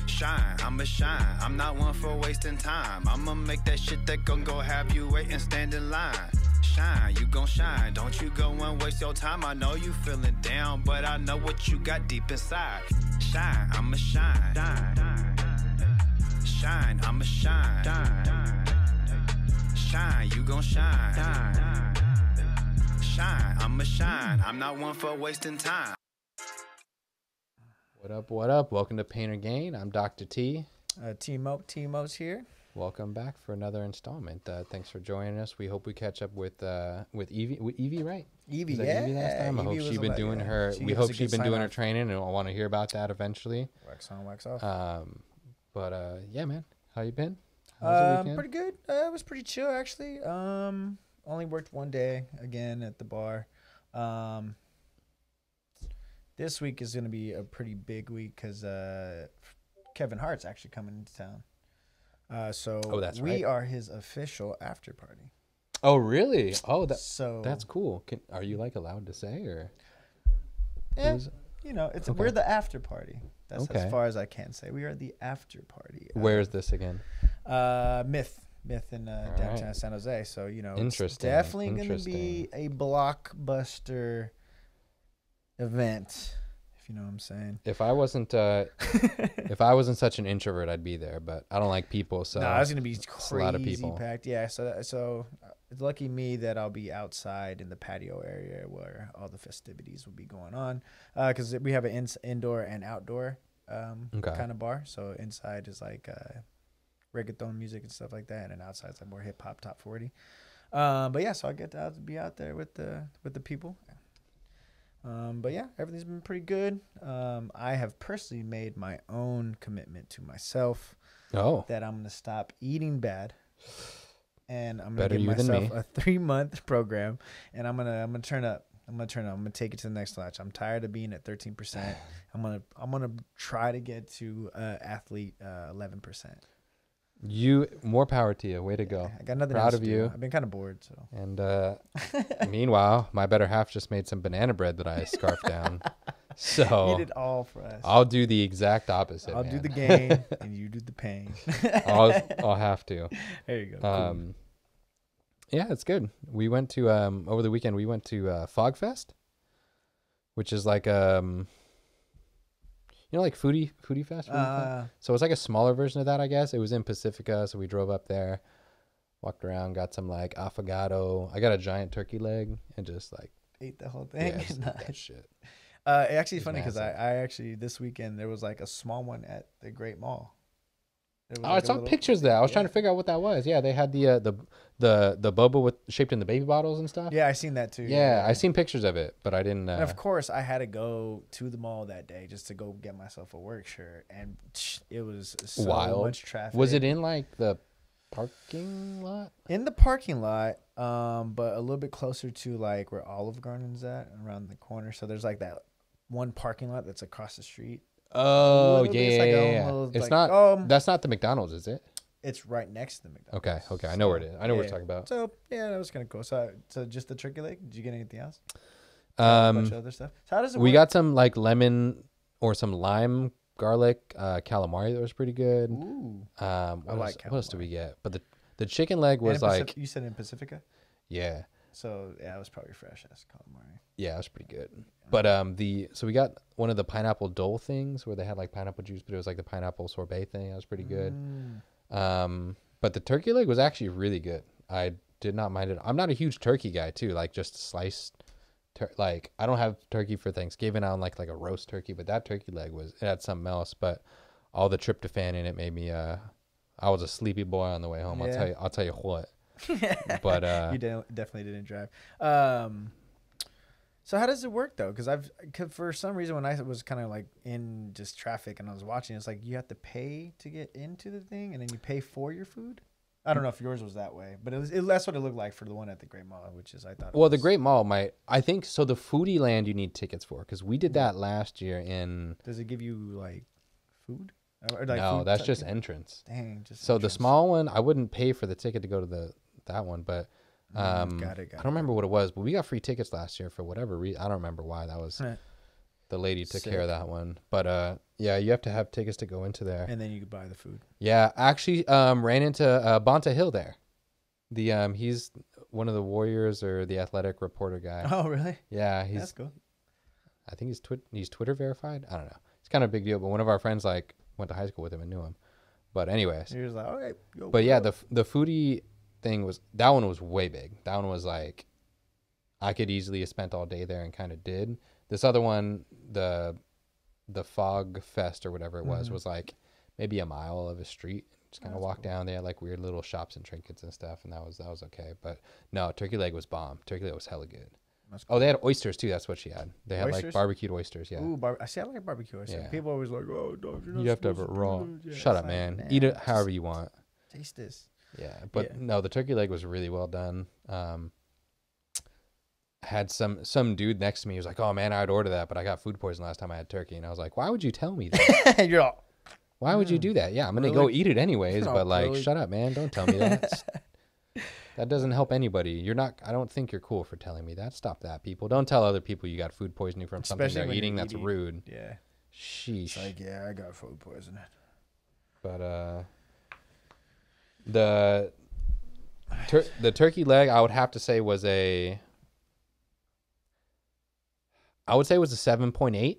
Shine, I'ma shine. I'm not one for wasting time. I'ma make that shit that gon' go have you wait and stand in line. Shine, you gon' shine. Don't you go and waste your time. I know you feeling down, but I know what you got deep inside. Shine, I'ma shine. Shine, I'ma shine. Shine, you gon' shine. Shine, I'ma shine. I'm not one for wasting time. What up, what up? Welcome to Pain or Gain. I'm Dr. T. TMOH here. Welcome back for another installment. Thanks for joining us. We hope we catch up with Evie. Evie, right? Evie, Was that yeah. Evie last time? I hope she's been doing her. We hope she's been doing her training, and I want to hear about that eventually. Wax on, wax off. Yeah, man. How you been? How's the weekend? Pretty good. It was pretty chill actually. Only worked one day again at the bar. This week is going to be a pretty big week because Kevin Hart's actually coming into town. That's we right. are his official after party. Oh, really? Oh, so that's cool. Are you like allowed to say or? Yeah, it's Okay. we're the after party. That's Okay. as far as I can say. We are the after party. Where is this again? Myth in downtown right. San Jose. So it's Interesting. definitely going to be a blockbuster event, if you know what I'm saying. If I wasn't such an introvert, I'd be there, but I don't like people, so No, it's gonna be it's crazy a lot of people. packed. Yeah, so it's lucky me that I'll be outside in the patio area where all the festivities will be going on, because we have an indoor and outdoor kind of bar. So inside is like reggaeton music and stuff like that, and then outside is like more hip hop, top 40. But yeah, so I get to be out there with the people. But yeah, everything's been pretty good. I have personally made my own commitment to myself that I'm gonna stop eating bad, and I'm gonna give myself a 3-month program, and I'm gonna turn up. I'm gonna take it to the next notch. I'm tired of being at 13%. I'm gonna try to get to athlete 11%. You more power to you. Way to go. I got nothing Proud else of to do. you. I've been kind of bored, so. And meanwhile, my better half just made some banana bread that I scarfed down. So You did all for us. I'll do the exact opposite. I'll do the gain and you do the pain. I'll have to. There you go. Cool. Yeah, it's good. We went to over the weekend. We went to Fog Fest, which is like like foodie fest. So it's like a smaller version of that, I guess. It was in Pacifica, so we drove up there, walked around, got some like affogato. I got a giant turkey leg and just like ate the whole thing. Yeah, just ate that shit. Actually, It's funny because massive. I actually this weekend there was like a small one at the Great Mall. I saw pictures there. I was trying to figure out what that was. Yeah, they had the boba shaped in the baby bottles and stuff. Yeah, I seen that too. Yeah, I seen pictures of it, but I didn't. And of course, I had to go to the mall that day just to go get myself a work shirt, and it was so wild. much traffic. Was it in like the parking lot? In the parking lot, but a little bit closer to like where Olive Garden's at, around the corner. So there's like that one parking lot that's across the street. Oh, Literally, yeah, it's like yeah. almost It's like, not. That's not the McDonald's, is it? It's right next to the McDonald's. Okay. I know where it is. I know what you're talking about. So yeah, that was kind of cool. So just the turkey leg. Did you get anything else? A bunch of other stuff. So how does it work? We got some like lemon or some lime garlic calamari that was pretty good. Ooh. What else did we get? But the chicken leg was like you said in Pacifica. Yeah. So yeah, it was probably fresh as calamari. Yeah, it was pretty good. But so we got one of the pineapple dole things where they had like pineapple juice, but it was like the pineapple sorbet thing. That was pretty good. But the turkey leg was actually really good. I did not mind it. I'm not a huge turkey guy too. Like just sliced, like I don't have turkey for Thanksgiving. I don't like a roast turkey, but that turkey leg it had something else. But all the tryptophan in it made me. I was a sleepy boy on the way home. Yeah. I'll tell you what. But you definitely didn't drive. So how does it work though? Because for some reason when I was kind of like in just traffic and I was watching, it's like you have to pay to get into the thing, and then you pay for your food. I don't know if yours was that way, but that's what it looked like for the one at the Great Mall, which is I thought. Well, the Great Mall I think so. The Foodie Land you need tickets for because we did that last year in. Does it give you like food? Or, like, no, food that's type just thing? entrance. Dang, just so entrance. the small one, I wouldn't pay for the ticket to go to that one, but Got it. I don't remember what it was, but we got free tickets last year for whatever reason. I don't remember why. That the lady took care of that one. But yeah, you have to have tickets to go into there. And then you could buy the food. Yeah, actually ran into Bonta Hill there. He's one of the Warriors or the athletic reporter guy. Oh, really? Yeah, that's cool. I think he's Twitter verified. I don't know. It's kind of a big deal, but one of our friends like went to high school with him and knew him. But anyways. He was like, okay. But yeah, the foodie thing that one was way big. That one was like, I could easily have spent all day there and kind of did. This other one, the Fog Fest or whatever it was like maybe a mile of a street. Just kind of walk down. They had like weird little shops and trinkets and stuff, and that was okay. But no, turkey leg was bomb. Turkey leg was hella good. Cool. Oh, they had oysters too. That's what she had. They had like barbecued oysters. Yeah. Ooh, I like barbecue oysters. Yeah. People always like, oh, dog, you have to have it raw. Yeah, shut up, man. Eat it however you want. Taste this. Yeah, but no, the turkey leg was really well done. Had some dude next to me. He was like, "Oh man, I'd order that, but I got food poisoning last time I had turkey." And I was like, "Why would you tell me that? You're all, why would you do that? Yeah, I'm gonna go eat it anyways, but like, shut up, man. Don't tell me that. That doesn't help anybody. You're not. I don't think you're cool for telling me that. Stop that, people. Don't tell other people you got food poisoning from something they're eating. That's rude. Yeah. Sheesh. It's like, yeah, I got food poisoning. But the turkey leg, I would have to say was a 7.8.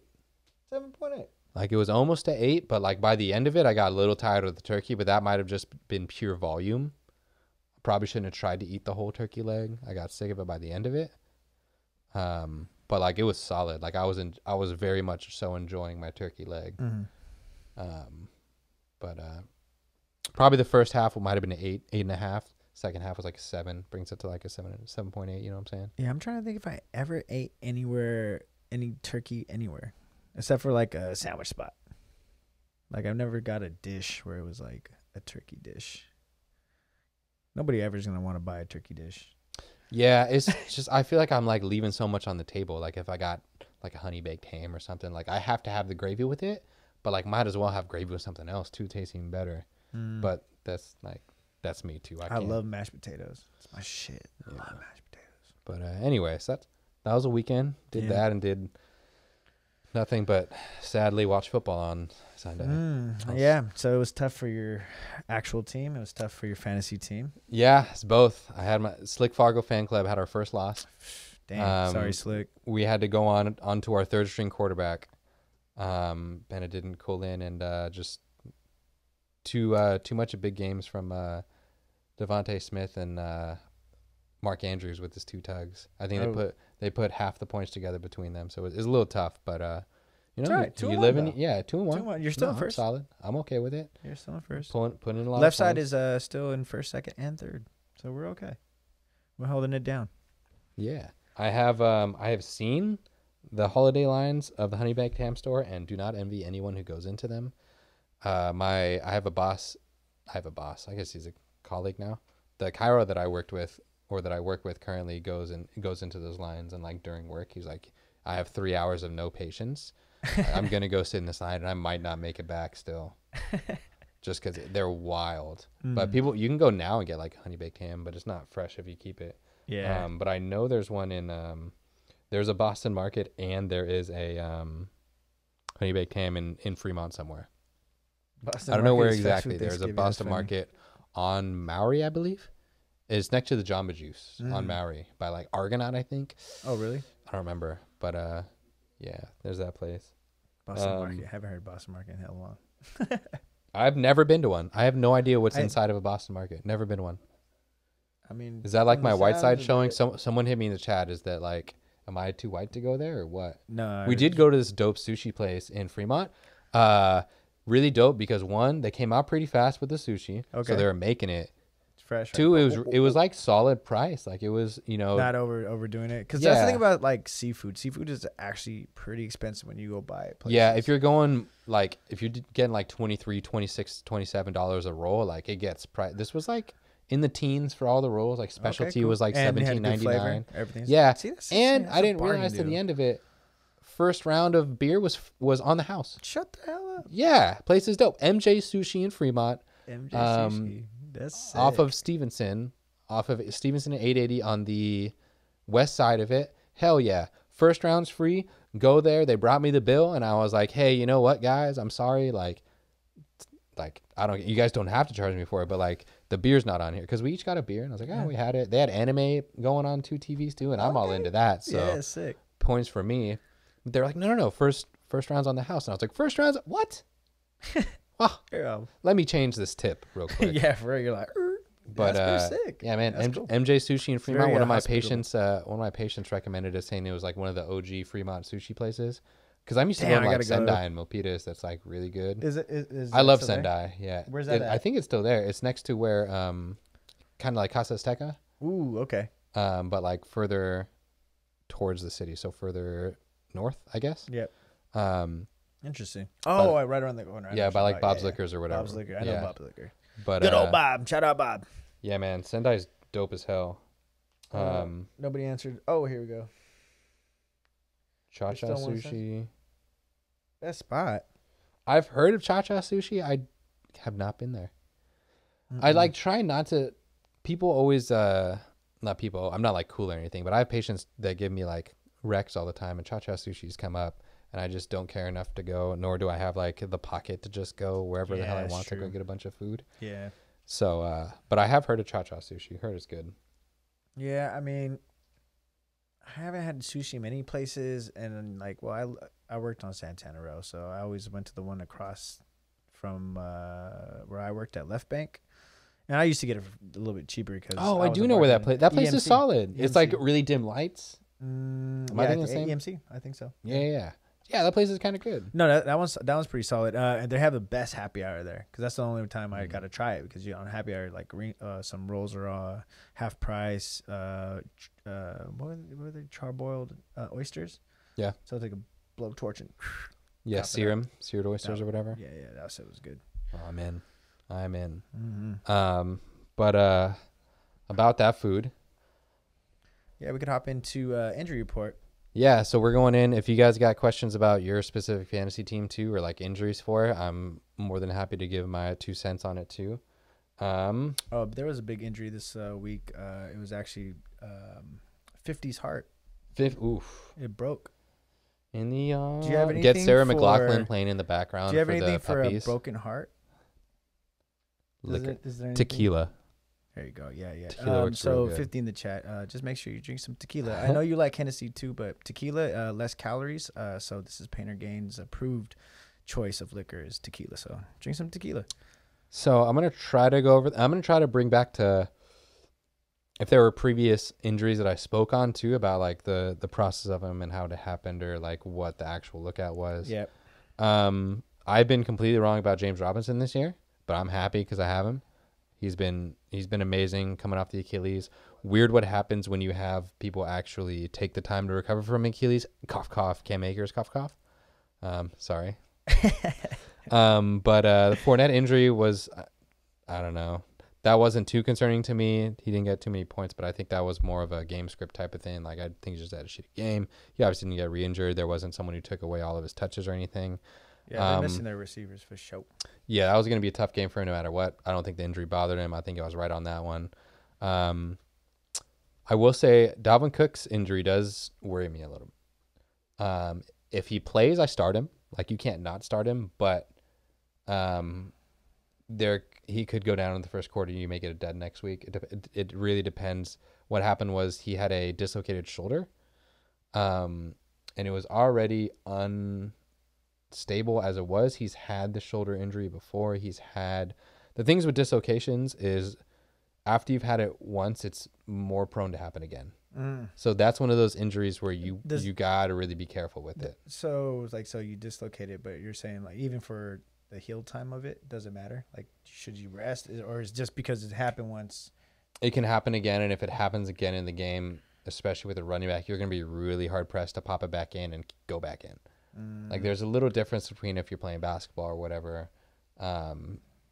7.8. Like it was almost an 8, but like by the end of it, I got a little tired of the turkey, but that might have just been pure volume. Probably shouldn't have tried to eat the whole turkey leg. I got sick of it by the end of it. But like it was solid. Like I was very much so enjoying my turkey leg. But probably the first half might have been an 8.5. Second half was like a 7, brings it to like a 7.8. You know what I'm saying? Yeah, I'm trying to think if I ever ate any turkey anywhere, except for like a sandwich spot. Like I've never got a dish where it was like a turkey dish. Nobody ever is gonna want to buy a turkey dish. Yeah, it's just I feel like I'm like leaving so much on the table. Like if I got like a honey baked ham or something, like I have to have the gravy with it, but like might as well have gravy with something else too, tastes even better. But that's me too. I love mashed potatoes. It's my shit. I love mashed potatoes. But anyways, that was a weekend. Did that and did nothing but sadly watch football on Sunday. Yeah, so it was tough for your actual team. It was tough for your fantasy team. Yeah, it's both. I had my Slick Fargo fan club had our first loss. Damn, sorry, Slick. We had to go onto our third string quarterback. Bennett didn't call in, and just too much of big games from Devontae Smith and Mark Andrews with his 2 tugs. I think they put half the points together between them, so it was a little tough. But you know, right. you live in 2-1. You're still in first. I'm solid. I'm okay with it. You're still in first. Putting in a lot. Left of side is still in first, second, and third, so we're okay. We're holding it down. Yeah, I have seen the holiday lines of the Honey Baked Ham store, and do not envy anyone who goes into them. I have a boss. I guess he's a colleague now. The Cairo that I work with currently goes into those lines, and like during work, he's like, I have 3 hours of no patience. I'm gonna go sit in this line, and I might not make it back still, just because they're wild. But people, you can go now and get like honey baked ham, but it's not fresh if you keep it. Yeah. But I know there's one in there's a Boston Market, and there is a honey baked ham in Fremont somewhere. I don't know where exactly. There's a Boston Market on Maury, I believe. It's next to the Jamba Juice on Maury by like Argonaut, I think. Oh, really? I don't remember, but yeah, there's that place. Boston Market. I haven't heard Boston Market in hell long. I've never been to one. I have no idea what's inside of a Boston Market. Never been to one. I mean, is that like my white side showing? Someone hit me in the chat. Is that like, am I too white to go there or what? No. We did go to this dope sushi place in Fremont. Really dope because one, they came out pretty fast with the sushi. Okay. So they were making it. Fresh. 2, it was like solid price. Like it was, you know, not overdoing it. Because that's the thing about like seafood. Seafood is actually pretty expensive when you go buy it. Places. Yeah, if you're going like if you're getting like $23, $26, $27 a roll, like it gets this was like in the teens for all the rolls. Like specialty was like $17.99. Everything. Yeah, and I didn't realize to the end of it, first round of beer was on the house. Shut the hell up. Yeah, place is dope. MJ Sushi in Fremont. MJ Sushi. That's sick. Off of Stevenson at 880 on the west side of it. Hell yeah. First round's free. go there. They brought me the bill, and I was like, hey, you know what, guys? I'm sorry. Like you guys don't have to charge me for it, but like the beer's not on here because we each got a beer, and I was like, oh, we had it. They had anime going on 2 TVs too, and I'm all into that. So yeah, sick. Points for me. They're like, no. First round's on the house, and I was like, first round's what? Oh, let me change this tip real quick. Yeah, for real. You're like, but that's sick. Yeah, man. Cool. MJ Sushi in Fremont. Very, one of my patients recommended it, saying it was like one of the OG Fremont sushi places. Because I'm used to going to like Sendai and Milpitas. That's like really good. I love Sendai. Yeah. Where's that at? I think it's still there. It's next to where kind of like Casa Azteca. Ooh, okay. But like further towards the city, so further north, I guess. Yep. Interesting. Right around the corner. Yeah, by like Bob's Liquors or whatever. Bob's Liquor. I know Bob's Liquor. But good old Bob. Shout out Bob. Yeah, man. Sendai's dope as hell. Nobody answered. Oh, here we go. Cha-Cha Sushi. Best spot. I've heard of Cha-Cha Sushi. I have not been there. I like try not to. People always, not people. I'm not like cool or anything, but I have patients that give me like recs all the time, and Cha-Cha Sushi's come up, and I just don't care enough to go. Nor do I have like the pocket to just go wherever the hell I want to go get a bunch of food. Yeah. So, but I have heard of Cha-Cha Sushi. Heard it's good. Yeah, I mean, I haven't had sushi many places, and like, well, I worked on Santana Row, so I always went to the one across from where I worked at Left Bank, and I used to get it a little bit cheaper because. Oh, I do know where that place. That place is solid. It's like really dim lights. Am I thinking the same? EMC, I think so. Yeah. That place is kind of good. No, that one's pretty solid. And they have the best happy hour there because that's the only time I got to try it because on happy hour like some rolls are half price. What were they? Charboiled oysters. Yeah. So it's like a blowtorch and. Yeah, seared oysters or whatever. Yeah, that shit was good. Oh, I'm in. Mm-hmm. But about that food. Yeah, we could hop into injury report. Yeah, so we're going in. If you guys got questions about your specific fantasy team too, or like injuries for it, I'm more than happy to give my 2 cents on it too. There was a big injury this week. It was actually 50's heart. Oof. It broke. In the do you have anything get Sarah McLachlan playing in the background. Do you have anything for a broken heart? Is there tequila. There you go. Yeah. Tequila works real good. 50 in the chat. Just make sure you drink some tequila. I know you like Hennessy too, but tequila, less calories. So this is Painter Gaines' approved choice of liquor is tequila. So drink some tequila. So I'm gonna try to bring back to if there were previous injuries that I spoke on too about like the process of them and how it happened or like what the actual lookout was. Yep. I've been completely wrong about James Robinson this year, but I'm happy because I have him. He's been amazing coming off the Achilles. Weird what happens when you have people actually take the time to recover from Achilles. Cough, cough. Cam Akers, cough, cough. Sorry. But the Fournette injury was, I don't know. That wasn't too concerning to me. He didn't get too many points, but I think that was more of a game script type of thing. Like, I think he just had a shitty game. He obviously didn't get re-injured. There wasn't someone who took away all of his touches or anything. Yeah, they're missing their receivers for sure. Yeah, that was going to be a tough game for him no matter what. I don't think the injury bothered him. I think I was right on that one. I will say Dalvin Cook's injury does worry me a little. If he plays, I start him. Like, you can't not start him, but he could go down in the first quarter. You make it a dead next week. It really depends. What happened was he had a dislocated shoulder, and it was already unstable as it was. He's had the shoulder injury before. The things with dislocations is after you've had it once, it's more prone to happen again. So that's one of those injuries where you got to really be careful with it. So you dislocated, but you're saying like even for the heal time of it, does it matter? Like, should you rest, or is it just because it happened once? It can happen again, and if it happens again in the game, especially with a running back, you're going to be really hard pressed to pop it back in and go back in. Like, there's a little difference between if you're playing basketball or whatever,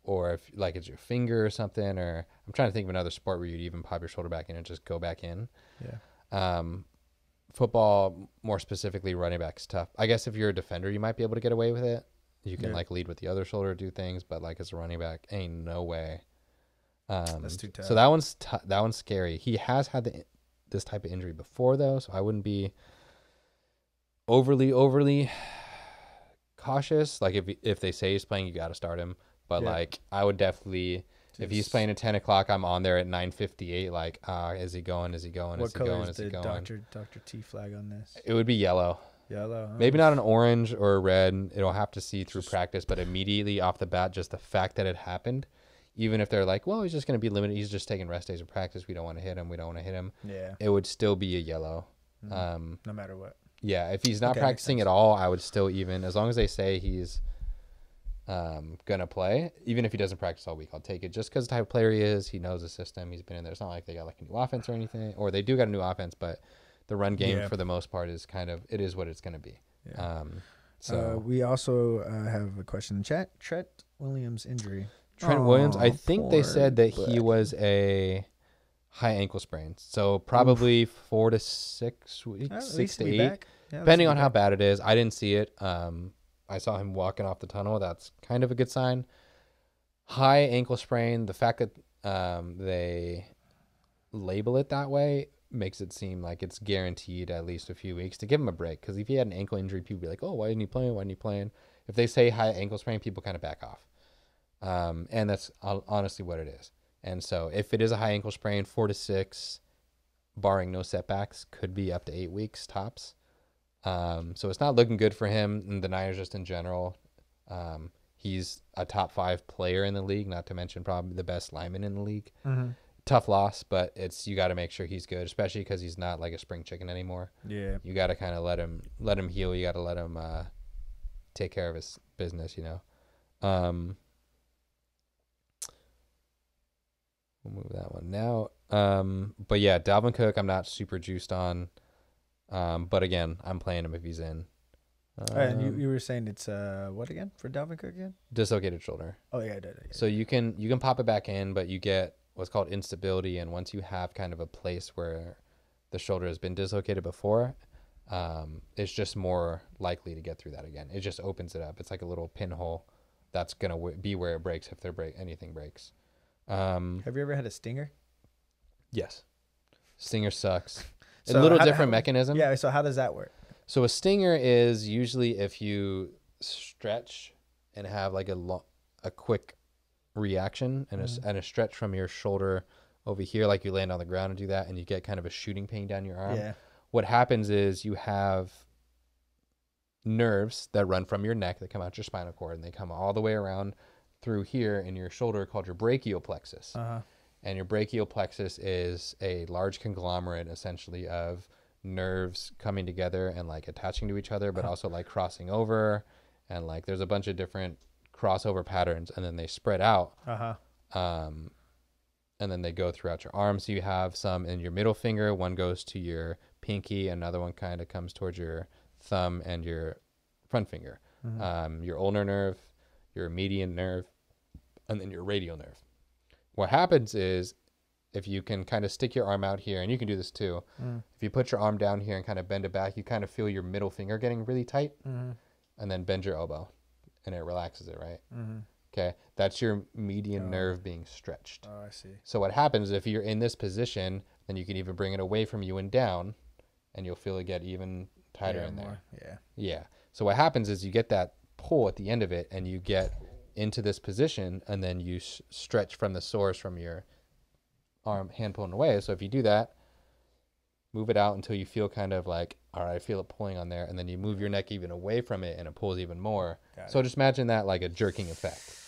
or if like it's your finger or something, or I'm trying to think of another sport where you'd even pop your shoulder back in and just go back in. Yeah. Football, more specifically, running back's tough. I guess if you're a defender, you might be able to get away with it. You can like lead with the other shoulder, do things, but like as a running back, ain't no way. That's too tough. So that one's scary. He has had this type of injury before though, so I wouldn't be overly cautious. Like if they say he's playing, you got to start him. But like I would definitely, if he's playing at 10 o'clock, I'm on there at 9:58. Like, is he going? Is he going? What Is he color going? is Is he the going? Dr. T flag on this? It would be yellow. Yellow. Huh? Maybe not an orange or a red. It'll have to see through practice, but immediately off the bat, just the fact that it happened, even if they're like, well, he's just going to be limited. He's just taking rest days of practice. We don't want to hit him. We don't want to hit him. Yeah. It would still be a yellow. No matter what. Yeah. If he's not practicing at all, I would still as long as they say he's going to play, even if he doesn't practice all week, I'll take it just because the type of player he is. He knows the system. He's been in there. It's not like they got like a new offense or anything, or they do got a new offense, but the run game for the most part is it is what it's going to be. Yeah. So we also have a question in chat. Trent Williams injury. Trent Williams, I think they said that he was a high ankle sprain. So probably 4 to 6 weeks, 6 to 8, depending on how bad it is. I didn't see it. I saw him walking off the tunnel. That's kind of a good sign. High ankle sprain, the fact that they label it that way makes it seem like it's guaranteed at least a few weeks to give him a break. Because if he had an ankle injury, people would be like, oh, why isn't he playing? Why isn't he playing? If they say high ankle sprain, people kind of back off. And that's honestly what it is. And so if it is a high ankle sprain, 4 to 6, barring no setbacks, could be up to 8 weeks tops. So it's not looking good for him and the Niners just in general. He's a top 5 player in the league, not to mention probably the best lineman in the league. Mm-hmm. Tough loss, but you got to make sure he's good, especially because he's not like a spring chicken anymore. Yeah, you got to kind of let him heal. You got to let him take care of his business. We'll move that one now. But yeah, Dalvin Cook, I'm not super juiced on. But again, I'm playing him if he's in. And you were saying it's what again for Dalvin Cook again? Dislocated shoulder. Oh yeah. So you can pop it back in, but you get what's called instability, and once you have kind of a place where the shoulder has been dislocated before, it's just more likely to get through that again. It just opens it up. It's like a little pinhole that's gonna be where it breaks if anything breaks. Have you ever had a stinger? Yes. Stinger sucks. So a little different mechanism. Yeah, so how does that work? So a stinger is usually if you stretch and have like a quick reaction and a stretch from your shoulder over here, like you land on the ground and do that, and you get kind of a shooting pain down your arm. Yeah. What happens is you have nerves that run from your neck that come out your spinal cord, and they come all the way around through here in your shoulder called your brachial plexus. And your brachial plexus is a large conglomerate essentially of nerves coming together and like attaching to each other, but also like crossing over, and like there's a bunch of different crossover patterns, and then they spread out. And then they go throughout your arm. So you have some in your middle finger, one goes to your pinky, another one kind of comes towards your thumb and your front finger. Your ulnar nerve, your median nerve, and then your radial nerve. What happens is if you can kind of stick your arm out here, and you can do this too, if you put your arm down here and kind of bend it back, you kind of feel your middle finger getting really tight, and then bend your elbow, and it relaxes it, right? Okay, that's your median nerve being stretched. Oh, I see. So what happens if you're in this position, then you can even bring it away from you and down, and you'll feel it get even tighter in there. Yeah. So what happens is you get that pull at the end of it, and you get into this position, and then you stretch from the source from your hand pulling away. So if you do that, move it out until you feel kind of like, all right, I feel it pulling on there, and then you move your neck even away from it, and it pulls even more. So just imagine that like a jerking effect.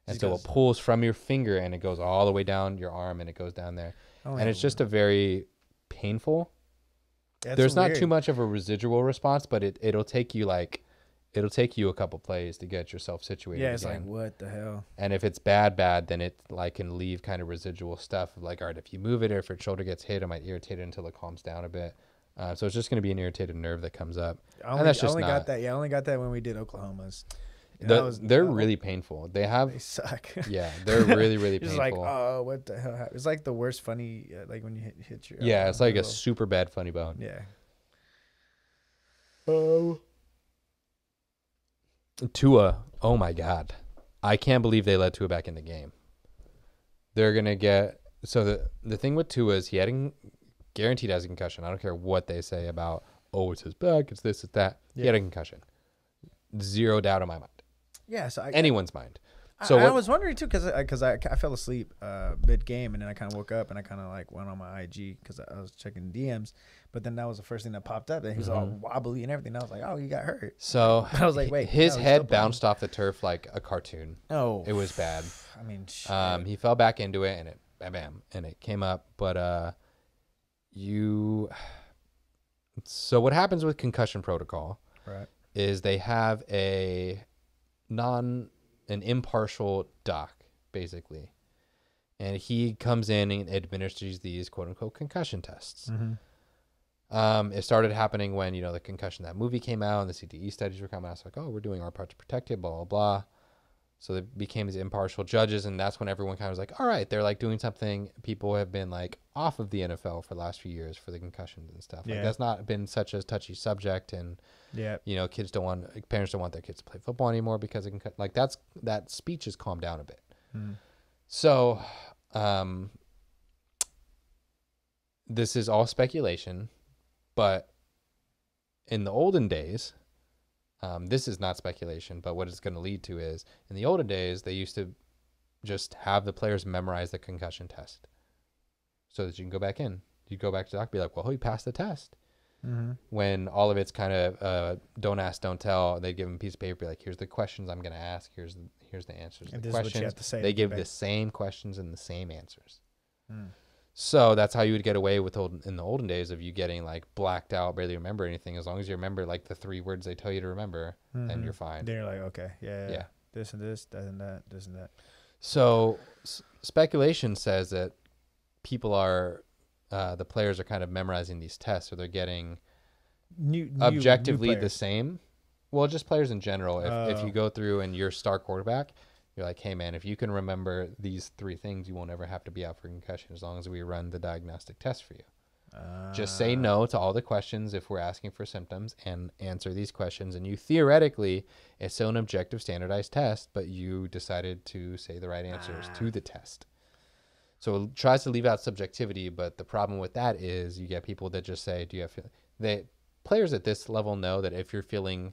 And so it pulls from your finger, and it goes all the way down your arm, and it goes down there. And it's just a very painful. There's not too much of a residual response, but it'll take you a couple plays to get yourself situated. Yeah, it's again. Like, what the hell? And if it's bad, then it like can leave kind of residual stuff of like, all right, if you move it or if your shoulder gets hit, it might irritate it until it calms down a bit. So it's just going to be an irritated nerve that comes up. I only got that when we did Oklahoma's. They're really painful. They suck. Yeah, they're really, really painful. It's like, oh, what the hell? It's like the worst funny, like when you hit your. Yeah, it's like a super bad funny bone. Yeah. Tua, oh my God. I can't believe they let Tua back in the game. They're going to get... So the thing with Tua is he guaranteed has a concussion. I don't care what they say about oh, it's his back, it's this, it's that. He had a concussion. Zero doubt in my mind. Yeah, so anyone's mind. So I was wondering too, because I fell asleep mid game, and then I kind of woke up and I kind of like went on my IG because I was checking DMs, but then that was the first thing that popped up, and he was all wobbly and everything. And I was like, oh, he got hurt. So I was like, wait, his head bounced off the turf like a cartoon. Oh, it was bad. I mean, shit. He fell back into it, and it bam, and it came up. But so what happens with concussion protocol? Right. Is they have an impartial doc, basically. And he comes in and administers these quote unquote concussion tests. It started happening when, the concussion, that movie came out and the CTE studies were coming out. It's like, oh, we're doing our part to protect it, blah, blah, blah. So they became these impartial judges. And that's when everyone kind of was like, all right, they're like doing something. People have been like off of the NFL for the last few years for the concussions and stuff. Like that's not been such a touchy subject. And parents don't want their kids to play football anymore because it can, like that speech has calmed down a bit. So this is all speculation, but in the olden days, this is not speculation, but what it's going to lead to is in the olden days, they used to just have the players memorize the concussion test so that you can go back in. You go back to the doctor, be like, well, he passed the test. When all of it's kind of don't ask, don't tell, they give them a piece of paper, be like, here's the questions I'm going to ask. Here's the answers. And the this questions. is what you have to say. They give the same questions and the same answers. So that's how you would get away with in the olden days of you getting like blacked out, barely remember anything. As long as you remember like the 3 words they tell you to remember, then you're fine. Then you're like, okay, yeah. This and this, that and that, this and that. So speculation says that people are, the players are kind of memorizing these tests, or they're getting objectively the same. Well, just players in general. If you go through and you're star quarterback, you're like, hey, man, if you can remember these 3 things, you won't ever have to be out for concussion as long as we run the diagnostic test for you. Just say no to all the questions if we're asking for symptoms and answer these questions. And you theoretically, it's still an objective standardized test, but you decided to say the right answers to the test. So it tries to leave out subjectivity, but the problem with that is you get people that just say, players at this level know that if you're feeling,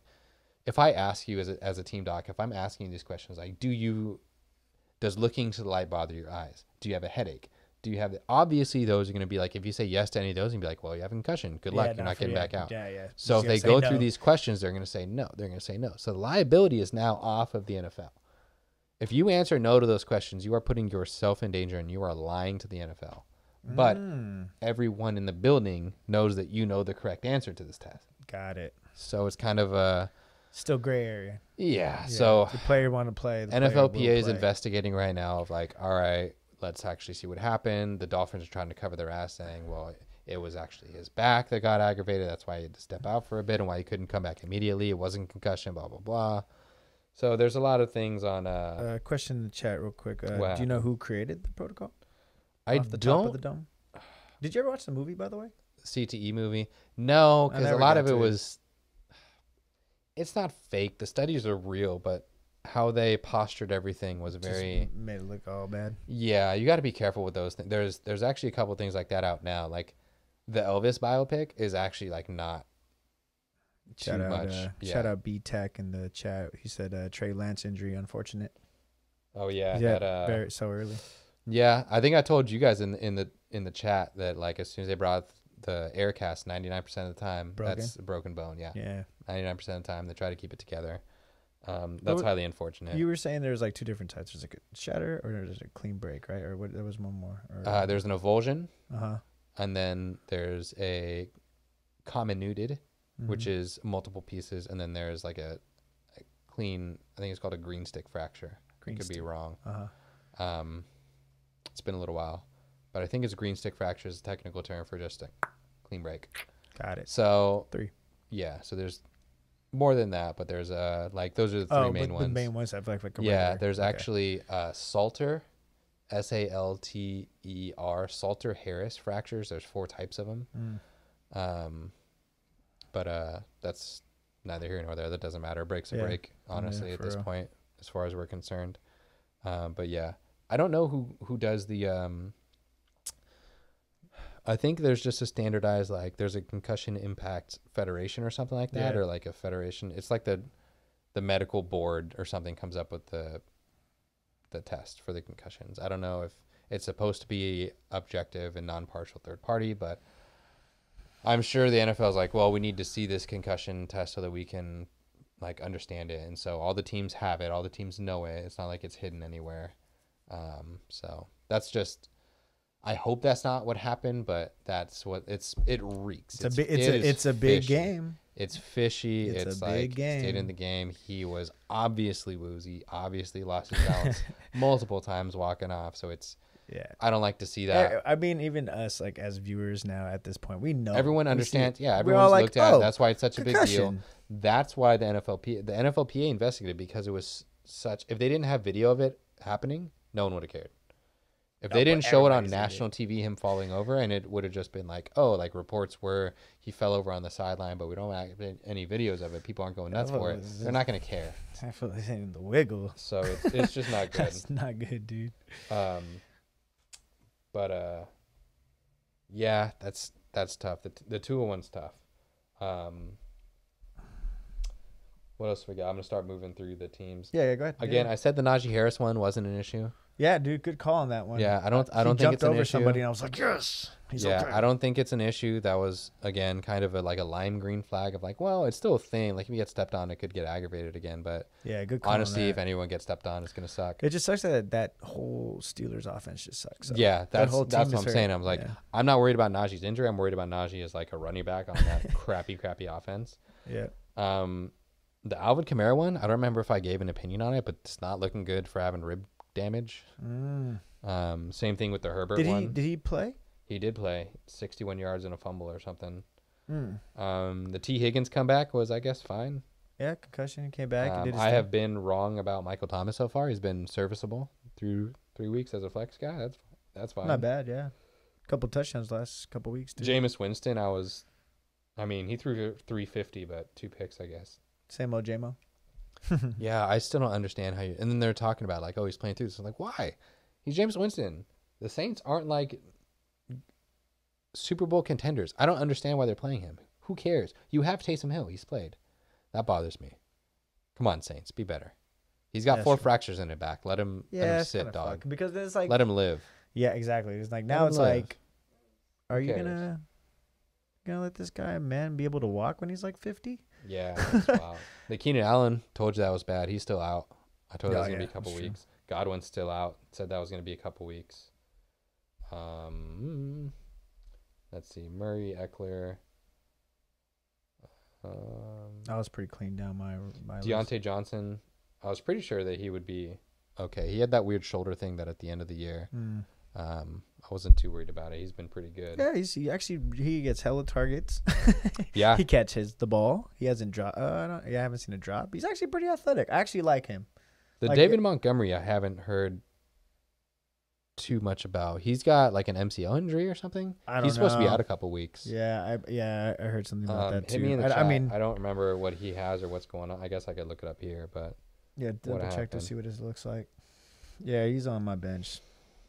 if I ask you as a team doc, if I'm asking you these questions, like, does looking to the light bother your eyes? Do you have a headache? Do you have obviously those are going to be like, if you say yes to any of those, you'd be like, well, you have a concussion. Good luck. You're not getting back out. So if they go through these questions, they're going to say no. They're going to say no. So the liability is now off of the NFL. If you answer no to those questions, you are putting yourself in danger and you are lying to the NFL. But everyone in the building knows that you know the correct answer to this test. Got it. So it's kind of a still gray area. Yeah. So the player want to play. The NFLPA is investigating right now of like, all right, let's actually see what happened. The Dolphins are trying to cover their ass, saying, well, it was actually his back that got aggravated. That's why he had to step out for a bit and why he couldn't come back immediately. It wasn't concussion, blah, blah, blah. So there's a lot of things on. Question in the chat real quick. Do you know who created the protocol? Off the top of the dome? Did you ever watch the movie, by the way? CTE movie? No, because a lot of it was. It's not fake. The studies are real, but how they postured everything was very. Just made it look all bad. Yeah, you got to be careful with those things. There's actually a couple things like that out now. Like the Elvis biopic is actually like not. Shout out B-Tech in the chat. He said Trey Lance injury, unfortunate. Oh yeah, very so early. Yeah, I think I told you guys in the chat that like as soon as they brought the air cast, 99% of the time that's a broken bone. Yeah, 99% of the time they try to keep it together. That's highly unfortunate. You were saying there's like 2 different types. There's like a shatter or there's a clean break, right? Or what? There was one more. There's an avulsion. And then there's a comminuted, which is multiple pieces, and then there's like a clean. I think it's called a green stick fracture. Could be wrong. It's been a little while, but I think it's green stick fracture is a technical term for just a clean break. Got it. So 3. Yeah. So there's more than that, but there's like those are the 3 main ones. The main ones have like there's actually Salter, Salter, Salter Harris fractures. There's 4 types of them. But that's neither here nor there. That doesn't matter. Break's a break, honestly, at this point, as far as we're concerned. But yeah, I don't know who does the I think there's just a standardized, like, there's a concussion impact federation or something like that, or like a federation. It's like the medical board or something comes up with the test for the concussions. I don't know if it's supposed to be objective and non-partial third party, but I'm sure the NFL is like, well, we need to see this concussion test so that we can like understand it. And so all the teams have it. All the teams know it. It's not like it's hidden anywhere. So that's just, I hope that's not what happened, but that's what it reeks. It's a big game. It's fishy. It's a like big game. Stayed in the game. He was obviously woozy, obviously lost his balance multiple times walking off. So it's, I don't like to see that. I mean, even us, like as viewers now at this point, we know. Everyone understands. Yeah, everyone's like, looked at it. That's why it's such a big deal. That's why the NFLPA investigated, because it was such. If they didn't have video of it happening, no one would have cared. If they didn't show it on national TV, him falling over, and it would have just been like, oh, like reports where he fell over on the sideline, but we don't have any videos of it. People aren't going nuts for it. They're not going to care. I feel like saying the wiggle. So it's just not good. That's not good, dude. But yeah, that's tough. The Tua one's tough. What else we got? I'm gonna start moving through the teams. Yeah, go ahead. Again, I said the Najee Harris one wasn't an issue. Yeah, dude, good call on that one. Yeah, I don't think it's an issue. He jumped over somebody, and I was like, yes, he's okay. I don't think it's an issue. That was again kind of like a lime green flag of like, well, it's still a thing. Like if you get stepped on, it could get aggravated again. But yeah, good call. Honestly, if anyone gets stepped on, it's gonna suck. It just sucks that whole Steelers offense just sucks. So yeah, that's what I'm saying. I'm like, I'm not worried about Najee's injury. I'm worried about Najee as like a running back on that crappy offense. Yeah. The Alvin Kamara one, I don't remember if I gave an opinion on it, but it's not looking good for having rib damage. Same thing with the Herbert one. Did he play? He did play 61 yards and a fumble or something. The T. Higgins comeback was, I guess, fine. Yeah, concussion. He came back. I have been wrong about Michael Thomas so far. He's been serviceable through 3 weeks as a flex guy. That's fine. Not bad, yeah. Couple touchdowns last couple weeks, too. Jameis Winston, he threw 350, but 2 picks, I guess. Same old J-Mo. Yeah, I still don't understand how you... And then they're talking about, like, oh, he's playing through this. I'm like, why? He's Jameis Winston. The Saints aren't, like, Super Bowl contenders. I don't understand why they're playing him. Who cares? You have Taysom Hill. He's played. That bothers me. Come on, Saints. Be better. He's got 4 fractures in his back. Let him sit, dog. Because it's like... Let him live. Yeah, exactly. It's like, now it's like, are you gonna let this guy, man, be able to walk when he's like 50? Yeah, that's wild. The Keenan Allen, told you that was bad. He's still out. I told you that was going to be a couple weeks. Godwin's still out. Said that was going to be a couple weeks. Let's see. Murray, Eckler. I was pretty clean down my Deontay list. Johnson. I was pretty sure that he would be okay. He had that weird shoulder thing that at the end of the year. I wasn't too worried about it. He's been pretty good. Yeah, he gets hella targets. Yeah, he catches the ball. He hasn't dropped. I haven't seen a drop. He's actually pretty athletic. I actually like him. David Montgomery, I haven't heard too much about. He's got like an MCL injury or something. He's supposed to be out a couple weeks. Yeah, I heard something about that too. Hit me in the chat. I mean, I don't remember what he has or what's going on. I guess I could look it up here, but yeah, double check to see what it looks like. Yeah, he's on my bench.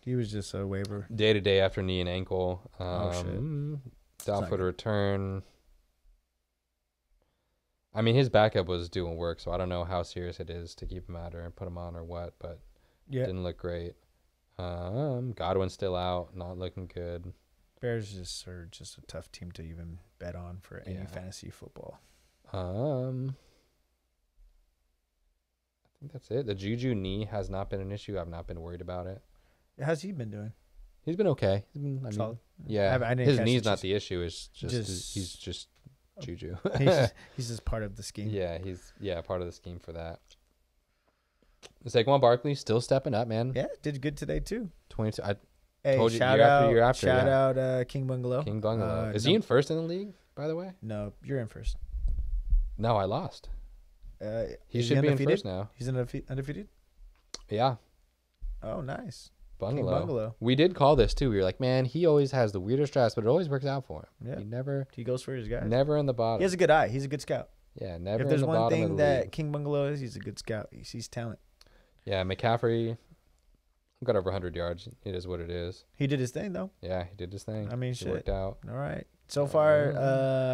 He was just a waiver. Day to day after knee and ankle. Shit. Doubtful to return. I mean, his backup was doing work, so I don't know how serious it is to keep him out or put him on or what, but it didn't look great. Godwin's still out, not looking good. Bears are just a tough team to even bet on for any fantasy football. I think that's it. The Juju knee has not been an issue. I've not been worried about it. How's he been doing? He's been okay. Solid. Yeah, his knee's not the issue. It's just he's just Juju. he's just part of the scheme. Yeah, he's part of the scheme for that. Saquon Barkley still stepping up, man. Yeah, did good today too. 22. I told you year after. Shout out King Bungalow. King Bungalow. Is he in first in the league, by the way? No, you're in first. No, I lost. He should be in first now. He's undefeated? Yeah. Oh, nice. Bungalow. We did call this too. We were like, man, he always has the weirdest drafts, but it always works out for him. Yeah. He goes for his guys. Never in the bottom. He has a good eye. He's a good scout. Yeah, never. If there's in the one bottom thing of the that league. King Bungalow is, he's a good scout. He sees talent. Yeah, McCaffrey Got over 100 yards. It is what it is. He did his thing though. Yeah, he did his thing. I mean, it shit. worked out. All right. So far,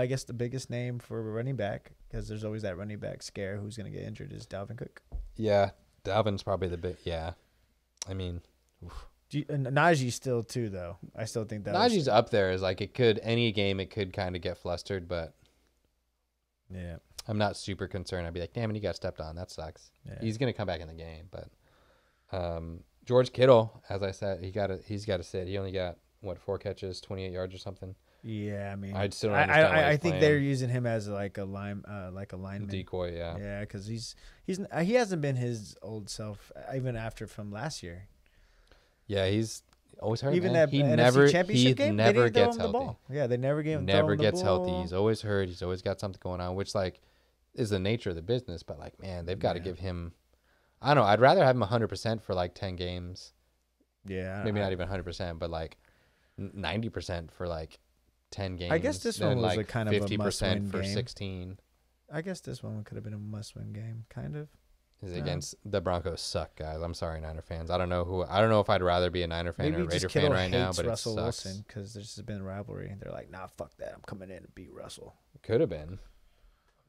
I guess the biggest name for running back, because there's always that running back scare who's going to get injured, is Dalvin Cook. Yeah, Dalvin's probably the big. Yeah, I mean, Najee still too though. I still think that Najee's up there. Is like it could any game it could kind of get flustered, but yeah, I'm not super concerned. I'd be like, damn it, he got stepped on. That sucks. Yeah. He's gonna come back in the game, but George Kittle, as I said, he's got to sit. He only got 4 catches, 28 yards or something. Yeah, I mean, I still don't understand why I think they're using him as like a lineman decoy. Yeah, yeah, because he hasn't been his old self even after from last year. Yeah, he's always hurt. Even man. that he NFC never championship game, never they didn't gets throw him the healthy. ball. Yeah, they never gets healthy. He's always hurt. He's always got something going on, which like is the nature of the business. But like, man, they've got to give him. I don't know. I'd rather have him 100% for like 10 games. Yeah, maybe not even 100%, but like 90% for like 10 games. I guess this one was like a kind of a 50% for game. 16. I guess this one could have been a must-win game, kind of. Is against the Broncos suck, guys. I'm sorry, Niner fans. I don't know if I'd rather be a Niner fan or a Raider fan right now, but Russell it sucks. Wilson because there's been rivalry. They're like, nah, fuck that. I'm coming in to beat Russell. Could have been. I'm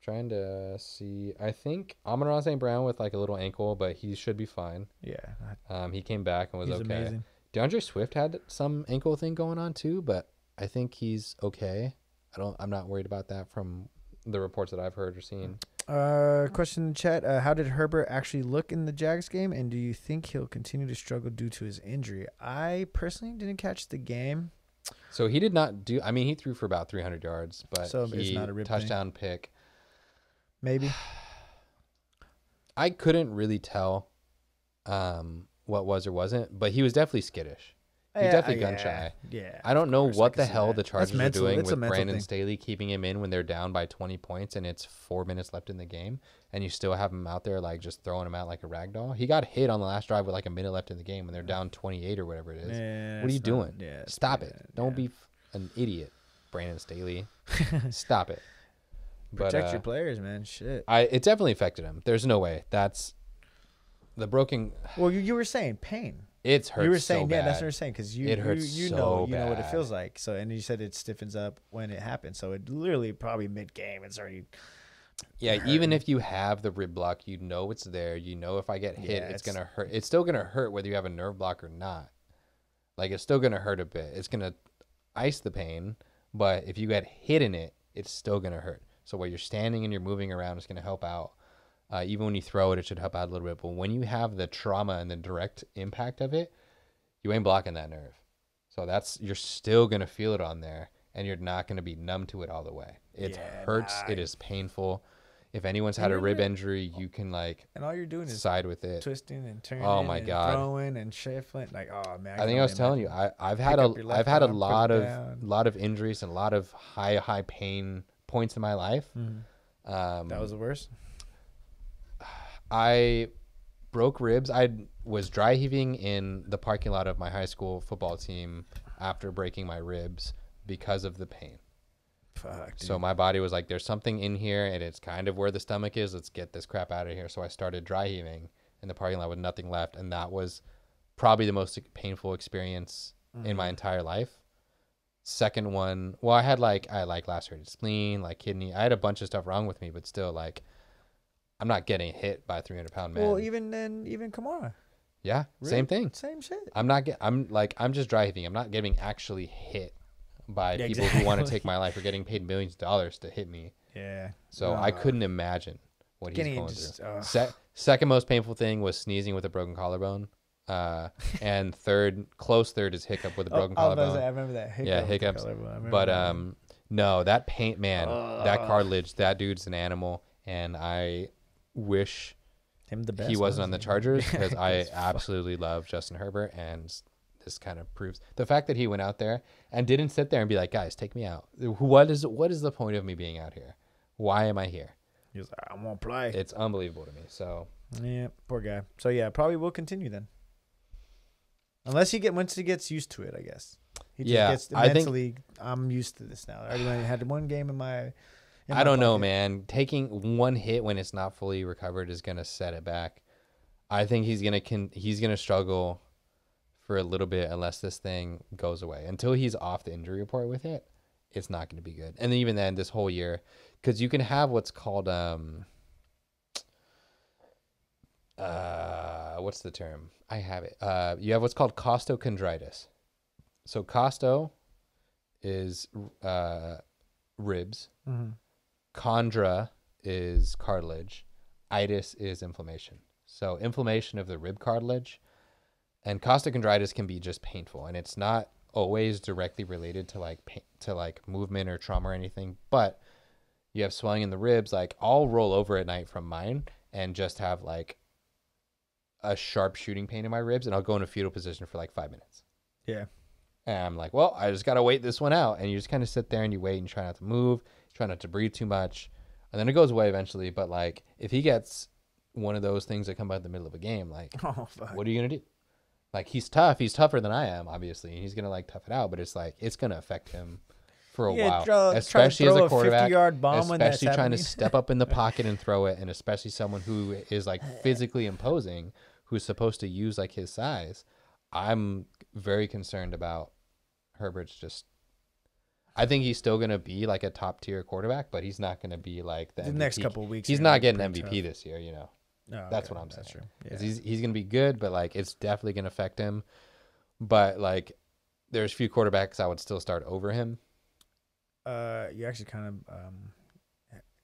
trying to see. I think Amon-Ra St. Brown with like a little ankle, but he should be fine. Yeah. He came back and was okay. Amazing. DeAndre Swift had some ankle thing going on too, but I think he's okay. I'm not worried about that from the reports that I've heard or seen. Question in the chat. How did Herbert actually look in the Jags game, and do you think he'll continue to struggle due to his injury? I personally didn't catch the game. So he did not do. I mean, he threw for about 300 yards, but so it's not a rib touchdown pick. Maybe. I couldn't really tell what was or wasn't, but he was definitely skittish. He definitely gun shy. Yeah. I don't know what the hell the Chargers are doing with Brandon thing. Staley, keeping him in when they're down by 20 points and it's 4 minutes left in the game, and you still have him out there like just throwing him out like a rag doll. He got hit on the last drive with like a minute left in the game when they're down 28 or whatever it is. Yeah, what are you doing? Yeah, Stop it. Don't be an idiot, Brandon Staley. Stop it. Protect your players, man. Shit. It definitely affected him. There's no way. That's the broken. Well, you were saying pain. It's hurt. You were saying, so yeah, bad. that's what you're saying, because you know what it feels like. So, and you said it stiffens up when it happens. So it literally probably mid game, it's already. Yeah, even if you have the rib block, you know it's there. You know if I get hit, it's gonna hurt. It's still gonna hurt whether you have a nerve block or not. Like it's still gonna hurt a bit. It's gonna ice the pain, but if you get hit in it, it's still gonna hurt. So while you're standing and you're moving around, it's gonna help out. Even when you throw it, it should help out a little bit. But when you have the trauma and the direct impact of it, you ain't blocking that nerve. So you're still going to feel it on there, and you're not going to be numb to it all the way. It hurts. It is painful. If anyone's had a rib injury, you can and all you're doing is side with it, twisting and turning. Oh my God, throwing and shuffling. Like, oh man. I think I was telling you, I've had a lot of injuries and a lot of high pain points in my life. Mm-hmm. That was the worst. I broke ribs. I was dry heaving in the parking lot of my high school football team after breaking my ribs because of the pain. Fuck, dude. So my body was like, there's something in here and it's kind of where the stomach is. Let's get this crap out of here. So I started dry heaving in the parking lot with nothing left. And that was probably the most painful experience in my entire life. Second one, well, I had lacerated spleen, like kidney. I had a bunch of stuff wrong with me, but still like, I'm not getting hit by a 300-pound man. Well, even Kamara. Yeah, really? Same thing. Same shit. I'm just dry heaving. I'm not getting actually hit by people who want to take my life or getting paid millions of dollars to hit me. Yeah. So I couldn't imagine what he's going through. Second most painful thing was sneezing with a broken collarbone. And close third is hiccup with a broken collarbone. I remember that. Hiccups. But no, that paint, man, that cartilage, that dude's an animal, and I wish him the best. He wasn't on the Chargers because I absolutely love Justin Herbert, and this kind of proves the fact that he went out there and didn't sit there and be like, guys, take me out. What is the point of me being out here? Why am I here? He was like, I won't play. It's unbelievable to me. So yeah, poor guy. So yeah, probably will continue then, unless once he gets used to it, I guess. He just gets mentally. I'm used to this now. I already had one game in my. I don't know, man. Taking one hit when it's not fully recovered is gonna set it back. I think he's gonna struggle for a little bit unless this thing goes away. Until he's off the injury report with it, it's not going to be good. And even then, this whole year, because you can have what's called what's the term? I have it. You have what's called costochondritis. So costo is ribs. Mm-hmm. Chondra is cartilage. Itis is inflammation. So inflammation of the rib cartilage, and costochondritis can be just painful, and it's not always directly related to like pain, to like movement or trauma or anything. But you have swelling in the ribs. Like I'll roll over at night from mine and just have like a sharp shooting pain in my ribs, and I'll go in a fetal position for like 5 minutes. Yeah. And I'm like, well, I just got to wait this one out. And you just kind of sit there and you wait and you try not to move, try not to breathe too much. And then it goes away eventually. But like, if he gets one of those things that come out in the middle of a game, like, what are you going to do? Like, he's tough. He's tougher than I am, obviously. And he's going to like tough it out. But it's like, it's going to affect him for a while. Especially as a quarterback. 50-yard bomb especially trying to step up in the pocket and throw it. And especially someone who is like physically imposing, who's supposed to use like his size. I'm very concerned about Herbert's just. I think he's still going to be like a top tier quarterback, but he's not going to be like the MVP. Next couple of weeks. He's not getting MVP this year, you know. Oh, that's what I'm saying. True. Yeah. He's going to be good, but like it's definitely going to affect him. But like, there's few quarterbacks I would still start over him. You actually kind of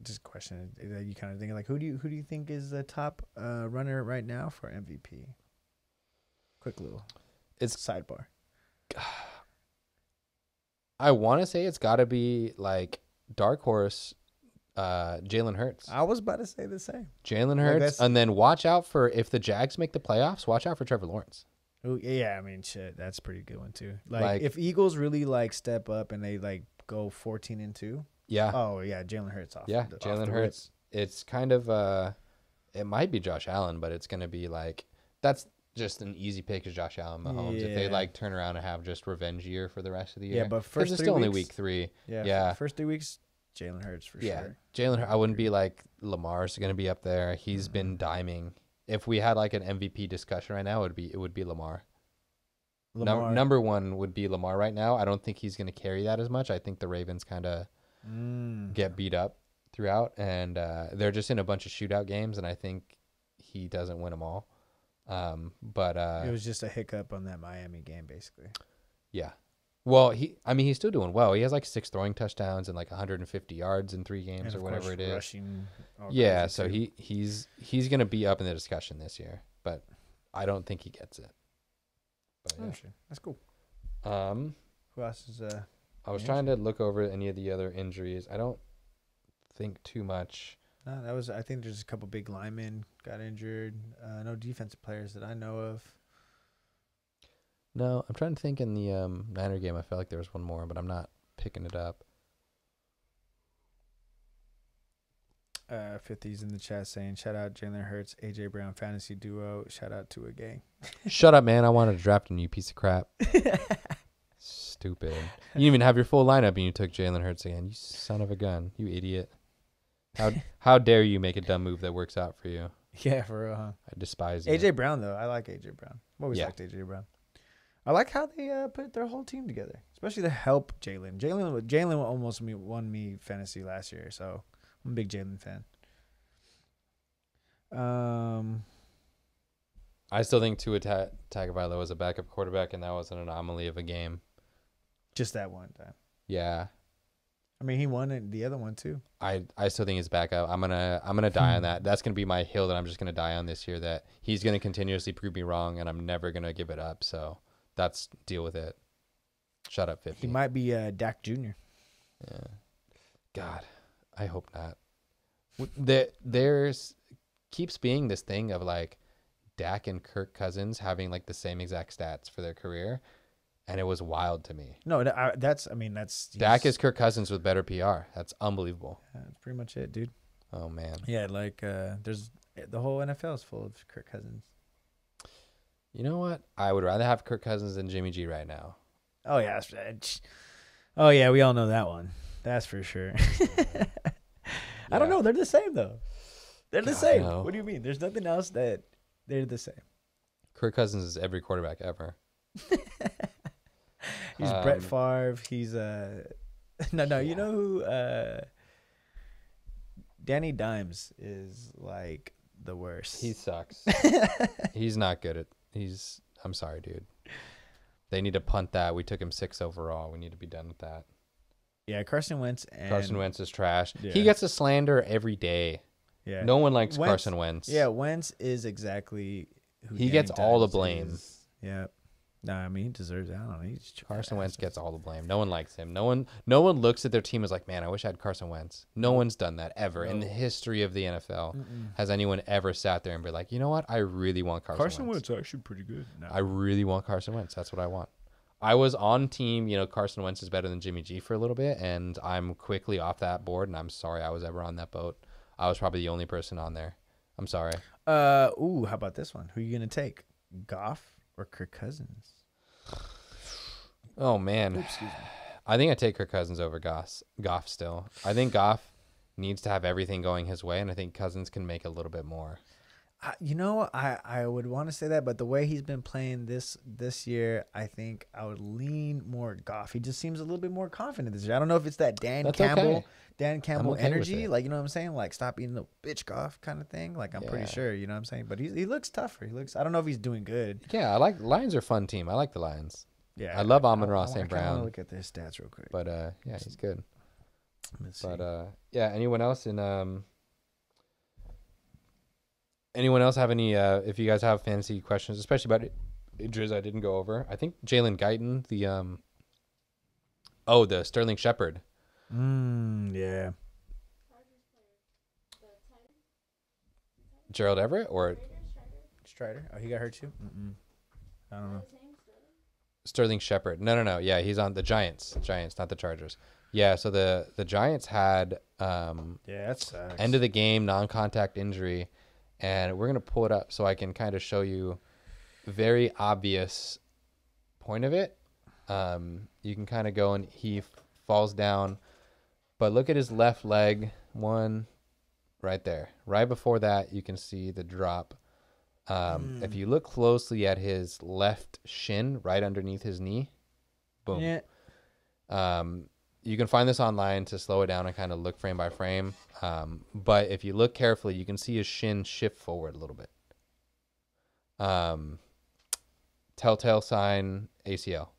just a question. You kind of thinking like, who do you think is the top runner right now for MVP? Quick little. It's sidebar. I want to say it's got to be like dark horse, Jalen Hurts. I was about to say the same. Jalen Hurts, and then watch out for if the Jags make the playoffs. Watch out for Trevor Lawrence. Oh yeah, I mean shit, that's a pretty good one too. Like if Eagles really like step up and they like go 14-2. Yeah. Oh yeah, Jalen Hurts off. Yeah, Jalen Hurts. It's kind of it might be Josh Allen, but it's gonna be like that's. Just an easy pick is Josh Allen, Mahomes. Yeah. If they like turn around and have just revenge year for the rest of the year. Yeah, but first it's still only week 3. Yeah. First 3 weeks, Jalen Hurts for sure. Jalen. I wouldn't be like Lamar's going to be up there. He's been diming. If we had like an MVP discussion right now, it would be Lamar. Number one would be Lamar right now. I don't think he's going to carry that as much. I think the Ravens kind of get beat up throughout, and they're just in a bunch of shootout games, and I think he doesn't win them all. But it was just a hiccup on that Miami game, basically. Yeah. Well, he's still doing well. He has like 6 throwing touchdowns and like 150 yards in 3 games or whatever it is. Rushing. Yeah, so he's gonna be up in the discussion this year, but I don't think he gets it. But, yeah. Sure. That's cool. Who else is I was trying to look over any of the other injuries. I don't think too much. No, I think there's a couple big linemen got injured. No defensive players that I know of. No, I'm trying to think in the Niner game. I felt like there was one more, but I'm not picking it up. 50's in the chat saying, shout out Jalen Hurts, AJ Brown fantasy duo. Shout out to a gang. Shut up, man. I wanted to draft him, you piece of crap. Stupid. You didn't even have your full lineup and you took Jalen Hurts again. You son of a gun. You idiot. How dare you make a dumb move that works out for you? Yeah, for real, huh? I despise you. AJ Brown, though. I like AJ Brown. I've always liked AJ Brown. I like how they put their whole team together, especially to help Jalen. Jalen almost won me fantasy last year, so I'm a big Jalen fan. I still think Tua Tagovailoa was a backup quarterback, and that was an anomaly of a game. Just that one time. Yeah. I mean, he won it, the other one too. I still think he's back up. I'm gonna die on that. That's gonna be my hill that I'm just gonna die on this year. That he's gonna continuously prove me wrong, and I'm never gonna give it up. So that's deal with it. Shut up, 50. He might be Dak Jr. Yeah. God, I hope not. There's keeps being this thing of like Dak and Kirk Cousins having like the same exact stats for their career. And it was wild to me. No, that's. Dak is Kirk Cousins with better PR. That's unbelievable. That's pretty much it, dude. Oh man. Yeah, like there's the whole NFL is full of Kirk Cousins. You know what? I would rather have Kirk Cousins than Jimmy G right now. Oh yeah, oh yeah, we all know that one. That's for sure. I don't know. They're the same though. They're the same. What do you mean? There's nothing else that they're the same. Kirk Cousins is every quarterback ever. He's Brett Favre. He's no. Yeah. You know who? Danny Dimes is like the worst. He sucks. He's not good at. I'm sorry, dude. They need to punt that. We took him 6 overall. We need to be done with that. Yeah, Carson Wentz is trash. Yeah. He gets a slander every day. Yeah, no one likes Carson Wentz. Yeah, Wentz is exactly who he gets all the blame. Yeah. No, I mean he deserves it. I don't know. Carson Wentz gets all the blame. No one likes him. No one looks at their team as like, man, I wish I had Carson Wentz. No one's done that ever in the history of the NFL. Has anyone ever sat there and be like, you know what? I really want Carson Wentz. Carson Wentz is actually pretty good. No. I really want Carson Wentz. That's what I want. I was on team, Carson Wentz is better than Jimmy G for a little bit, and I'm quickly off that board, and I'm sorry I was ever on that boat. I was probably the only person on there. I'm sorry. How about this one? Who are you going to take? Goff or Kirk Cousins? Oh, man. Oops, excuse me. I think I take Kirk Cousins over Goff still. I think Goff needs to have everything going his way, and I think Cousins can make a little bit more. I would want to say that, but the way he's been playing this year, I think I would lean more Goff. He just seems a little bit more confident this year. I don't know if it's that Dan Campbell okay energy, like, you know what I'm saying? Like, stop eating the bitch Goff kind of thing. Like, I'm pretty sure, you know what I'm saying? But he looks tougher. I don't know if he's doing good. Yeah, Lions are a fun team. I like the Lions. Yeah, I love Amon-Ra St. Brown. I want to look at their stats real quick. But yeah, he's good. Let's see. But yeah, anyone else anyone else have any? If you guys have fantasy questions, especially about injuries I didn't go over, I think Jalen Guyton, the Sterling Shepard. Yeah. Gerald Everett or Strider? Oh, he got hurt too. I don't know. Sterling Shepard. No. Yeah, he's on the Giants, not the Chargers. Yeah, so the Giants had that sucks. End of the game non-contact injury, and we're gonna pull it up so I can kind of show you a very obvious point of it. You can kind of go and he falls down, but look at his left leg, one right there. Right before that, you can see the drop. If you look closely at his left shin, right underneath his knee, boom. Yeah. You can find this online to slow it down and kind of look frame by frame. But if you look carefully, you can see his shin shift forward a little bit. Telltale sign, ACL.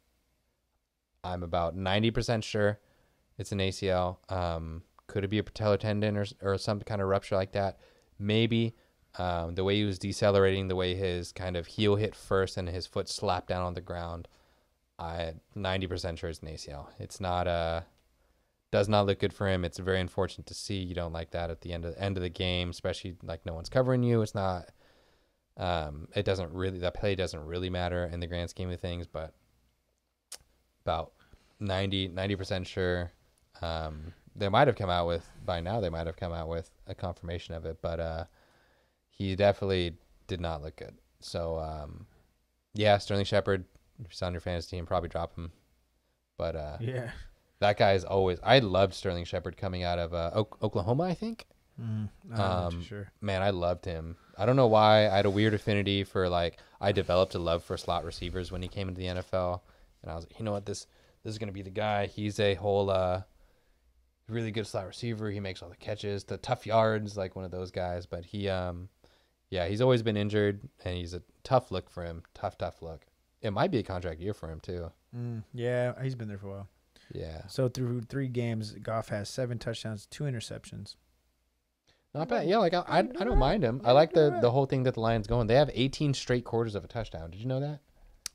I'm about 90% sure it's an ACL. Could it be a patellar tendon or some kind of rupture like that? Maybe. The way he was decelerating, the way his kind of heel hit first and his foot slapped down on the ground, I'm 90% sure it's an ACL. It's not does not look good for him. It's very unfortunate to see. You don't like that at the end of the game, especially like no one's covering you. It's not. It doesn't really. That play doesn't really matter in the grand scheme of things, but about 90% sure. They might have come out with by now. They might have come out with a confirmation of it, but he definitely did not look good. So yeah, Sterling Shepard. If he's on your fantasy team, probably drop him. But yeah. That guy is always. I loved Sterling Shepard coming out of Oklahoma, I think. I'm not too sure. Man, I loved him. I don't know why. I had a weird affinity for I developed a love for slot receivers when he came into the NFL, and I was like, you know what, this is gonna be the guy. He's a whole really good slot receiver. He makes all the catches, the tough yards, like one of those guys. But he he's always been injured, and he's a tough look for him. Tough look. It might be a contract year for him too. Yeah, he's been there for a while. Yeah. So through 3 games, Goff has 7 touchdowns, 2 interceptions. Not bad. Yeah, I don't mind him. I like the whole thing that the Lions going. They have 18 straight quarters of a touchdown. Did you know that?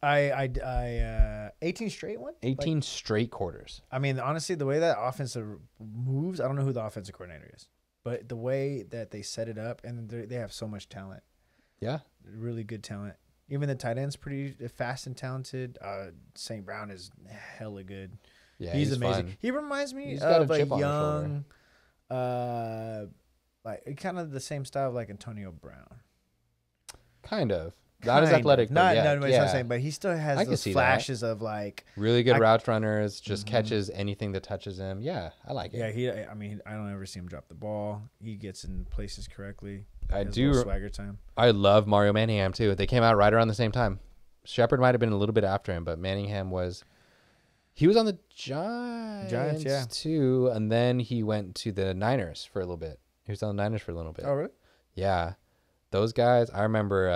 I 18 straight one? 18 straight quarters. I mean, honestly, the way that offense moves, I don't know who the offensive coordinator is, but the way that they set it up, and they have so much talent. Yeah. Really good talent. Even the tight end's pretty fast and talented. St. Brown is hella good. Yeah, he's amazing. Fun. He reminds me He's of a young, like kind of the same style of like Antonio Brown. Kind of. Not as athletic. Not yeah, what I'm saying, but he still has those flashes of like really good route runners. Just catches anything that touches him. Yeah, I like it. Yeah, I don't ever see him drop the ball. He gets in places correctly. I do swagger time. I love Mario Manningham too. They came out right around the same time. Shepard might have been a little bit after him, but Manningham was. He was on the Giants too, and then he went to the Niners for a little bit. He was on the Niners for a little bit. Oh, really? Yeah, those guys. I remember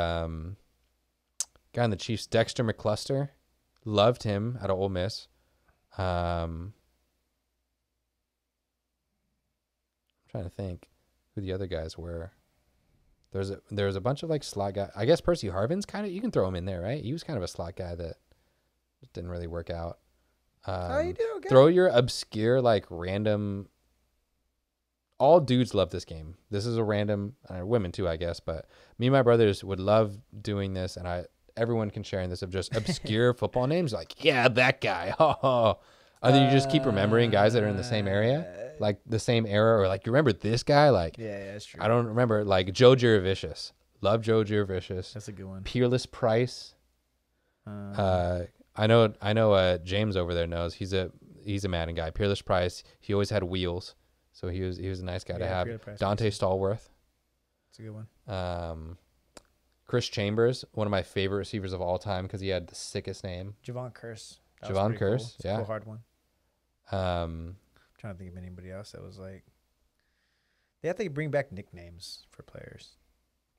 guy on the Chiefs, Dexter McCluster, loved him out of Ole Miss. I'm trying to think who the other guys were. There was a bunch of like slot guys. I guess Percy Harvin's kind of, you can throw him in there, right? He was kind of a slot guy that didn't really work out. You did okay. Throw your obscure, like random. All dudes love this game. This is a random, women too, I guess. But me and my brothers would love doing this, and everyone can share in this of just obscure football names. Like, yeah, that guy. And then you just keep remembering guys that are in the same area, like the same era, or like you remember this guy. Like, yeah, that's true. I don't remember like Joe Giravicious. Love Joe Giravicious. That's a good one. Peerless Price. I know. James over there knows he's a Madden guy. Peerless Price. He always had wheels, so he was a nice guy to have. Dante Stallworth. That's a good one. Chris Chambers, one of my favorite receivers of all time because he had the sickest name. Javon Curse. Javon Curse. Cool. Yeah, a hard one. I'm trying to think of anybody else that was like. They have to bring back nicknames for players.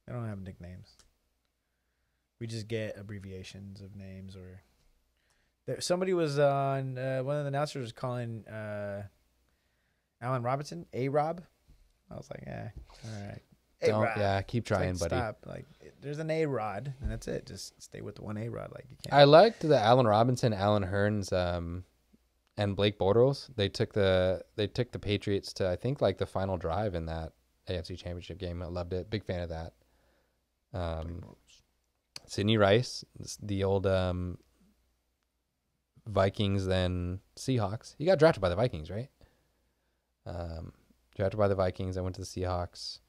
They don't have nicknames. We just get abbreviations of names, or somebody was on one of the announcers was calling Allen Robinson A-Rob. I was like, all right. Keep trying, buddy. Stop. Like, there's an A-Rod, and that's it. Just stay with the one A-Rod. Like, you can't. I liked the Allen Robinson, Allen Hurns, and Blake Bortles. They took the Patriots to, I think, like the final drive in that AFC Championship game. I loved it. Big fan of that. Sidney Rice, the old Vikings, then Seahawks. He got drafted by the Vikings, right? Drafted by the Vikings. I went to the Seahawks.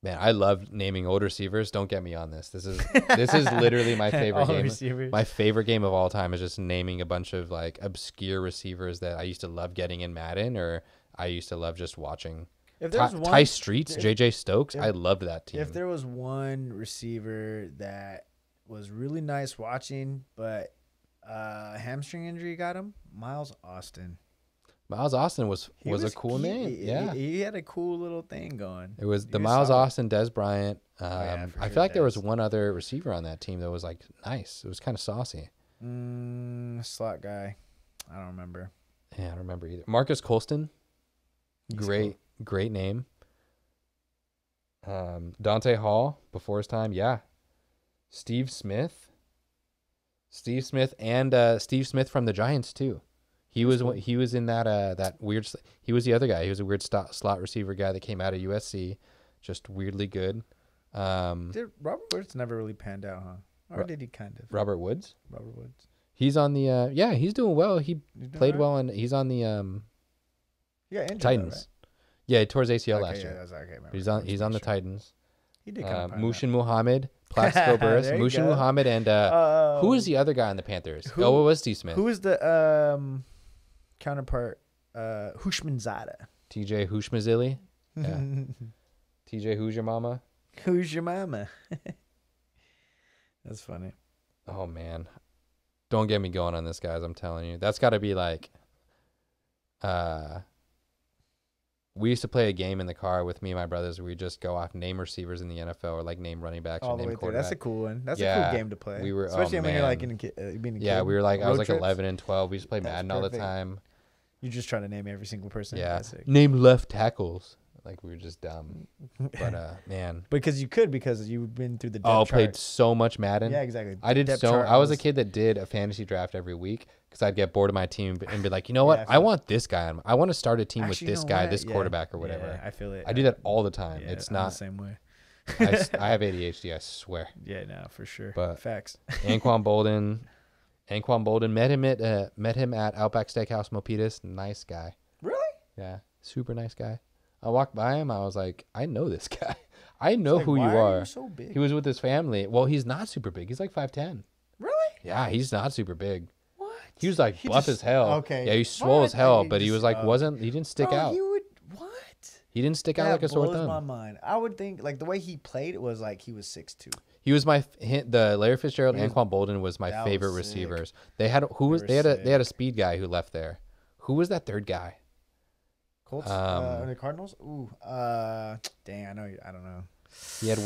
Man, I love naming old receivers. Don't get me on this. This is literally my favorite game. Receivers. My favorite game of all time is just naming a bunch of like obscure receivers that I used to love getting in Madden, or I used to love just watching. Ty Streets, JJ Stokes. I loved that team. If there was one receiver that was really nice watching, but hamstring injury got him, Miles Austin. Miles Austin was a cool name. Yeah. He had a cool little thing going. It was the Miles Austin, Des Bryant. I feel like there was one other receiver on that team that was like nice. It was kind of saucy. Slot guy. I don't remember. Yeah, I don't remember either. Marcus Colston. Great name. Dante Hall, before his time. Yeah. Steve Smith. And Steve Smith from the Giants too. He was in that weird. He was the other guy. He was a weird slot receiver guy that came out of USC, just weirdly good. Did Robert Woods never really panned out, huh? Or did he kind of? Robert Woods. Robert Woods. He's on the. He's doing well. He played well, and he's on the. He got injured, Titans. though, right? Yeah, he tore his ACL last year. Okay, He's on the Titans. He did kind of Mushin Muhammad, Plaxico Burress, Mushin Muhammad, and who was the other guy on the Panthers? It was Steve Smith. Who was the counterpart? Hushmanzada. TJ Hushmazili. Yeah. TJ, who's your mama? Who's your mama? That's funny. Oh man, don't get me going on this, guys. I'm telling you, that's got to be like. We used to play a game in the car with me and my brothers where we just go off name receivers in the NFL or like name running backs or name quarterbacks. That's a cool one. That's a cool game to play. We were, especially when you're like being a kid. Yeah, we were like, I was like 11 and 12. We used to play Madden all the time. You're just trying to name every single person. Yeah. Name left tackles. Like we were just dumb. But man. Because you've been through the depth chart. Played so much Madden. Yeah, exactly. I was a kid that did a fantasy draft every week because I'd get bored of my team and be like, you know what? I want this guy. I want to start a team with this guy, this quarterback or whatever. Yeah, I feel it. I do that all the time. Yeah, it's not the same way. I have ADHD, I swear. Yeah, no, for sure. But facts. Anquan Bolden met him at Outback Steakhouse Milpitas. Nice guy. Really? Yeah, super nice guy. I walked by him. I was like, I know this guy. I know who you are. are. You so big? He was with his family. Well, he's not super big. He's like 5'10". Really? Yeah, he's not super big. What? He was like buff as hell. Okay. Yeah, he's swole as hell, but he was like he didn't stick out. What? He didn't stick out like a sore thumb. That blows my mind. I would think like the way he played it was like he was 6'2". He was the Larry Fitzgerald and Anquan Bolden was my favorite receivers. They had a speed guy who left there. Who was that third guy? Colts, the Cardinals. Ooh, dang, I don't know. He had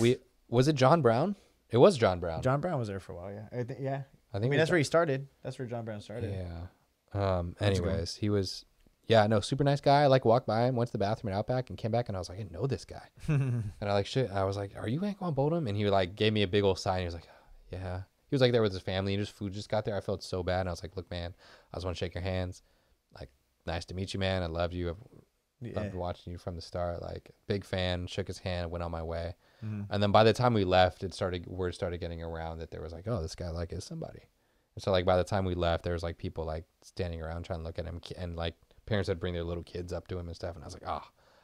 was it John Brown? It was John Brown. John Brown was there for a while. Yeah, I think that's where he started. That's where John Brown started. Yeah. Anyways, he was. Yeah, no, super nice guy. I like walked by him, went to the bathroom at Outback, and came back, and I was like, I know this guy. And I like shit. I was like, are you Anquan Bolden? And he like gave me a big old sign. He was like, yeah. He was like there with his family, and his food just got there. I felt so bad. And I was like, look, man, I just want to shake your hands. Like, nice to meet you, man. I love you. I've been watching you from the start. Like, big fan. Shook his hand. Went on my way. Mm-hmm. And then by the time we left, word started getting around that there was like, oh, this guy like is somebody. And so like by the time we left, there was like people like standing around trying to look at him, and like parents would bring their little kids up to him and stuff. And I was like,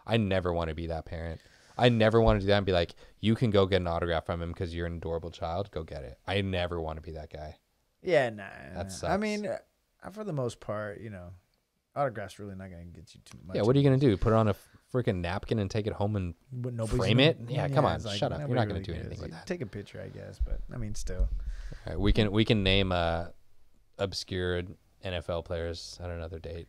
I never want to be that parent. I never want to do that and be like, you can go get an autograph from him because you're an adorable child. Go get it. I never want to be that guy. Yeah, nah. That sucks. I mean, for the most part, autographs really not going to get you too much. Yeah, what are you going to do? Put it on a freaking napkin and take it home and frame it? Yeah, come on, shut up. You're not going to do anything with that. Take a picture, I guess, but I mean, still. All right, we can name obscure NFL players at another date.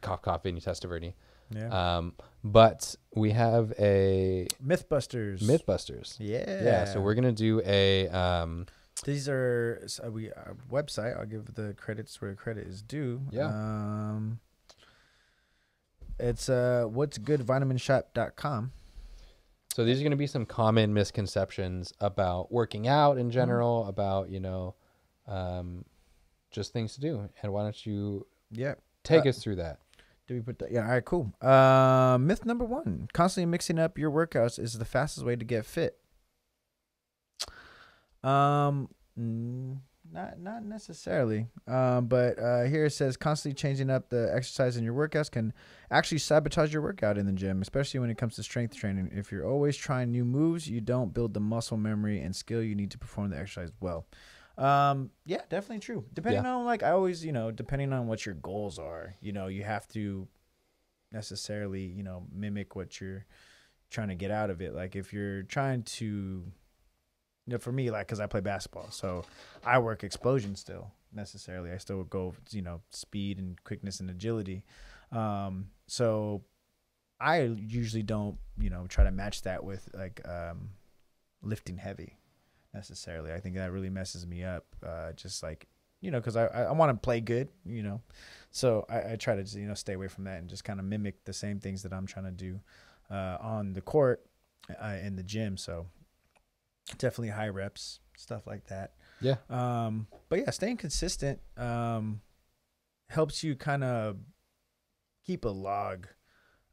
Cough, cough, Vinny Testaverde. Yeah. But we have a Mythbusters. Yeah. So we're gonna do a. These are our website. I'll give the credits where credit is due. Yeah. It's what'sgoodvitaminshop.com. So these are going to be some common misconceptions about working out in general, about just things to do. And why don't you take us through that? Did we put that? Yeah. All right. Cool. Myth number 1: constantly mixing up your workouts is the fastest way to get fit. Not necessarily. But here it says constantly changing up the exercise in your workouts can actually sabotage your workout in the gym, especially when it comes to strength training. If you're always trying new moves, you don't build the muscle memory and skill you need to perform the exercise well. Yeah, definitely true. Depending on depending on what your goals are, you have to necessarily, mimic what you're trying to get out of it. Like if you're trying to, for me, like, cause I play basketball, so I work explosion still necessarily. I still go, speed and quickness and agility. So I usually don't, try to match that with like, lifting heavy. Necessarily, I think that really messes me up. Just like because I want to play good, so I try to stay away from that and just kind of mimic the same things that I'm trying to do on the court in the gym. So definitely high reps, stuff like that. Yeah. But yeah, staying consistent helps you kind of keep a log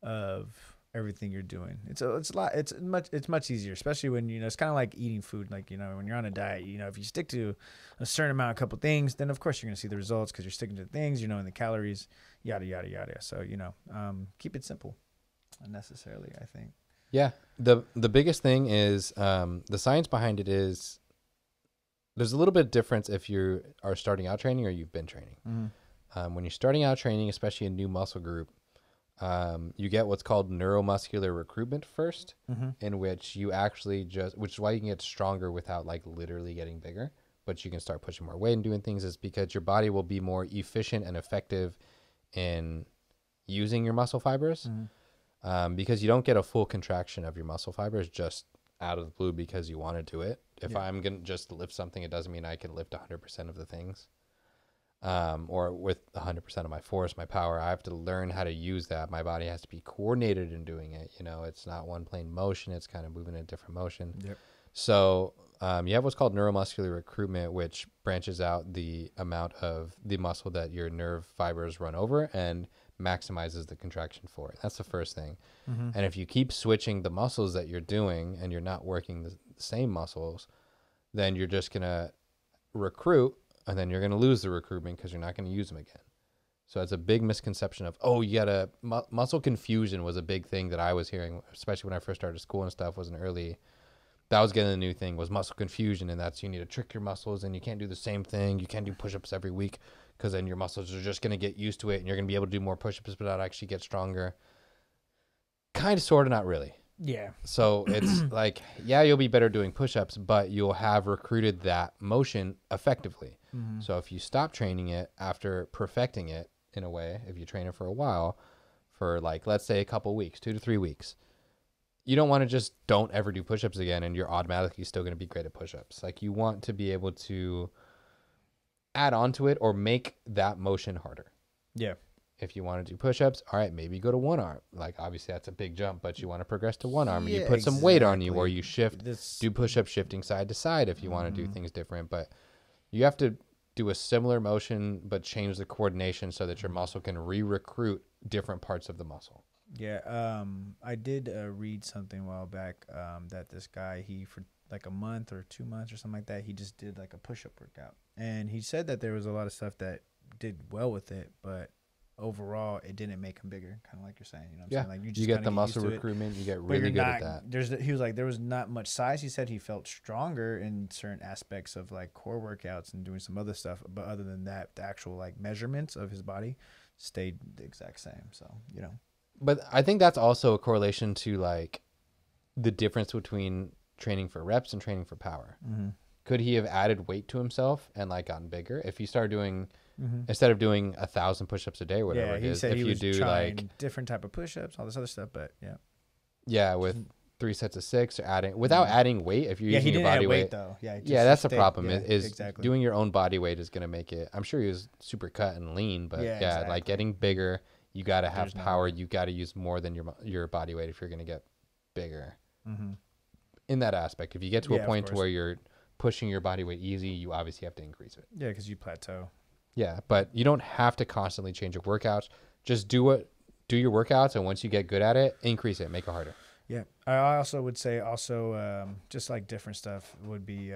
of everything you're doing. It's much easier, especially when it's kind of like eating food. Like when you're on a diet, if you stick to a certain amount, a couple things, then of course you're gonna see the results because you're sticking to things, and the calories, yada yada yada. So keep it simple, unnecessarily, I think. Yeah, the biggest thing is the science behind it is there's a little bit of difference if you are starting out training or you've been training. Mm-hmm. When you're starting out training, especially a new muscle group, you get what's called neuromuscular recruitment first, in which you actually which is why you can get stronger without like literally getting bigger, but you can start pushing more weight and doing things, is because your body will be more efficient and effective in using your muscle fibers, because you don't get a full contraction of your muscle fibers just out of the blue because you want to do it. If I'm going to just lift something, it doesn't mean I can lift 100% of the things. Or with 100% of my force, my power. I have to learn how to use that. My body has to be coordinated in doing it. It's not one plain motion. It's kind of moving in a different motion. Yep. So you have what's called neuromuscular recruitment, which branches out the amount of the muscle that your nerve fibers run over and maximizes the contraction for it. That's the first thing. And if you keep switching the muscles that you're doing and you're not working the same muscles, then you're just going to recruit, and then you're going to lose the recruitment because you're not going to use them again. So it's a big misconception of, muscle confusion was a big thing that I was hearing, especially when I first started school and stuff. That was getting a new thing, was muscle confusion. And that's, you need to trick your muscles and you can't do the same thing. You can't do push-ups every week because then your muscles are just going to get used to it and you're going to be able to do more push-ups but not actually get stronger. kind of, sort of, not really. Yeah. So it's like, yeah, you'll be better doing push-ups, but you'll have recruited that motion effectively. Mm-hmm. So if you stop training it after perfecting it in a way, if you train it for a while, for like, let's say a couple weeks, 2 to 3 weeks, you don't want to just don't ever do push-ups again and you're automatically still going to be great at push-ups. Like, you want to be able to add on to it or make that motion harder. Yeah. If you want to do push-ups, all right, maybe go to one arm. Like, obviously that's a big jump, but you want to progress to one arm, and you put some weight on you, or you do push-ups shifting side to side if you want to do things different. But you have to do a similar motion, but change the coordination so that your muscle can re-recruit different parts of the muscle. Yeah. I did read something a while back that this guy, for like a month or 2 months or something like that, he just did like a push-up workout. And he said that there was a lot of stuff that did well with it, but overall it didn't make him bigger, kind of like you're saying. You know what I'm saying? Like, you get the muscle recruitment, you get really good at that. He was like, there was not much size. He said he felt stronger in certain aspects of like core workouts and doing some other stuff, but other than that, the actual like measurements of his body stayed the exact same. So, you know. But I think that's also a correlation to like the difference between training for reps and training for power. Mm-hmm. Could he have added weight to himself and like gotten bigger if he started doing instead of doing 1,000 push-ups a day or whatever it is? Said if he you was do trying like different type of push-ups, all this other stuff, but with 3 sets of 6 or without adding weight, if you're using your body weight though. That's the problem. Is exactly. Doing your own body weight is going to make it. I'm sure he was super cut and lean, but exactly. like getting bigger, you got to have power. You got to use more than your body weight if you're going to get bigger. Mm-hmm. In that aspect, if you get to a point to where you're pushing your body weight easy, you obviously have to increase it. Yeah, because you plateau. Yeah, but you don't have to constantly change your workouts. Just do your workouts, and once you get good at it, increase it, make it harder. Yeah, I also would say just like different stuff would be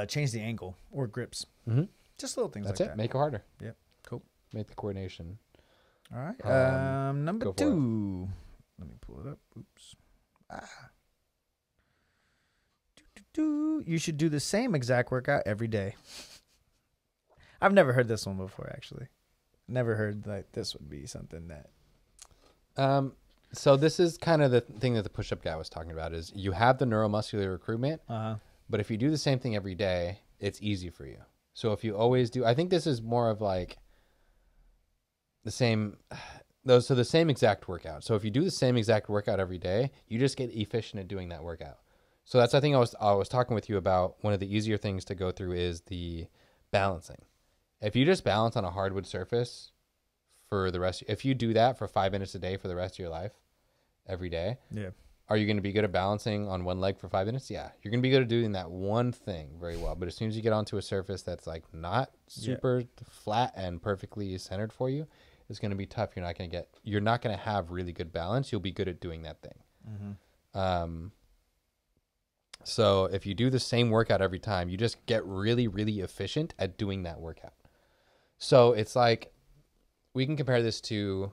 change the angle or grips. Mm-hmm. Just little things That's like it. that. Make it harder. Yep. Cool. Make the coordination. All right. Number 2. Let me pull it up. Oops. You should do the same exact workout every day. I've never heard this one before, actually. Never heard like this would be something that. So this is kind of the thing that the push-up guy was talking about is you have the neuromuscular recruitment, but if you do the same thing every day, it's easy for you. So if you always do, I think this is more of like the same exact workout. So if you do the same exact workout every day, you just get efficient at doing that workout. So that's, I think I was talking with you about one of the easier things to go through is the balancing. If you just balance on a hardwood surface for the rest, if you do that for 5 minutes a day for the rest of your life, every day, are you going to be good at balancing on one leg for 5 minutes? Yeah, you're going to be good at doing that one thing very well. But as soon as you get onto a surface that's like not super flat and perfectly centered for you, it's going to be tough. You're not going to have really good balance. You'll be good at doing that thing. Mm-hmm. So if you do the same workout every time, you just get really, really efficient at doing that workout. So it's like, we can compare this to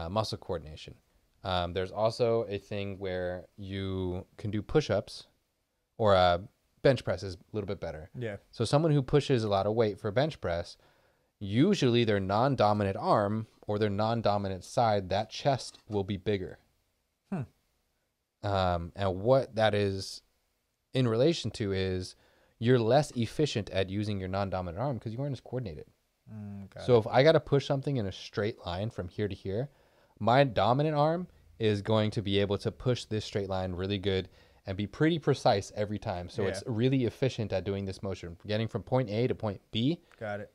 muscle coordination. There's also a thing where you can do push-ups or bench press is a little bit better. Yeah. So someone who pushes a lot of weight for a bench press, usually their non-dominant arm or their non-dominant side, that chest will be bigger. And what that is in relation to is you're less efficient at using your non-dominant arm because you aren't as coordinated. So if I got to push something in a straight line from here to here, my dominant arm is going to be able to push this straight line really good and be pretty precise every time. So it's really efficient at doing this motion. Getting from point A to point B. Got it.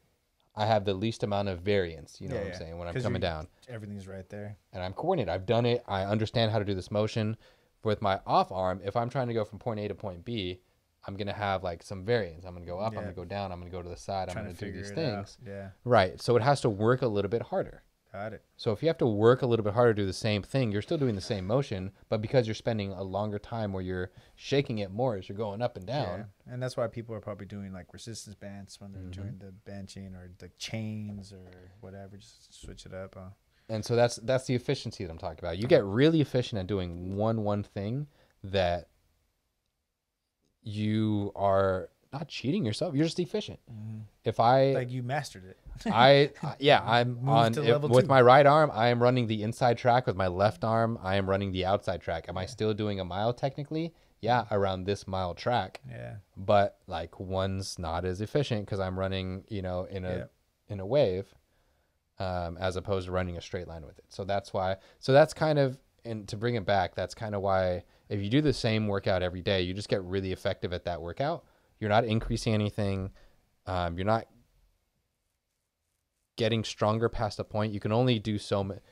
I have the least amount of variance, you know what I'm saying, when I'm coming down. Everything's right there. And I'm coordinated. I've done it. I understand how to do this motion. With my off arm, if I'm trying to go from point A to point B, I'm going to have like some variance. I'm going to go up, I'm going to go down, I'm going to go to the side, I'm going to do these things. Yeah. Right. So it has to work a little bit harder. Got it. So if you have to work a little bit harder to do the same thing, you're still doing the same motion, but because you're spending a longer time where you're shaking it more as you're going up and down. Yeah. And that's why people are probably doing like resistance bands when they're doing the benching or the chains or whatever. Just switch it up. And so that's the efficiency that I'm talking about. You get really efficient at doing one thing that you are not cheating yourself. You're just efficient. If like you mastered it. I'm on with my right arm. I am running the inside track. With my left arm, I am running the outside track. Am I still doing a mile technically? Yeah, around this mile track. Yeah. But like one's not as efficient because I'm running, in a wave, as opposed to running a straight line with it. So that's why. So that's kind of, and to bring it back, that's kind of why if you do the same workout every day, you just get really effective at that workout. You're not increasing anything. You're not getting stronger past a point. You can only do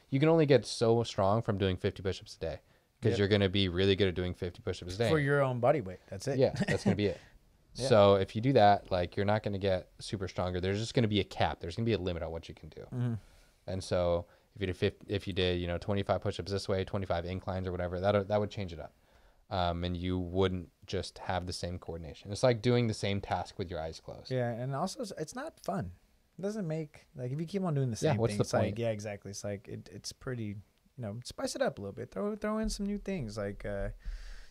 you can only get so strong from doing 50 push-ups a day because you're going to be really good at doing 50 push-ups a day for your own body weight. That's it. Yeah, that's going to be it. Yeah. So if you do that, like you're not going to get super stronger. There's just going to be a cap. There's going to be a limit on what you can do. Mm-hmm. And so if you did 25 push-ups this way, 25 inclines or whatever, that would change it up. And you wouldn't just have the same coordination. It's like doing the same task with your eyes closed. Yeah, and also it's not fun. It doesn't make, like, if you keep on doing the same what's thing, the it's point? like, yeah, exactly. It's like it's pretty, spice it up a little bit. Throw in some new things, like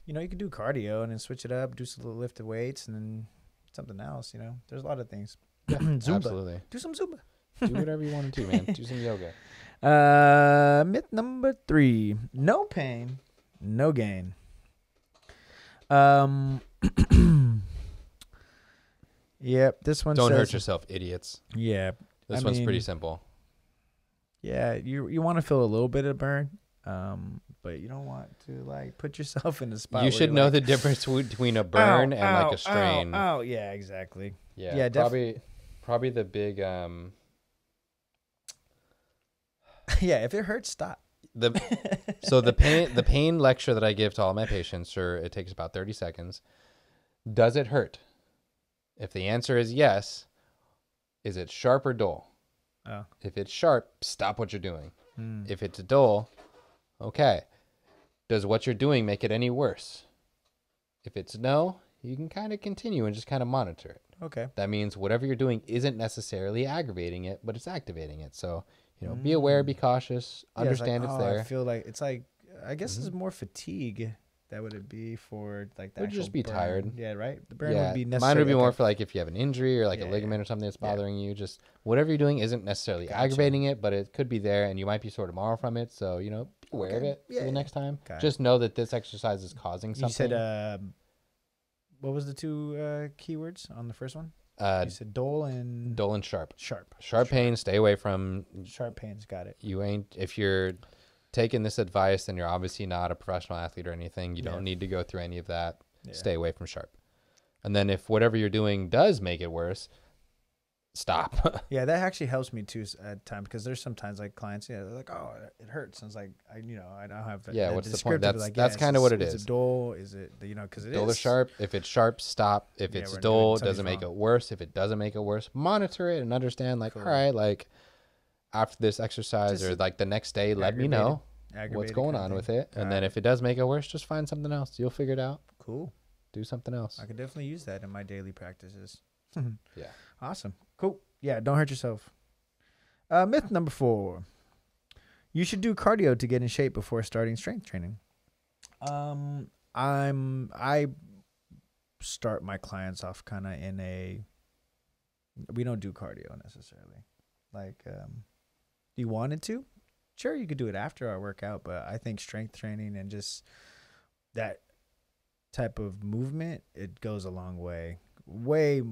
you can do cardio and then switch it up, do some little lifted weights, and then something else. There's a lot of things. Yeah, Zumba. Absolutely. Do some Zumba. Do whatever you want to do, man. Do some yoga. Myth number 3: no pain, no gain. Yep, this one Don't says, hurt yourself, idiots. Yeah, This one's pretty simple. Yeah, you want to feel a little bit of burn, but you don't want to like put yourself in a spot. You should know the difference between a burn and like a strain. Oh, yeah, exactly. Yeah, probably the big yeah, if it hurts, stop. So the pain lecture that I give to all my patients, sure, it takes about 30 seconds. Does it hurt? If the answer is yes, is it sharp or dull? Oh. If it's sharp, stop what you're doing. If it's dull, okay. Does what you're doing make it any worse? If it's no, you can kind of continue and just kind of monitor it. Okay. That means whatever you're doing isn't necessarily aggravating it, but it's activating it. So, be aware, be cautious, understand it's there. I feel like it's like, I guess it's more fatigue. That would it be for like that? Would just be burn. tired. Yeah, right. The burn would be necessary. Mine would be more for like if you have an injury or like a ligament or something that's bothering you. Just whatever you're doing isn't necessarily aggravating it, but it could be there, and you might be sore tomorrow from it. So be aware of it for the next time. Just know that this exercise is causing something. You said what was the two keywords on the first one? You said dull and sharp. Sharp Pain. Stay away from sharp pains. Got it. If you're taking this advice, then you're obviously not a professional athlete or anything. You don't need to go through any of that. Stay away from sharp. And then if whatever you're doing does make it worse, stop. Yeah, that actually helps me too at times, because there's sometimes like clients, they're like, oh, it hurts. And it's like, I don't have what's the point? That's kind of what it is. Is it dull? Is it, because it is. Dull or sharp? If it's sharp, stop. If it's dull, does it make it worse? If it doesn't make it worse, monitor it and understand, like, all right, like after this exercise or like the next day, let me know what's going on with it. And then if it does make it worse, just find something else. You'll figure it out. Cool. Do something else. I could definitely use that in my daily practices. Yeah. Awesome. Cool. Yeah, don't hurt yourself. Myth number 4: you should do cardio to get in shape before starting strength training. I start my clients off kind of we don't do cardio necessarily. Like, you wanted to? Sure, you could do it after our workout, but I think strength training and just that type of movement, it goes a long way. Way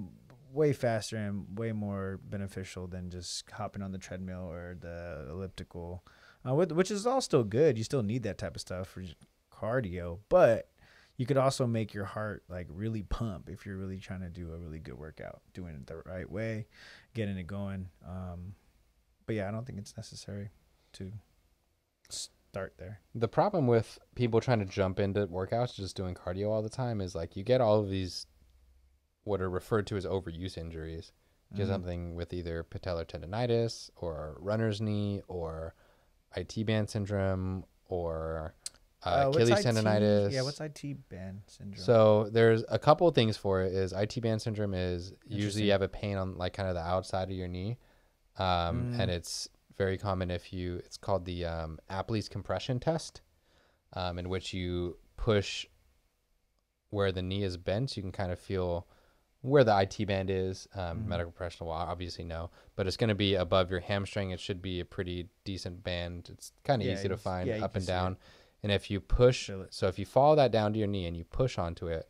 faster and way more beneficial than just hopping on the treadmill or the elliptical, which is all still good. You still need that type of stuff for cardio, but you could also make your heart like really pump if you're really trying to do a really good workout, doing it the right way, getting it going. But yeah, I don't think it's necessary to start there. The problem with people trying to jump into workouts, just doing cardio all the time, is like you get all of these what are referred to as overuse injuries. You get something with either patellar tendonitis or runner's knee or IT band syndrome or Achilles tendonitis. Yeah, what's IT band syndrome? So there's a couple of things for it. Is IT band syndrome is usually you have a pain on like kind of the outside of your knee. And it's very common it's called the Apley's compression test, in which you push where the knee is bent. So you can kind of feel where the IT band is. Medical professional will obviously know, but it's going to be above your hamstring. It should be a pretty decent band. It's kind of easy to find up and down. And if you push, so if you follow that down to your knee and you push onto it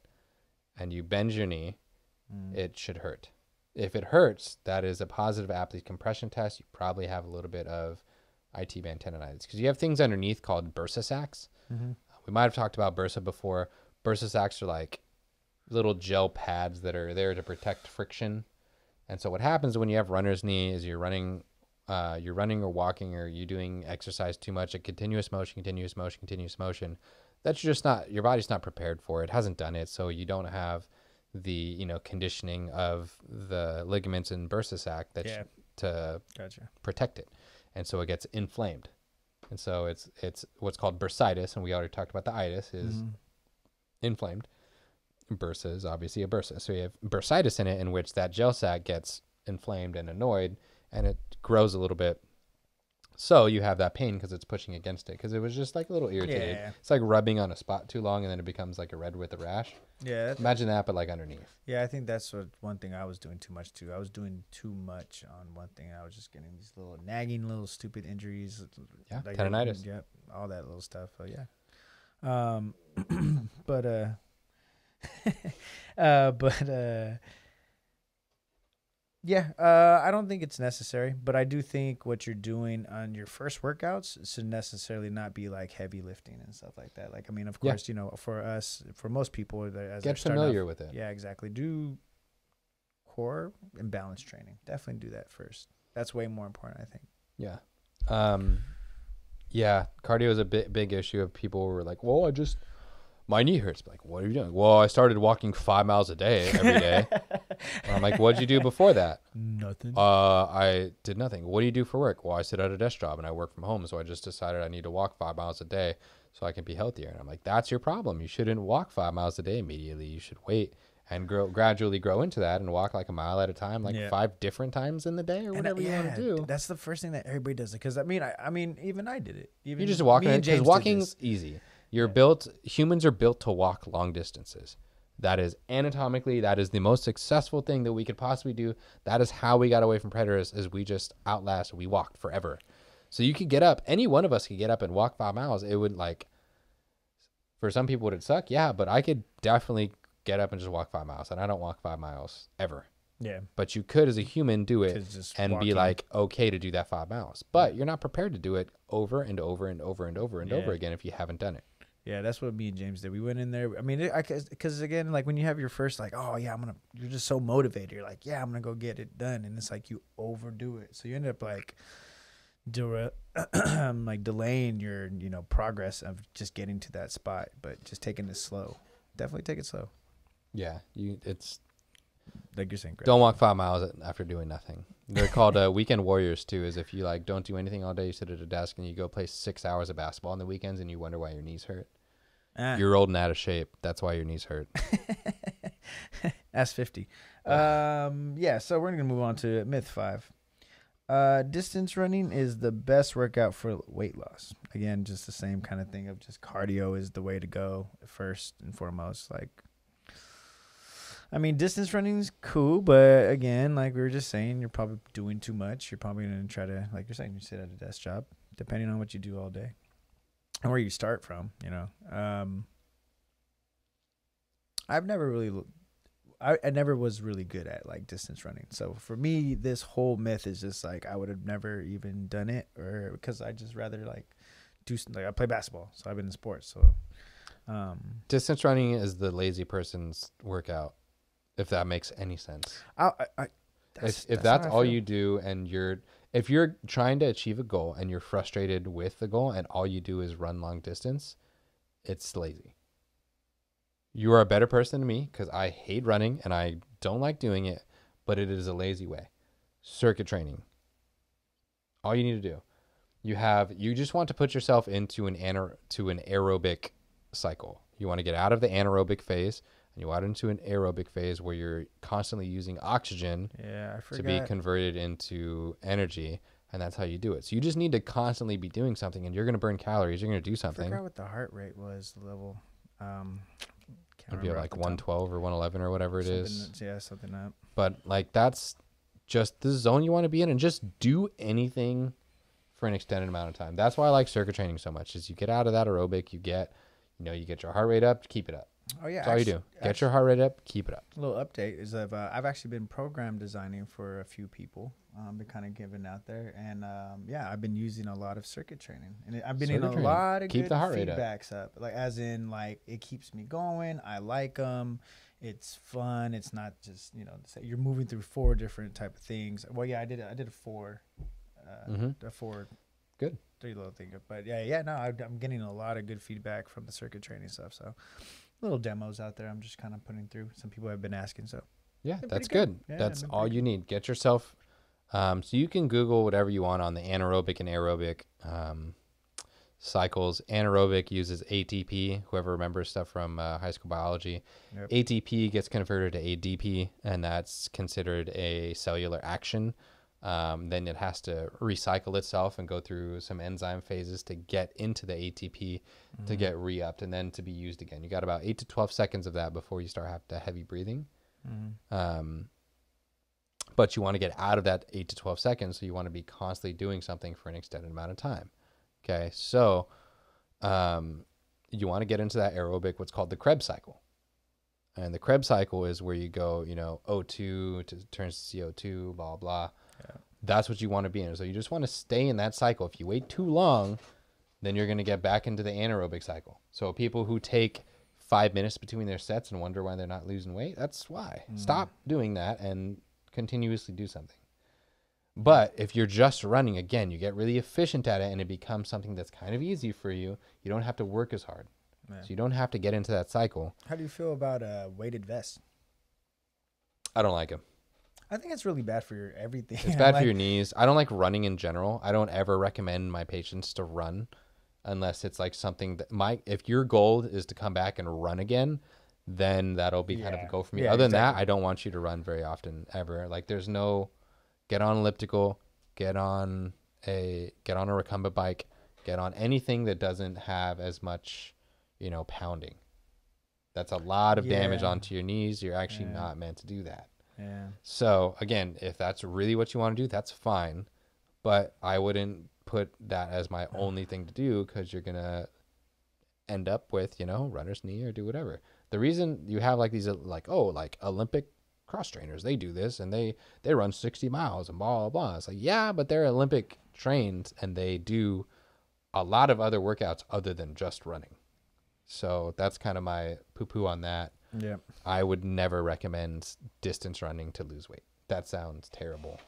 and you bend your knee, it should hurt. If it hurts, that is a positive aptly compression test. You probably have a little bit of IT band tendonitis because you have things underneath called bursa sacs. We might have talked about bursa before. Bursa sacs are like little gel pads that are there to protect friction. And so what happens when you have runner's knee is you're running or walking, or you're doing exercise too much, a continuous motion, that's just not, your body's not prepared for it, hasn't done it. So you don't have the, conditioning of the ligaments in bursa sac to protect it. And so it gets inflamed. And so it's what's called bursitis. And we already talked about the itis is inflamed. Bursa is obviously a bursa. So you have bursitis in it, in which that gel sac gets inflamed and annoyed, and it grows a little bit. So you have that pain because it's pushing against it, because it was just like a little irritated. Yeah. It's like rubbing on a spot too long, and then it becomes like a red with a rash. Yeah. Imagine that, but like underneath. Yeah, I think that's one thing I was doing too much too. I was doing too much on one thing. I was just getting these little nagging, little stupid injuries. Yeah, like tendonitis. Yep, all that little stuff. So yeah. I don't think it's necessary, but I do think what you're doing on your first workouts should necessarily not be like heavy lifting and stuff like that. Like, I mean, of course, for us, for most people, as get familiar with it. Yeah, exactly. Do core and balance training. Definitely do that first. That's way more important, I think. Yeah. Yeah. Cardio is a big issue of people who are like, well, my knee hurts. Like, what are you doing? Well, I started walking 5 miles a day every day. I'm like, what'd you do before that? Nothing. I did nothing. What do you do for work? Well, I sit at a desk job and I work from home. So I just decided I need to walk 5 miles a day so I can be healthier. And I'm like, that's your problem. You shouldn't walk 5 miles a day immediately. You should wait and gradually grow into that and walk like a mile at a time, like 5 different times in the day or whatever you want to do. That's the first thing that everybody does. Because I mean, even I did it. You just walk in, because walking's easy. Humans are built to walk long distances. That is anatomically, that is the most successful thing that we could possibly do. That is how we got away from predators, is we walked forever. So you could get up, any one of us could get up and walk 5 miles. It would, like, for some people would it suck? Yeah, but I could definitely get up and just walk 5 miles, and I don't walk 5 miles ever. Yeah. But you could, as a human, do it and be like, okay to do that 5 miles. But you're not prepared to do it over and over and over and over and over again if you haven't done it. Yeah, that's what me and James did. We went in there. I mean, because again, like when you have your first, like, oh yeah, you're just so motivated. You're like, yeah, I'm gonna go get it done, and it's like you overdo it, so you end up like, delaying your progress of just getting to that spot, but just taking it slow. Definitely take it slow. Yeah, it's like you're saying. Don't walk 5 miles after doing nothing. They're called weekend warriors too. Is if you like don't do anything all day, you sit at a desk and you go play 6 hours of basketball on the weekends, and you wonder why your knees hurt. You're old and out of shape. That's why your knees hurt. Ask 50. So we're gonna move on to myth 5. Distance running is the best workout for weight loss. Again, just the same kind of thing of just cardio is the way to go first and foremost. Like, I mean, distance running is cool, but again, like we were just saying, you're probably doing too much. You're probably going to try to, like you're saying, you sit at a desk job, depending on what you do all day and where you start from, I never was really good at like distance running. So for me, this whole myth is just like, I would have never even done it, or because I just rather like do something. Like, I play basketball, so I've been in sports. So distance running is the lazy person's workout. If that makes any sense. If that's all you do, and if you're trying to achieve a goal and you're frustrated with the goal and all you do is run long distance, it's lazy. You are a better person than me, because I hate running and I don't like doing it, but it is a lazy way. Circuit training. All you need to do. You just want to put yourself into an aerobic cycle. You want to get out of the anaerobic phase, and you out into an aerobic phase where you're constantly using oxygen to be converted into energy, and that's how you do it. So you just need to constantly be doing something, and you're going to burn calories. You're going to do something. I forgot what the heart rate was, the level. It'd be like 112 or 111 or whatever it is. Yeah, something up. But like that's just the zone you want to be in, and just do anything for an extended amount of time. That's why I like circuit training so much. Is you get out of that aerobic, you get your heart rate up, keep it up. Oh yeah, that's all you do. Get your heart rate up, keep it up. A little update is I've actually been program designing for a few people. Been kind of giving out there, and I've been using a lot of circuit training, and I've been in a lot of good feedbacks up. Like as in like it keeps me going. I like them. It's fun. It's not just you're moving through 4 different type of things. Well, yeah, I did a 4, a 4. Good. 3 little thing, but I'm getting a lot of good feedback from the circuit training stuff. So little demos out there. I'm just kind of putting through. Some people have been asking, so yeah, that's good. Yeah, that's all you need. Get yourself. So you can Google whatever you want on the anaerobic and aerobic cycles. Anaerobic uses ATP. Whoever remembers stuff from high school biology, ATP gets converted to ADP, and that's considered a cellular action. Then it has to recycle itself and go through some enzyme phases to get into the ATP to get re-upped and then to be used again. You got about 8 to 12 seconds of that before you start having to heavy breathing. But you want to get out of that 8 to 12 seconds, so you want to be constantly doing something for an extended amount of time. Okay, so you want to get into that aerobic, what's called the Krebs cycle. And the Krebs cycle is where you go, O2 turns to CO2, blah, blah. Yeah. That's what you want to be in. So you just want to stay in that cycle. If you wait too long, then you're going to get back into the anaerobic cycle. So people who take 5 minutes between their sets and wonder why they're not losing weight, that's why. Stop doing that and continuously do something. But if you're just running, again, you get really efficient at it and it becomes something that's kind of easy for you. You don't have to work as hard. Yeah. So you don't have to get into that cycle. How do you feel about weighted vests? I don't like them. I think it's really bad for your everything. It's bad for your knees. I don't like running in general. I don't ever recommend my patients to run unless it's like something that if your goal is to come back and run again, then that'll be kind of a go for me. Other than that, I don't want you to run very often ever. Like there's no get on elliptical, get on a recumbent bike, get on anything that doesn't have as much, pounding. That's a lot of damage onto your knees. You're actually not meant to do that. Yeah. So again, if that's really what you want to do, that's fine. But I wouldn't put that as my only thing to do, because you're going to end up with, runner's knee or do whatever. The reason you have like these, like Olympic cross trainers, they do this and they run 60 miles and blah, blah, blah. It's like, yeah, but they're Olympic trained and they do a lot of other workouts other than just running. So that's kind of my poo-poo on that. Yeah. I would never recommend distance running to lose weight. That sounds terrible.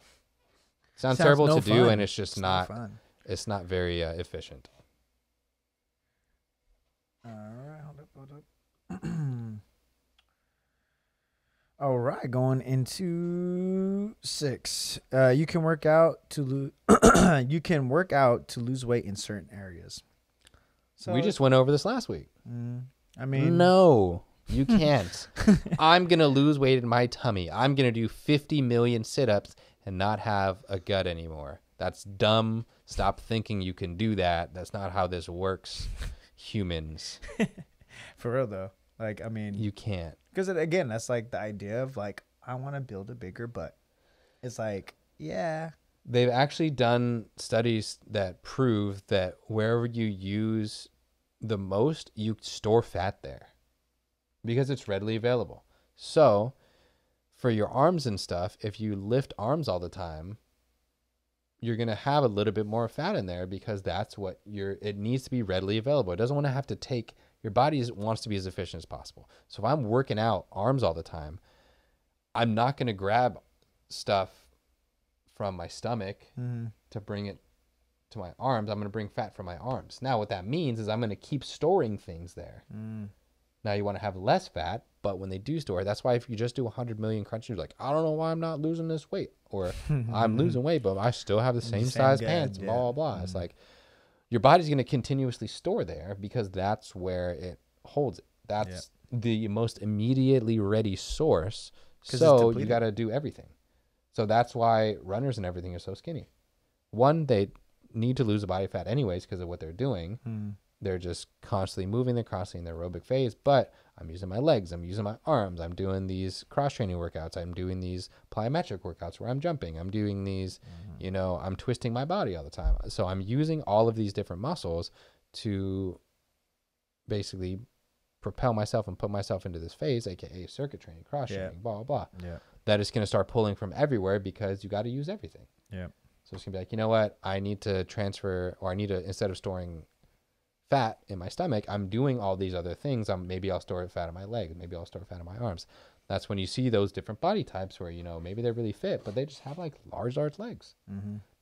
Sounds terrible to do, and it's just not fun. It's not very efficient. All right, hold up. All right, going into 6. You can work out to lose weight in certain areas. So we just went over this last week. I mean, no, you can't. I'm gonna lose weight in my tummy. I'm gonna do 50 million sit-ups and not have a gut anymore. That's dumb. Stop thinking you can do that. That's not how this works, humans. For real though. Like, I mean, you can't. Because again, that's like the idea of like, I want to build a bigger butt. It's like, yeah. They've actually done studies that prove that wherever you use the most, you store fat there because it's readily available. So for your arms and stuff, if you lift arms all the time, you're going to have a little bit more fat in there because that's what it needs to be readily available. It doesn't want to have to take, your body wants to be as efficient as possible. So if I'm working out arms all the time, I'm not going to grab stuff from my stomach to bring it to my arms. I'm going to bring fat from my arms. Now what that means is I'm going to keep storing things there. Now you want to have less fat, but when they do store, that's why if you just do 100 million crunches, you're like, I don't know why I'm not losing this weight, or I'm losing weight, but I still have the same size pants, blah, blah, blah. It's like your body's going to continuously store there because that's where it holds it. That's the most immediately ready source. So you got to do everything. So that's why runners and everything are so skinny. One, they need to lose a body fat anyways because of what they're doing. They're just constantly moving. They're constantly in their aerobic phase. But I'm using my legs, I'm using my arms, I'm doing these cross training workouts, I'm doing these plyometric workouts where I'm jumping, I'm doing these, you know, I'm twisting my body all the time. So I'm using all of these different muscles to basically propel myself and put myself into this phase, aka circuit training, cross training, blah blah blah. Yeah. That is going to start pulling from everywhere because you got to use everything. Yeah. So it's gonna be like, you know what? I need to transfer, or I need to, instead of storing fat in my stomach, I'm doing all these other things. Maybe I'll store fat in my legs. Maybe I'll store fat in my arms. That's when you see those different body types where, you know, maybe they're really fit, but they just have like large legs.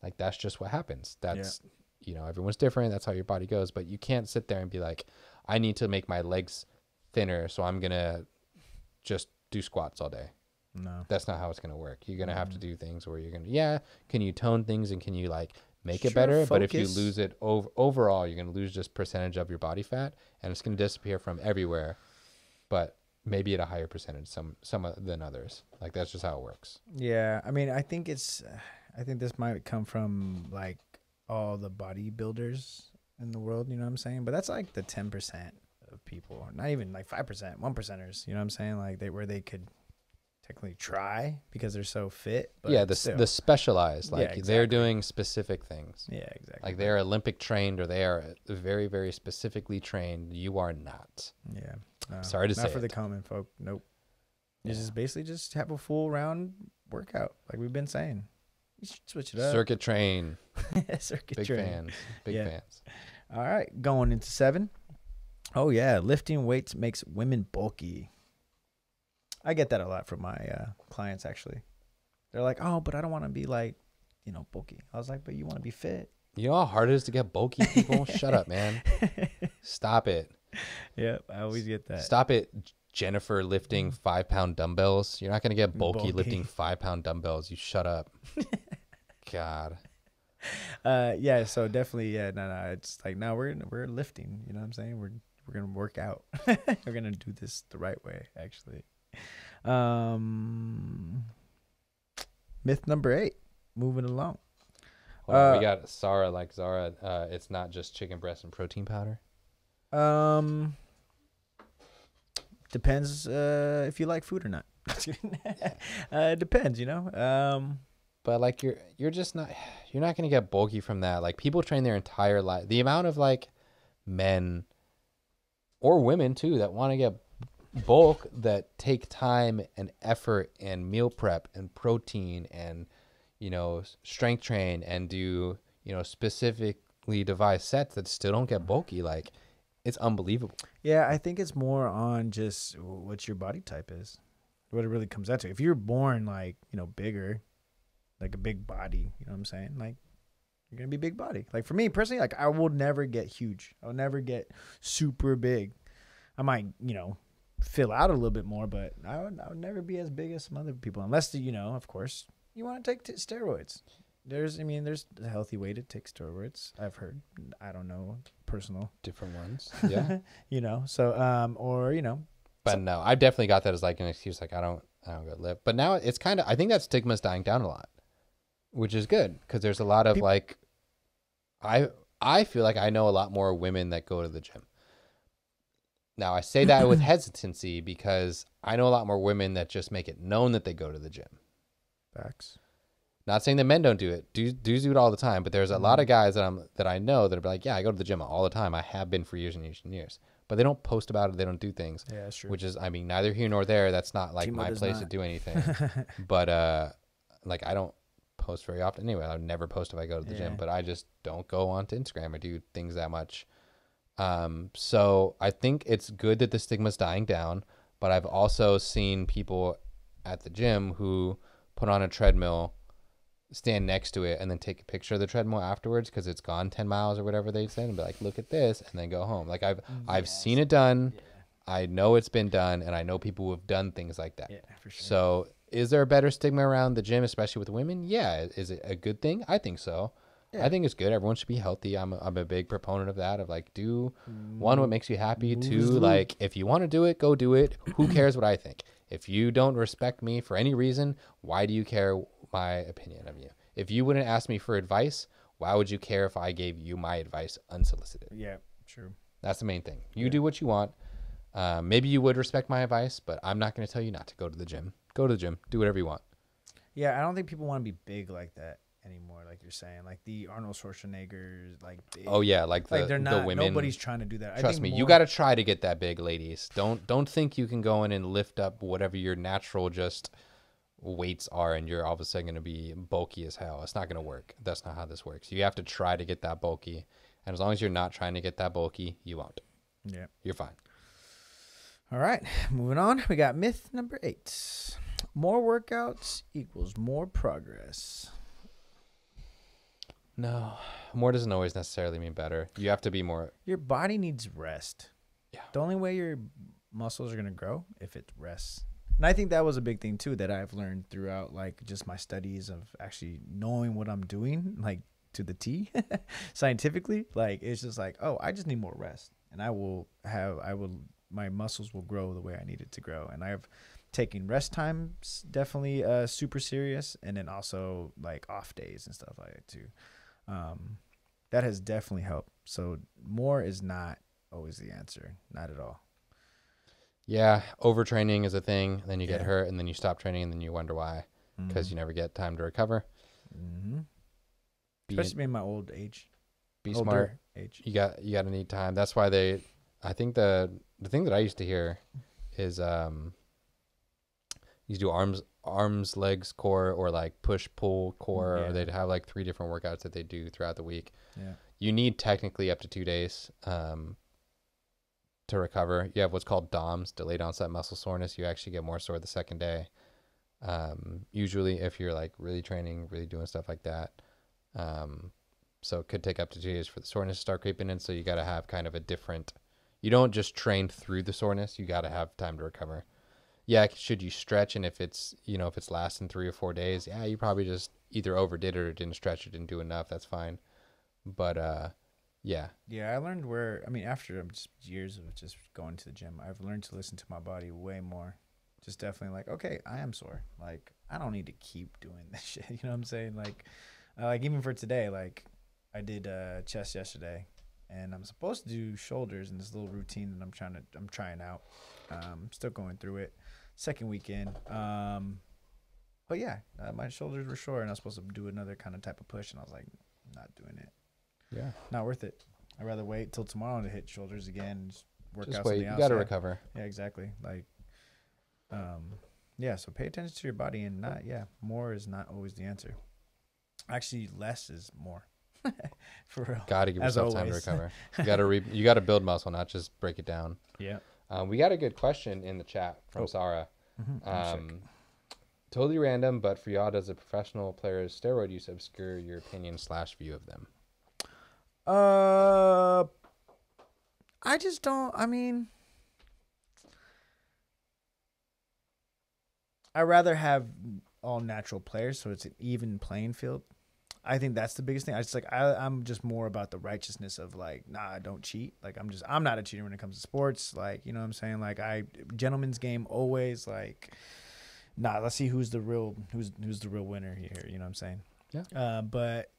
Like that's just what happens. That's, you know, everyone's different. That's how your body goes. But you can't sit there and be like, I need to make my legs thinner, so I'm gonna just do squats all day. No, that's not how it's going to work. You're going to have to do things where you're going to, can you tone things and can you like make it better? Focus. But if you lose it overall, you're going to lose just percentage of your body fat and it's going to disappear from everywhere, but maybe at a higher percentage, some than others. Like that's just how it works. Yeah. I mean, I think this might come from like all the bodybuilders in the world, you know what I'm saying? But that's like the 10% of people, not even like 5%, 1%ers, you know what I'm saying? Like where they could technically try because they're so fit. But yeah, the specialized, like exactly. They're doing specific things. Yeah, exactly. Like they're Olympic trained or they are very, very specifically trained. You are not. Yeah. Sorry to say. Not for the common folk. Nope. You just basically just have a full round workout, like we've been saying. You should switch it up. Circuit train. Circuit Big train. fans. Big fans. All right, going into 7. Oh yeah, lifting weights makes women bulky. I get that a lot from my clients, actually. They're like, oh, but I don't want to be like, you know, bulky. I was like, but you want to be fit. You know how hard it is to get bulky, people? Shut up, man. Stop it. Yep, I always get that. Stop it, Jennifer, lifting 5-pound dumbbells. You're not going to get bulky lifting 5-pound dumbbells. You shut up. God. Yeah, so definitely, no. It's like, no, we're lifting. You know what I'm saying? We're going to work out. We're going to do this the right way, actually. Myth number 8, moving along. We got Sarah, like Zara, it's not just chicken breast and protein powder. Depends if you like food or not. Depends, you know. But like you're not gonna get bulky from that. Like people train their entire life. The amount of like men or women too that want to get bulk, that take time and effort and meal prep and protein and, you know, strength train and do, you know, specifically devised sets that still don't get bulky. Like it's unbelievable. Yeah, I think it's more on just what your body type is, what it really comes out to. If you're born like, you know, bigger, like a big body, you know what I'm saying? Like you're going to be big body. Like for me personally, like I will never get huge. I'll never get super big. I might, you know, fill out a little bit more, but I would never be as big as some other people, unless, you know, of course, you want to take steroids. There's a healthy way to take steroids, I've heard. I don't know, personal. Different ones. Yeah. You know, so, or, you know. But no, I definitely got that as like an excuse. Like I don't go lift. But now it's kind of, I think that stigma's dying down a lot, which is good. Cause there's a lot of like, I feel like I know a lot more women that go to the gym. Now, I say that with hesitancy because I know a lot more women that just make it known that they go to the gym. Facts. Not saying that men don't do it. Dudes do it all the time, but there's a lot of guys that I know that are like, yeah, I go to the gym all the time. I have been for years and years and years. But they don't post about it. They don't do things. Yeah, that's true. Which is, I mean, neither here nor there. That's not like my place to do anything. But like I don't post very often. Anyway, I would never post if I go to the gym. But I just don't go onto Instagram or do things that much. So I think it's good that the stigma's dying down, but I've also seen people at the gym who put on a treadmill, stand next to it, and then take a picture of the treadmill afterwards because it's gone 10 miles or whatever they said, and be like, look at this, and then go home. Like I've seen it done. Yeah. I know it's been done, and I know people who have done things like that. Yeah, for sure. So is there a better stigma around the gym, especially with women? Yeah. Is it a good thing? I think so. Yeah. I think it's good. Everyone should be healthy. I'm a big proponent of that, of like, do one, what makes you happy. Two, like if you want to do it, go do it. Who cares what I think? If you don't respect me for any reason, why do you care my opinion of you? If you wouldn't ask me for advice, why would you care if I gave you my advice unsolicited? Yeah, true. That's the main thing. You do what you want. Maybe you would respect my advice, but I'm not going to tell you not to go to the gym. Go to the gym. Do whatever you want. Yeah, I don't think people want to be big like that anymore. Like you're saying, like the Arnold Schwarzeneggers, like big. Oh yeah, like they're not. the women. Nobody's trying to do that. Trust me, you got to try to get that big, ladies. Don't think you can go in and lift up whatever your natural just weights are, and you're all of a sudden going to be bulky as hell. It's not going to work. That's not how this works. You have to try to get that bulky, and as long as you're not trying to get that bulky, you won't. Yeah, you're fine. All right, moving on. We got myth number 8. More workouts equals more progress. No, more doesn't always necessarily mean better. You have to be more. Your body needs rest. Yeah. The only way your muscles are going to grow if it rests. And I think that was a big thing too that I've learned throughout like just my studies of actually knowing what I'm doing, like to the T scientifically. Like it's just like, oh, I just need more rest, and my muscles will grow the way I need it to grow. And I've taken rest times definitely super serious, and then also like off days and stuff like that too. That has definitely helped. So more is not always the answer, not at all. Yeah, overtraining is a thing. Then you get hurt, and then you stop training, and then you wonder why, because you never get time to recover. Mm-hmm. Especially in my old age. Be smart. Age. You got to need time. That's why I think the thing that I used to hear is you do arms, legs, core, or like push, pull, core, or they'd have like 3 different workouts that they do throughout the week. Yeah. You need technically up to 2 days to recover. You have what's called DOMS, delayed onset muscle soreness. You actually get more sore the second day. Usually if you're like really training, really doing stuff like that. So it could take up to 2 days for the soreness to start creeping in. So you got to have kind of a different, you don't just train through the soreness. You got to have time to recover. Yeah. Should you stretch? And if it's lasting 3 or 4 days, yeah, you probably just either overdid it or didn't stretch or didn't do enough. That's fine. But, yeah. Yeah, I learned after just years of just going to the gym, I've learned to listen to my body way more. Just definitely like, okay, I am sore. Like, I don't need to keep doing this shit. You know what I'm saying? Like even for today, like I did chest yesterday, and I'm supposed to do shoulders in this little routine that I'm trying out. Still going through it. Second weekend. But yeah, my shoulders were sore, and I was supposed to do another kind of type of push, and I was like, not doing it. Yeah. Not worth it. I'd rather wait till tomorrow to hit shoulders again and just work just out wait. something else. You got to recover. Yeah, exactly. Like, yeah, so pay attention to your body, and more is not always the answer. Actually, less is more. For real. Got to give yourself time to recover. You got to build muscle, not just break it down. Yeah. We got a good question in the chat from Sarah. Mm-hmm. Totally random, but for y'all, does a professional player's steroid use obscure your opinion / view of them? I just don't. I mean, I'd rather have all natural players, so it's an even playing field. I think that's the biggest thing. I'm just more about the righteousness of like, nah, I don't cheat. Like I'm not a cheater when it comes to sports. Like, you know what I'm saying? Like gentleman's game always. Like, nah, let's see who's the real winner here. You know what I'm saying? Yeah. But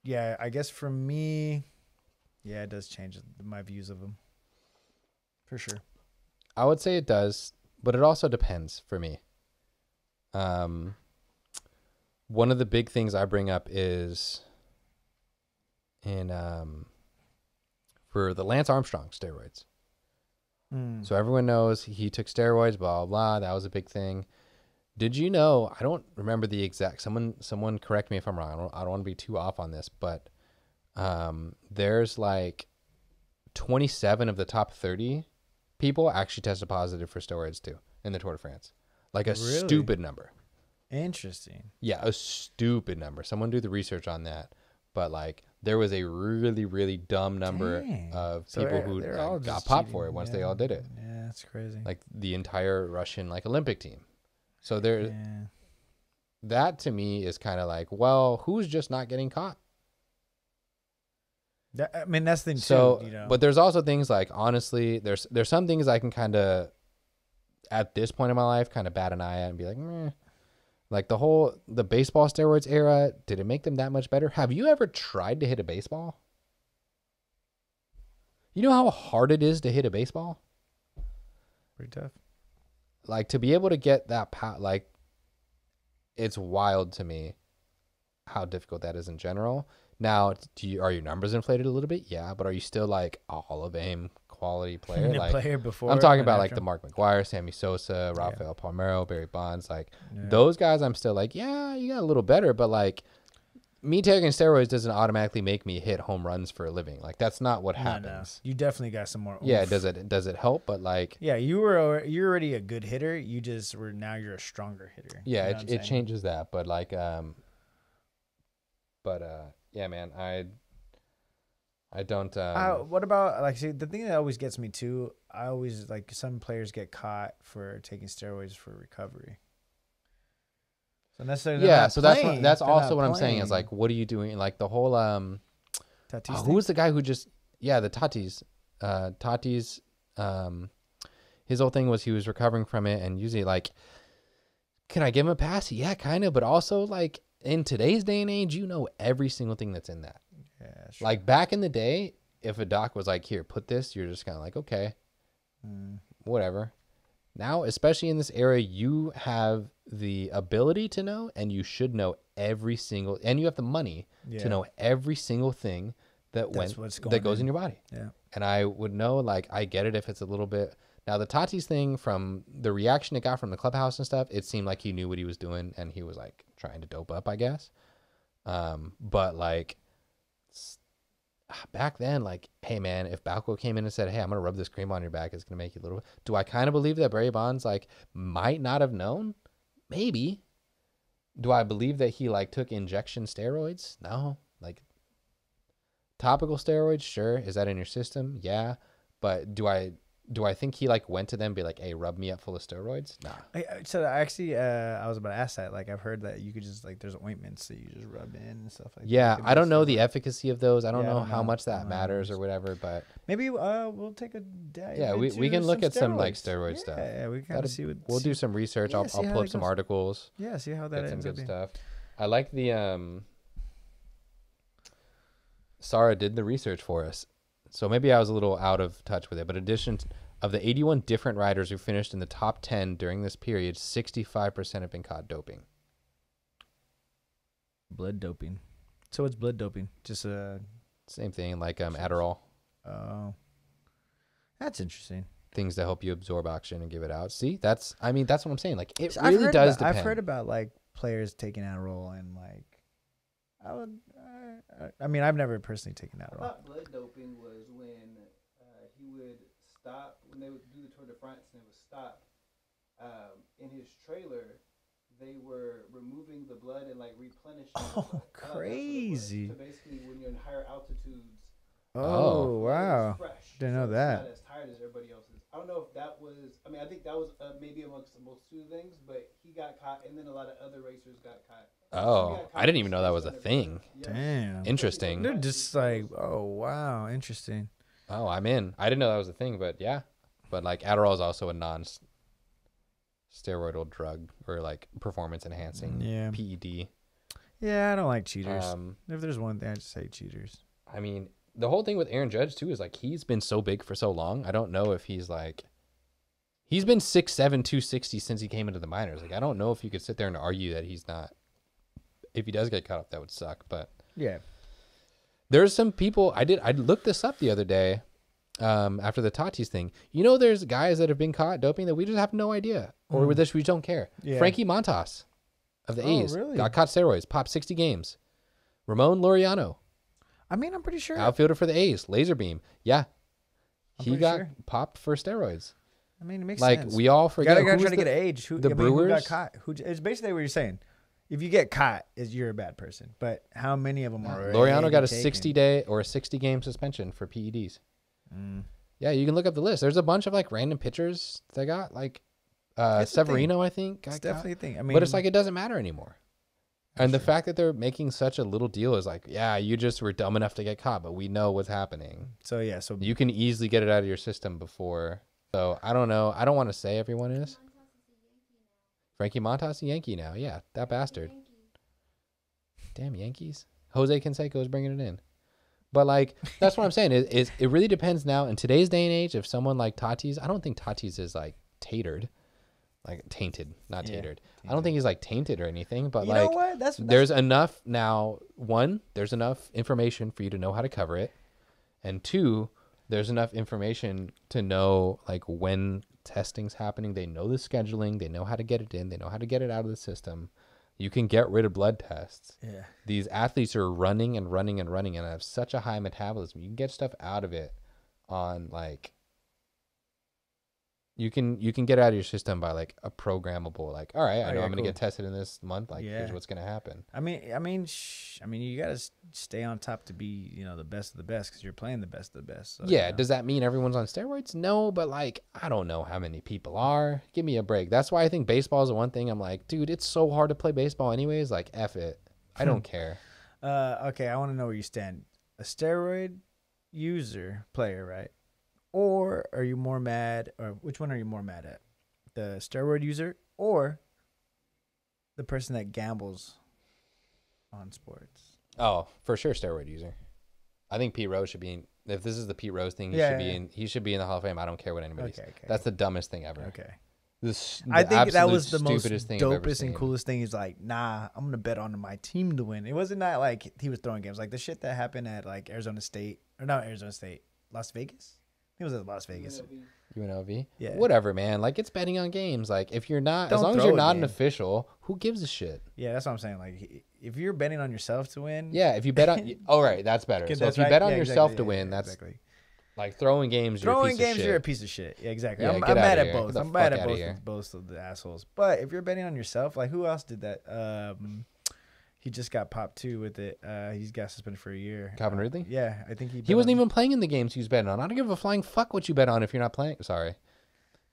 yeah, I guess for me, yeah, it does change my views of them. For sure. I would say it does, but it also depends for me. One of the big things I bring up is for the Lance Armstrong steroids. So everyone knows he took steroids, blah, blah, blah. That was a big thing. Did you know, I don't remember the exact, someone correct me if I'm wrong. I don't want to be too off on this, but there's like 27 of the top 30 people actually tested positive for steroids too in the Tour de France. Like a stupid number. Interesting. Yeah, a stupid number. Someone do the research on that. But like there was a really, really dumb number of people who got popped for it once they all did it. Yeah, that's crazy. Like the entire Russian Olympic team. So that to me is kind of like, well, who's just not getting caught? I mean, that's the thing too, you know. But there's also things like, honestly, there's some things I can kind of, at this point in my life, kind of bat an eye at and be like, meh. Like the baseball steroids era, did it make them that much better? Have you ever tried to hit a baseball? You know how hard it is to hit a baseball? Pretty tough. Like to be able to get that like it's wild to me how difficult that is in general. Now, are your numbers inflated a little bit? Yeah, but are you still like a Hall of Fame quality player? Like player before I'm talking about like the Mark McGwire, Sammy Sosa, Rafael Palmeiro, Barry Bonds, like those guys. I'm still like, yeah, you got a little better, but like me taking steroids doesn't automatically make me hit home runs for a living. Like that's not what happens. No. You definitely got some more. Oomph. Yeah, does it help? But like, yeah, you're already a good hitter. You just now you're a stronger hitter. Yeah, it changes that. But like, yeah, man, I don't. What about like? See, the thing that always gets me too. I always like some players get caught for taking steroids for recovery. So necessarily, so that's also what I'm saying is like, what are you doing? Like the whole who was the guy who just the Tatis his whole thing was he was recovering from it, and usually like, can I give him a pass? Yeah, kind of, but also like in today's day and age, you know every single thing that's in that. Yeah, sure. Like back in the day, if a doc was like, here, put this, you're just kind of like, okay, whatever. Now, especially in this era, you have the ability to know, and you should know every single, and you have the money to know every single thing that goes in your body. Yeah. And I would know, like, I get it if it's a little bit. Now, the Tatis thing, from the reaction it got from the clubhouse and stuff, it seemed like he knew what he was doing, and he was like trying to dope up, I guess. But like back then, like, hey man, if Balco came in and said, hey, I'm gonna rub this cream on your back, it's gonna make you a little, do I kind of believe that Barry Bonds like might not have known? Maybe. Do I believe that he like took injection steroids? No. Like topical steroids, sure. Is that in your system? Yeah. But do I think he like went to them and be like, hey, rub me up full of steroids? Nah. So actually, I was about to ask that. Like, I've heard that you could just like, there's ointments that you just rub in and stuff like that. Yeah, I don't know the efficacy of those. I don't know how much that matters or whatever, but maybe we'll take a dive. Yeah, we can look at some like steroid stuff. Yeah, we kind of see what. We'll do some research. I'll pull up some articles. Yeah, see how that get ends some good up stuff. I like the Sarah did the research for us. So maybe I was a little out of touch with it, but of the 81 different riders who finished in the top 10 during this period, 65% have been caught doping. Blood doping. So what's blood doping? Just same thing like Adderall. Oh, that's interesting. Things that help you absorb oxygen and give it out. See, that's what I'm saying. Like it really does depend. I've heard about like players taking Adderall and like I've never personally taken Adderall. I thought blood doping was when he would stop, when they would do the Tour de France and it would stop. In his trailer, they were removing the blood and like replenishing. Oh, crazy! So basically, when you're in higher altitudes. Oh wow! Didn't know that. Not as tired as everybody else is. I don't know if that was. I mean, I think that was maybe amongst the most two things, but he got caught, and then a lot of other racers got caught. Oh, I didn't even know that was a thing. Yeah. Damn. Interesting. They're just like, oh wow, interesting. Oh, I'm in. I didn't know that was a thing, but yeah. But like Adderall is also a non-steroidal drug or like performance enhancing. Yeah. PED. Yeah, I don't like cheaters. If there's one thing, I just hate cheaters. I mean, the whole thing with Aaron Judge too is like he's been so big for so long. I don't know if he's been 6'7", 260 since he came into the minors. Like I don't know if you could sit there and argue that he's not. If he does get caught up, that would suck. But yeah, there's some people. I looked this up the other day after the Tatis thing. You know, there's guys that have been caught doping that we just have no idea, or with this we don't care. Yeah. Frankie Montas of the A's got caught steroids, popped 60 games. Ramon Laureano. I mean, I'm pretty sure. Outfielder for the A's, laser beam. Yeah, he got popped for steroids. I mean, it makes sense. Like we all forget. You gotta try to get age. The Brewers who got caught. It's basically what you're saying. If you get caught, you're a bad person. But how many of them are? Laureano got a 60-day or a 60-game suspension for PEDs. Yeah, you can look up the list. There's a bunch of like random pitchers that got like Severino, I think. It's definitely a thing. I mean, but it's like it doesn't matter anymore. And the fact that they're making such a little deal is like, yeah, you just were dumb enough to get caught, but we know what's happening. So yeah, you can easily get it out of your system before. So I don't know. I don't want to say everyone is. Frankie Montas, a Yankee now. Yeah, that bastard. Damn Yankees. Jose Canseco is bringing it in. But, like, that's what I'm saying. It really depends now. In today's day and age, if someone like Tatis, I don't think Tatis is, like, tainted, not tainted. Tainted. I don't think he's like tainted or anything, but You like know what? That's there's enough now. One, there's enough information for you to know how to cover it, and two, there's enough information to know like when testing's happening. They know the scheduling. They know how to get it in. They know how to get it out of the system. You can get rid of blood tests. Yeah. These athletes are running and running and running and have such a high metabolism. You can get stuff out of it on like you can get it out of your system by like a programmable, like, all right, I know I'm gonna get tested in this month. Like, here's what's gonna happen. I mean, you gotta stay on top to be, the best of the best because you're playing the best of the best. So, yeah. Does that mean everyone's on steroids? No, but like, I don't know how many people are. Give me a break. That's why I think baseball is the one thing I'm like, dude, it's so hard to play baseball anyways. Like, F it. I don't care. Okay, I want to know where you stand. A steroid player, right? Or are you more mad, or which one are you more mad at? The steroid user or the person that gambles on sports? Oh, for sure, steroid user. I think Pete Rose should be in, if this is the Pete Rose thing, he should be in the Hall of Fame. I don't care what anybody says. Okay. That's the dumbest thing ever. Okay. I think that was the most thing dopest and coolest thing. He's like, nah, I'm gonna bet on my team to win. It wasn't that like he was throwing games, like the shit that happened at like Arizona State, or not Arizona State, Las Vegas. It was at Las Vegas. UNLV. Yeah. Whatever, man. Like, it's betting on games. Like, if you're not, as long as you're not an official, who gives a shit? Yeah, that's what I'm saying. Like, if you're betting on yourself to win. Yeah, if you bet on, oh right, that's better. So if you bet on yourself to win, that's like throwing games. You're a piece of shit. Yeah, exactly. Yeah, I'm mad at here. both. I'm mad at both of the assholes. But if you're betting on yourself, like who else did that? He just got popped too with it. He's got suspended for a year. Calvin Ridley? Yeah, I think he wasn't even playing in the games he was betting on. I don't give a flying fuck what you bet on if you're not playing. Sorry.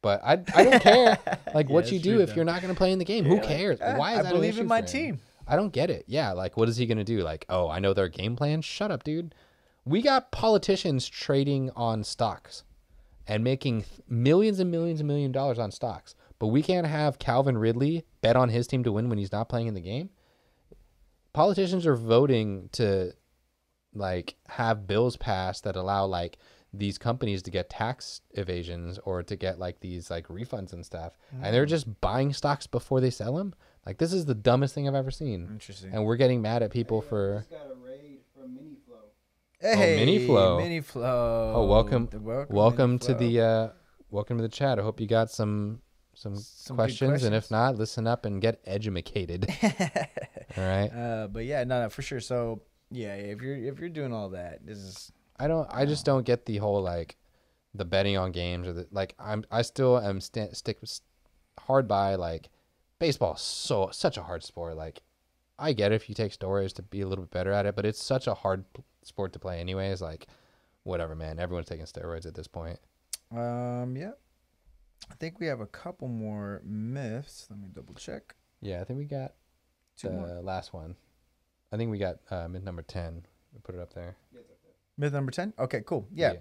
But I don't care like what you do if you're not going to play in the game. Who cares? Why is that? I believe in my team. I don't get it. Yeah, like what is he going to do? Like, oh, I know their game plan. Shut up, dude. We got politicians trading on stocks and making millions and millions and $1 million on stocks. But we can't have Calvin Ridley bet on his team to win when he's not playing in the game. Politicians are voting to like have bills passed that allow like these companies to get tax evasions or to get like these like refunds and stuff. And they're just buying stocks before they sell them. Like this is the dumbest thing I've ever seen. Interesting. And we're getting mad at people for. Just got a raid from Miniflow. Hey, Miniflow. Miniflow. Oh, welcome to the chat. I hope you got some questions, and if not, listen up and get edumacated. All right. But yeah, no, for sure. So yeah, if you're doing all that, this is. I just don't get the whole like the betting on games or the like. I still am stick hard by like baseball. Such a hard sport. Like I get it if you take steroids to be a little bit better at it, but it's such a hard sport to play anyways. Like whatever, man. Everyone's taking steroids at this point. Yeah. I think we have a couple more myths. Let me double check. Yeah, I think we got the last one. I think we got myth number 10. We put it up there. Myth number 10? Okay, cool. Yeah.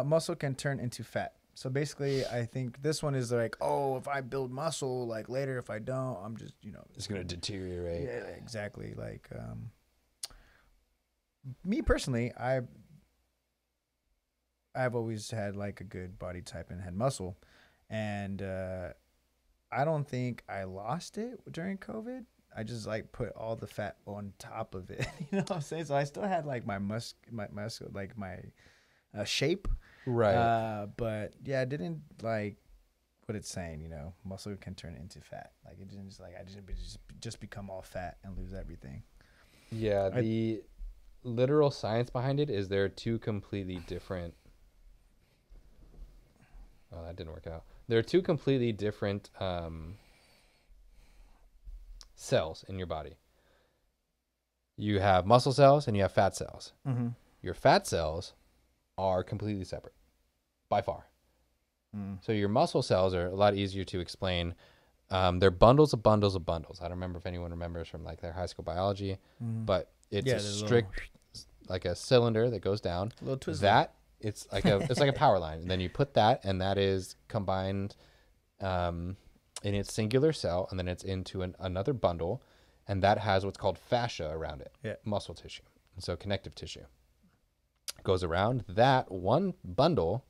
Muscle can turn into fat. So basically, I think this one is like, oh, if I build muscle, like later, if I don't, I'm just, it's going to deteriorate. Yeah, exactly. Like, me personally, I've always had like a good body type and had muscle. And I don't think I lost it during COVID. I just like put all the fat on top of it. You know what I'm saying? So I still had like my muscle, like my shape. Right. But yeah, I didn't like what it's saying, muscle can turn into fat. Like it didn't I didn't just become all fat and lose everything. Yeah. The literal science behind it is they're two completely different. Oh, that didn't work out. There are two completely different cells in your body. You have muscle cells and you have fat cells. Mm-hmm. Your fat cells are completely separate, by far. So your muscle cells are a lot easier to explain. They're bundles of bundles of bundles. I don't remember if anyone remembers from like their high school biology, but it's a strict, like a cylinder that goes down. A little twist. It's like a power line, and then you put that, and that is combined in its singular cell, and then it's into another bundle, and that has what's called fascia around it, muscle tissue, and so connective tissue goes around. That one bundle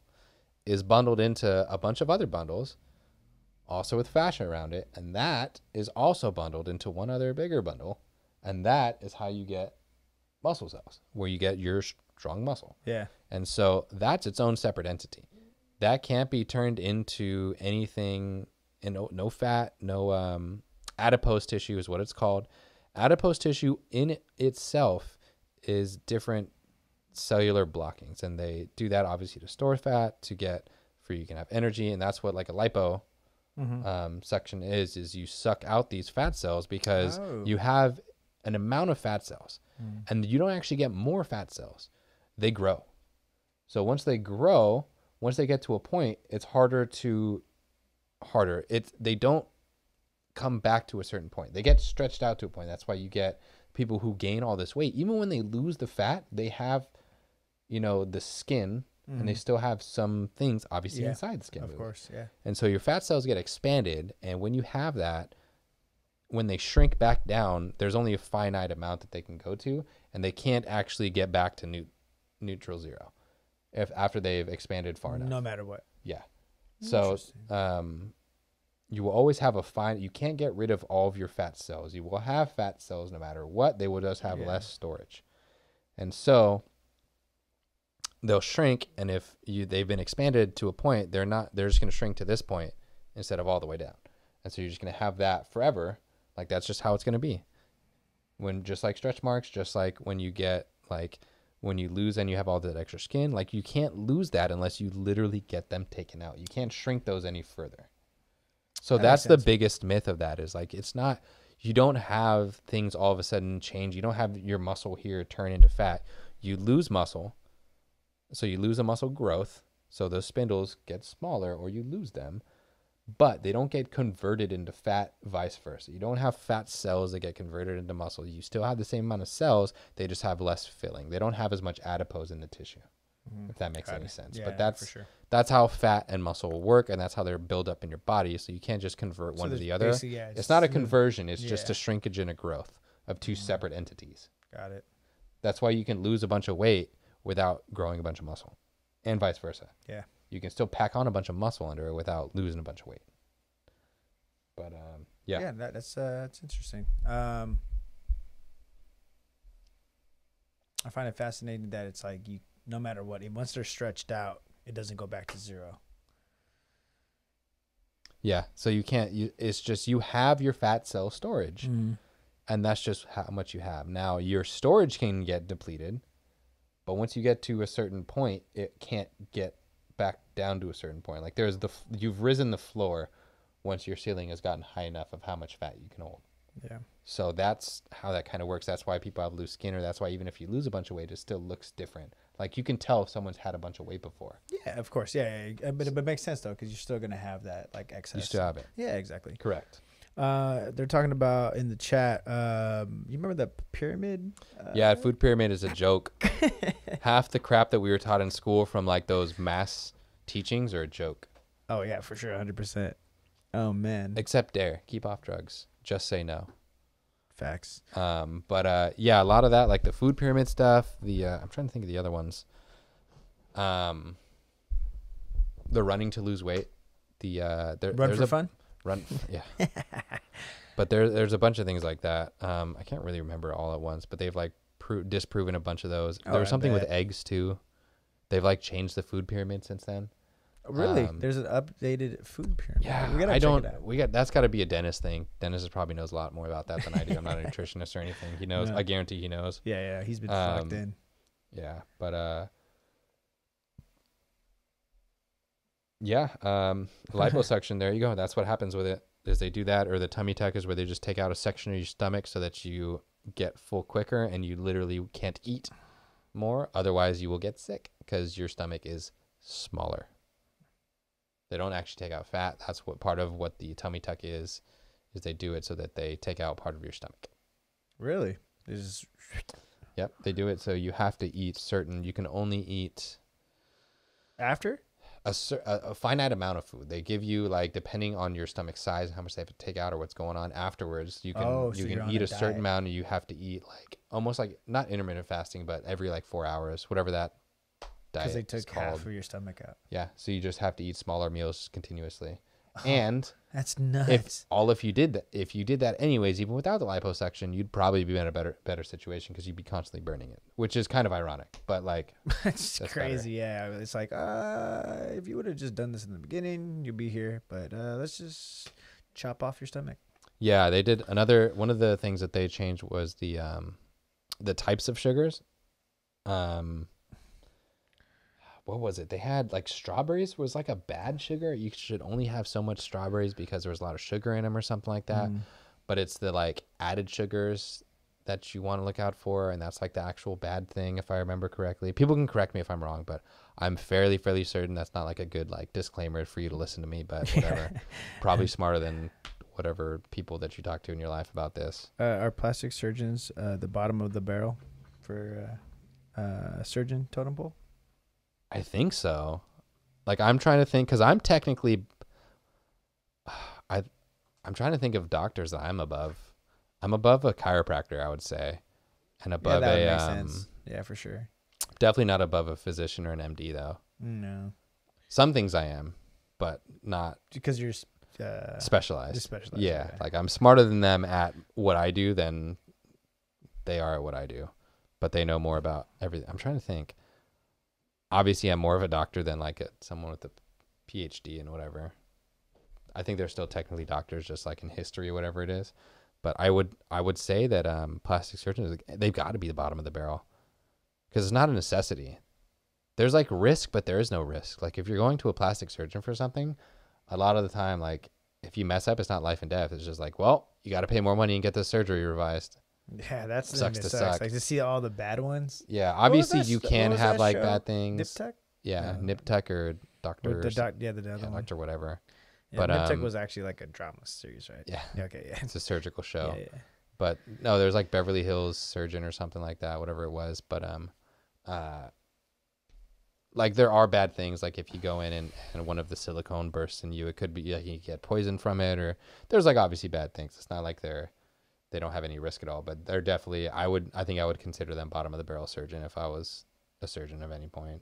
is bundled into a bunch of other bundles, also with fascia around it, and that is also bundled into one other bigger bundle, and that is how you get muscle cells, where you get your strong muscle. Yeah. And so that's its own separate entity. That can't be turned into anything, no fat, no adipose tissue is what it's called. Adipose tissue in itself is different cellular blockings, and they do that obviously to store fat, to get for you can have energy, and that's what like a lipo section is you suck out these fat cells because you have an amount of fat cells, and you don't actually get more fat cells. They grow. So once they grow, once they get to a point, it's they don't come back to a certain point. They get stretched out to a point. That's why you get people who gain all this weight. Even when they lose the fat, they have, the skin, and they still have some things obviously inside the skin. Of course, yeah. And so your fat cells get expanded, and when you have that, when they shrink back down, there's only a finite amount that they can go to, and they can't actually get back to neutral zero after they've expanded far enough. No matter what. Yeah. So you will always have you can't get rid of all of your fat cells. You will have fat cells no matter what. They will just have less storage. And so they'll shrink, and if they've been expanded to a point, they're just going to shrink to this point instead of all the way down. And so you're just going to have that forever. Like that's just how it's going to be. Just like stretch marks, just like when you get when you lose and you have all that extra skin, like you can't lose that unless you literally get them taken out. You can't shrink those any further. So that's the biggest myth of that is like, it's not, you don't have things all of a sudden change. You don't have your muscle here turn into fat. You lose muscle. So you lose a muscle growth. So those spindles get smaller or you lose them, but they don't get converted into fat, vice versa. You don't have fat cells that get converted into muscle. You still have the same amount of cells. They just have less filling. They don't have as much adipose in the tissue, if that makes any sense. Yeah, but for sure. that's how fat and muscle work, and that's how they're built up in your body. So you can't just convert one to the other. It's not a conversion. It's just a shrinkage and a growth of two separate entities. Got it. That's why you can lose a bunch of weight without growing a bunch of muscle, and vice versa. Yeah. You can still pack on a bunch of muscle under it without losing a bunch of weight. But yeah, that's interesting. I find it fascinating that it's like no matter what, once they're stretched out, it doesn't go back to zero. Yeah, so you can't. It's just you have your fat cell storage, and that's just how much you have. Now your storage can get depleted, but once you get to a certain point, it can't get back down to a certain point. Like you've risen the floor once your ceiling has gotten high enough of how much fat you can hold. Yeah. So that's how that kind of works. That's why people have loose skin, or that's why even if you lose a bunch of weight, it still looks different. Like you can tell if someone's had a bunch of weight before. Yeah, of course. Yeah. But it makes sense though, because you're still gonna have that like excess. You still have it. Yeah, exactly. Correct. They're talking about in the chat. You remember the pyramid? Yeah, food pyramid is a joke. Half the crap that we were taught in school from like those mass teachings are a joke. Oh yeah, for sure, 100%. Oh man. Except dare, keep off drugs. Just say no. Facts. But yeah, a lot of that, like the food pyramid stuff. I'm trying to think of the other ones. The running to lose weight. Run for fun. Run, yeah. But there's a bunch of things like that. I can't really remember all at once, but they've like disproven a bunch of those. There was something with eggs too. They've like changed the food pyramid since then. Really? There's an updated food pyramid. Yeah, we gotta check it out. That's got to be a Dennis thing. Dennis probably knows a lot more about that than I do. I'm not a nutritionist or anything. He knows. No. I guarantee he knows. Yeah, he's been fucked in. Yeah, but yeah, liposuction. There you go. That's what happens with it. Is they do that, or the tummy tuck is where they just take out a section of your stomach so that you get full quicker and you literally can't eat more. Otherwise, you will get sick because your stomach is smaller. They don't actually take out fat. That's what part of what the tummy tuck is they do it so that they take out part of your stomach. Really? Yep, they do it so you have to eat you can only eat after a finite amount of food. They give you, like, depending on your stomach size and how much they have to take out or what's going on afterwards, you can eat a certain amount, and you have to eat like almost like not intermittent fasting, but every like 4 hours, whatever that diet is called. Because they took half of your stomach out. Yeah, so you just have to eat smaller meals continuously. And that's nuts. If you did that anyways, even without the liposuction, you'd probably be in a better situation because you'd be constantly burning it, which is kind of ironic. But like, it's crazy. Better. Yeah, it's like if you would have just done this in the beginning, you'd be here. But let's just chop off your stomach. Yeah, they did one of the things that they changed was the types of sugars. What was it? They had like strawberries was like a bad sugar. You should only have so much strawberries because there was a lot of sugar in them or something like that. But it's the like added sugars that you want to look out for, and that's like the actual bad thing, if I remember correctly. People can correct me if I'm wrong, but I'm fairly certain that's not like a good like disclaimer for you to listen to me, but whatever. Probably smarter than whatever people that you talk to in your life about this. Are plastic surgeons the bottom of the barrel for surgeon totem pole? I think so. Like I'm trying to think because I'm technically, I'm trying to think of doctors that I'm above. I'm above a chiropractor, I would say, and above that would make sense. Yeah, for sure. Definitely not above a physician or an MD though. No. Some things I am, but not because you're specialized. Specialized. Yeah, okay. like I'm smarter than them at what I do than they are at what I do, but they know more about everything. I'm trying to think. Obviously, I'm more of a doctor than like someone with a PhD and whatever. I think they're still technically doctors, just like in history or whatever it is. But I would say that plastic surgeons, they've got to be the bottom of the barrel because it's not a necessity. There's like risk, but there is no risk. Like if you're going to a plastic surgeon for something, a lot of the time, like if you mess up, it's not life and death. It's just like, well, you got to pay more money and get the surgery revised. Yeah, that's sucks to suck. Like to see all the bad ones. Yeah, obviously you can have like show? bad things. Nip Tuck? Yeah, Nip Tuck or Doctor. The other one. Doctor whatever. Yeah, but Nip Tuck was actually like a drama series, right? Yeah. Okay, yeah. It's a surgical show. Yeah. But no, there's like Beverly Hills Surgeon or something like that, whatever it was. But like there are bad things. Like if you go in and one of the silicone bursts in you, it could be like you get poisoned from it, or there's like obviously bad things. It's not like they don't have any risk at all, but they're definitely, I think I would consider them bottom of the barrel surgeon if I was a surgeon of any point.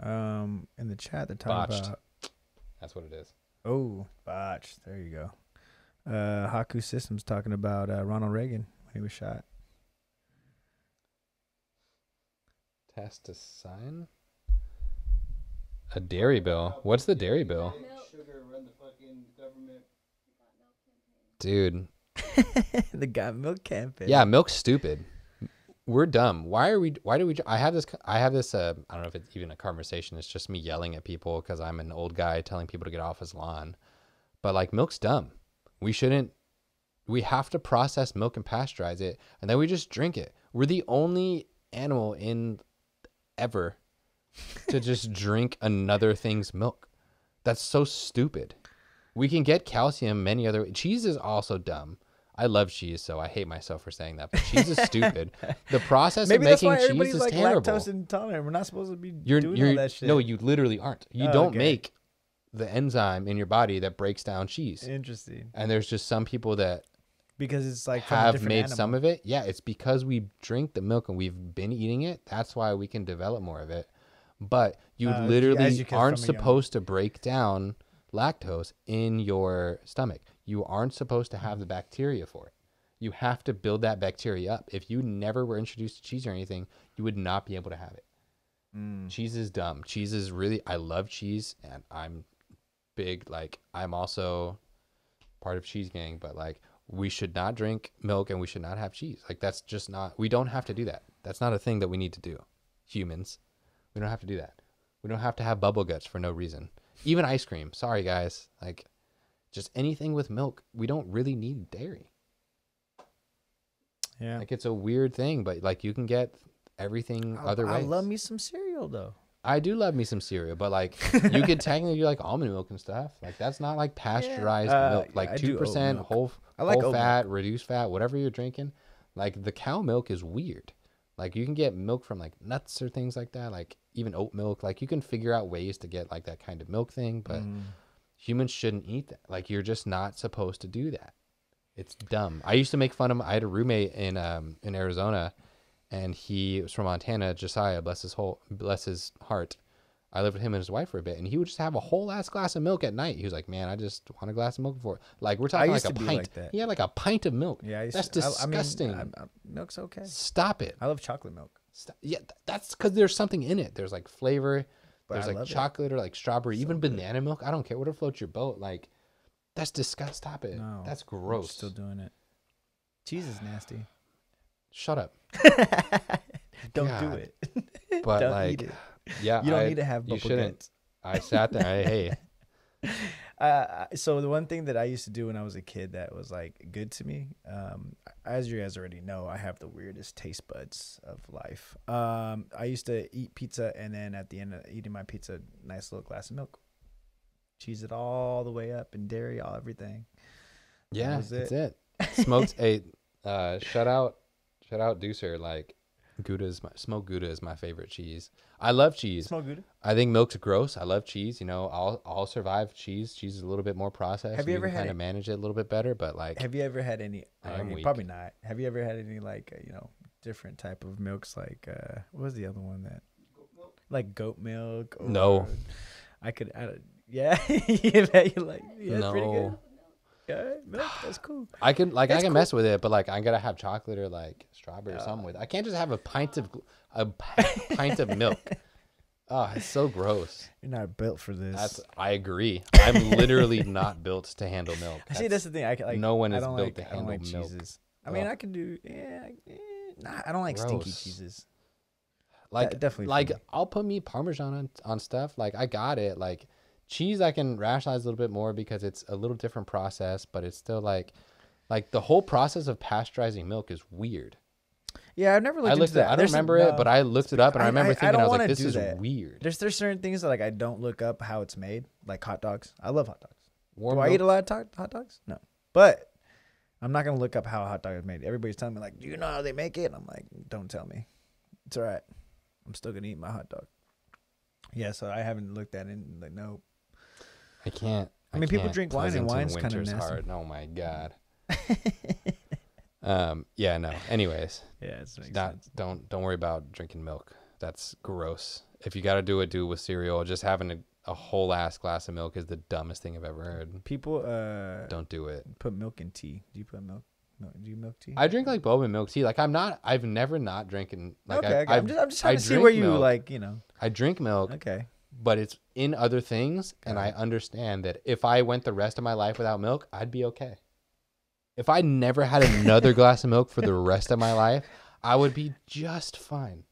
In the chat, they're talking Botched. about. That's what it is. Oh, botched. There you go. Haku Systems talking about Ronald Reagan when he was shot. Test to sign a dairy bill. What's the dairy bill? Sugar run the fucking government. Dude. The Got Milk campaign. Yeah, milk's stupid. We're dumb. why do we I have this I don't know if it's even a conversation. It's just me yelling at people because I'm an old guy telling people to get off his lawn. But like milk's dumb. We have to process milk and pasteurize it, and then we just drink it. We're the only animal in ever to just drink another thing's milk. That's so stupid. We can get calcium many other ways. Cheese is also dumb. I love cheese, so I hate myself for saying that. But cheese is stupid. The process of making cheese is like terrible. Lactose intolerant. We're not supposed to be doing all that shit. No, you literally aren't. You don't make the enzyme in your body that breaks down cheese. Interesting. And there's just some people that because it's like have made some of it. Yeah, it's because we drink the milk and we've been eating it. That's why we can develop more of it. But you literally aren't supposed to break down lactose in your stomach. You aren't supposed to have the bacteria for it. You have to build that bacteria up. If you never were introduced to cheese or anything, you would not be able to have it. Cheese is dumb. Cheese is really, I love cheese, and I'm big, like, I'm also part of Cheese Gang, but like, we should not drink milk and we should not have cheese. Like, that's just not, we don't have to do that. That's not a thing that we need to do. Humans, we don't have to do that. We don't have to have bubble guts for no reason. Even ice cream. Sorry, guys. Like, just anything with milk. We don't really need dairy. Yeah. Like, it's a weird thing, but like, you can get everything other ways. I love me some cereal, though. I do love me some cereal, but like, you could technically do like almond milk and stuff. Like, that's not like pasteurized milk. Like 2% whole fat, reduced fat, whatever you're drinking. Like, the cow milk is weird. Like, you can get milk from like nuts or things like that. Like, even oat milk. Like, you can figure out ways to get like that kind of milk thing, but humans shouldn't eat that. Like, you're just not supposed to do that. It's dumb. I used to make fun of I had a roommate in Arizona, and he was from Montana, Josiah, bless his heart. I lived with him and his wife for a bit, and he would just have a whole ass glass of milk at night. He was like, "Man, I just want a glass of milk before." Like we're talking like a pint. Like that. He had like a pint of milk. Yeah, that's disgusting. Milk's okay. Stop it. I love chocolate milk. Yeah, that's because there's something in it. There's like flavor. There's like chocolate or like strawberry, so even banana milk. I don't care. Whatever floats your boat. Like that's disgusting. Stop it. No, that's gross. I'm still doing it. Cheese is nasty. Shut up. Don't do it. But don't like, eat it. Yeah, you don't need to have bubble. You shouldn't. I sat there. So the one thing that I used to do when I was a kid that was like good to me, as you guys already know, I have the weirdest taste buds of life. I used to eat pizza, and then at the end of eating my pizza, nice little glass of milk, cheese it all the way up, and dairy, everything. Yeah, that's it. Smoked shout out Deucer. Like smoked Gouda is my favorite cheese. I love cheese. Smoked Gouda. I think milk's gross. I love cheese. You know, I'll survive cheese. Cheese is a little bit more processed. Have you ever had kind of manage it a little bit better? But like, have you ever had any? Probably not. Have you ever had any like different type of milks? Like what was the other one that? Like goat milk. Or, no. Yeah. You like no. Pretty good. Yeah, milk, that's cool. I can mess with it, but like I gotta have chocolate or like strawberry or something with it. I can't just have a pint of milk. Oh, it's so gross. You're not built for this. I agree. I'm literally not built to handle milk. See, that's the thing. No one is built to handle milk. Cheeses. I mean, I can do. I don't like gross. Stinky cheeses. Like definitely. Like I'll put meat Parmesan on stuff. Like I got it. Like. Cheese I can rationalize a little bit more because it's a little different process, but it's still like the whole process of pasteurizing milk is weird. Yeah, I've never looked into that. I don't remember it, but I looked it up and I remember thinking, I was like, this is weird. There's certain things that like I don't look up how it's made, like hot dogs. I love hot dogs. Do I eat a lot of hot dogs? No. But I'm not going to look up how a hot dog is made. Everybody's telling me like, do you know how they make it? And I'm like, don't tell me. It's all right. I'm still going to eat my hot dog. Yeah, so I haven't looked at it. Like, nope. I can't. I mean, people drink wine, and wine's kind of nasty. Hard. Oh my god. Yeah. No. Anyways. Yeah. It's don't worry about drinking milk. That's gross. If you got to do it with cereal. Just having a whole ass glass of milk is the dumbest thing I've ever heard. People don't do it. Put milk in tea. Do you put milk? No, do you milk tea? I drink like boba milk tea. Like I've never not drinking. Like okay. I'm just trying to see where you milk. Like I drink milk. Okay. But it's in other things, and I understand that if I went the rest of my life without milk, I'd be okay. If I never had another glass of milk for the rest of my life, I would be just fine.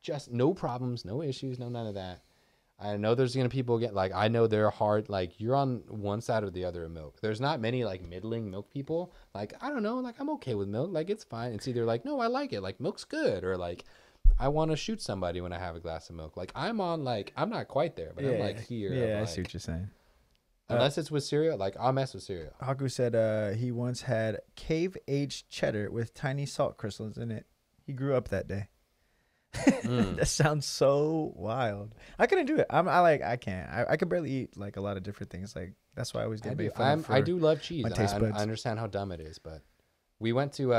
Just no problems, no issues, no none of that. I know there's gonna people get like I know they're hard. Like you're on one side or the other of milk. There's not many like middling milk people. Like I don't know. Like I'm okay with milk. Like it's fine. It's either like no, I like it. Like milk's good, or like. I want to shoot somebody when I have a glass of milk. Like I'm not quite there, but I'm like here. Yeah, I see what you're saying. Unless it's with cereal, like I'll mess with cereal. Haku said he once had cave-aged cheddar with tiny salt crystals in it. He grew up that day. That sounds so wild. I couldn't do it. I can't. I could barely eat like a lot of different things. Like that's why I always get fun. I do love cheese. I understand how dumb it is, but we went to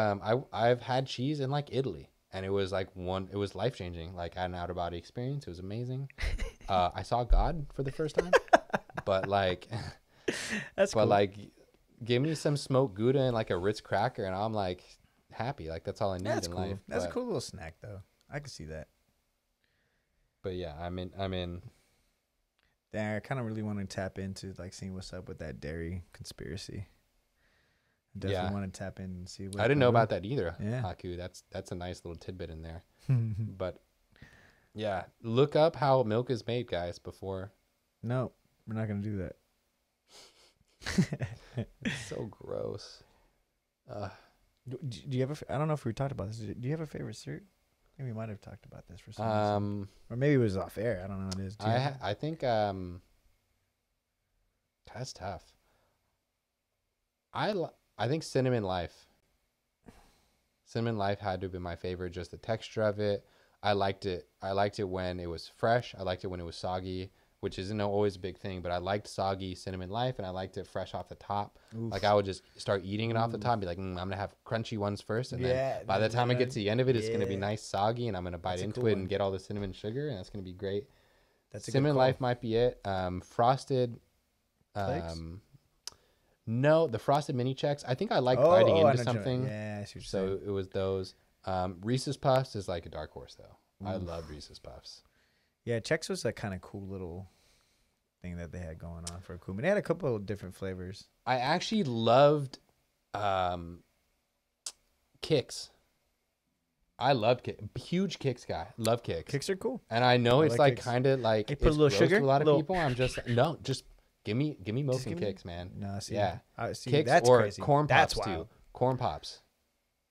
I've had cheese in like Italy. And it was it was life changing. Like I had an outer body experience. It was amazing. I saw God for the first time. But like, that's cool. But like, give me some smoked Gouda and like a Ritz cracker, and I'm like happy. Like that's all I need in life. That's a cool little snack, though. I can see that. But yeah, I'm in. Damn, I kind of really want to tap into like seeing what's up with that dairy conspiracy. Definitely want to tap in and see what I didn't know about that either. Yeah. Haku. That's a nice little tidbit in there. But yeah, look up how milk is made, guys, before. No, we're not gonna do that. It's so gross. Do you have I don't know if we talked about this. Do you have a favorite cereal? Maybe we might have talked about this for some reason. Or maybe it was off air. I don't know what it is. I think that's tough. I think Cinnamon Life. Cinnamon Life had to be my favorite. Just the texture of it. I liked it. I liked it when it was fresh. I liked it when it was soggy, which isn't always a big thing. But I liked soggy Cinnamon Life, and I liked it fresh off the top. Oof. Like I would just start eating it off the top and be like, I'm gonna have crunchy ones first, and then by the time I get to the end of it, it's gonna be nice soggy, and I'm gonna bite into it and get all the cinnamon sugar, and that's gonna be great. That's a Cinnamon good call. Life might be it. Frosted. Flakes? No, the Frosted Mini Checks. I think I like Oh, biting I know into what you something. mean. Yeah, I see what you're So saying. it was those. Reese's Puffs is like a dark horse though. I love Reese's Puffs. Yeah, Chex was a kind of cool little thing that they had going on for a cool. They had a couple of different flavors. I actually loved Kicks. I loved Kicks. Huge Kicks guy. Love Kicks. Kicks are cool. And I know I it's like like Kix. kind of like They put a it's little gross sugar? to a lot of Little- people. I'm just no, just give me milk Just and give me- Kicks, man. No, see, Yeah. I see. Kicks That's or crazy. corn That's pops wild. too. Corn pops.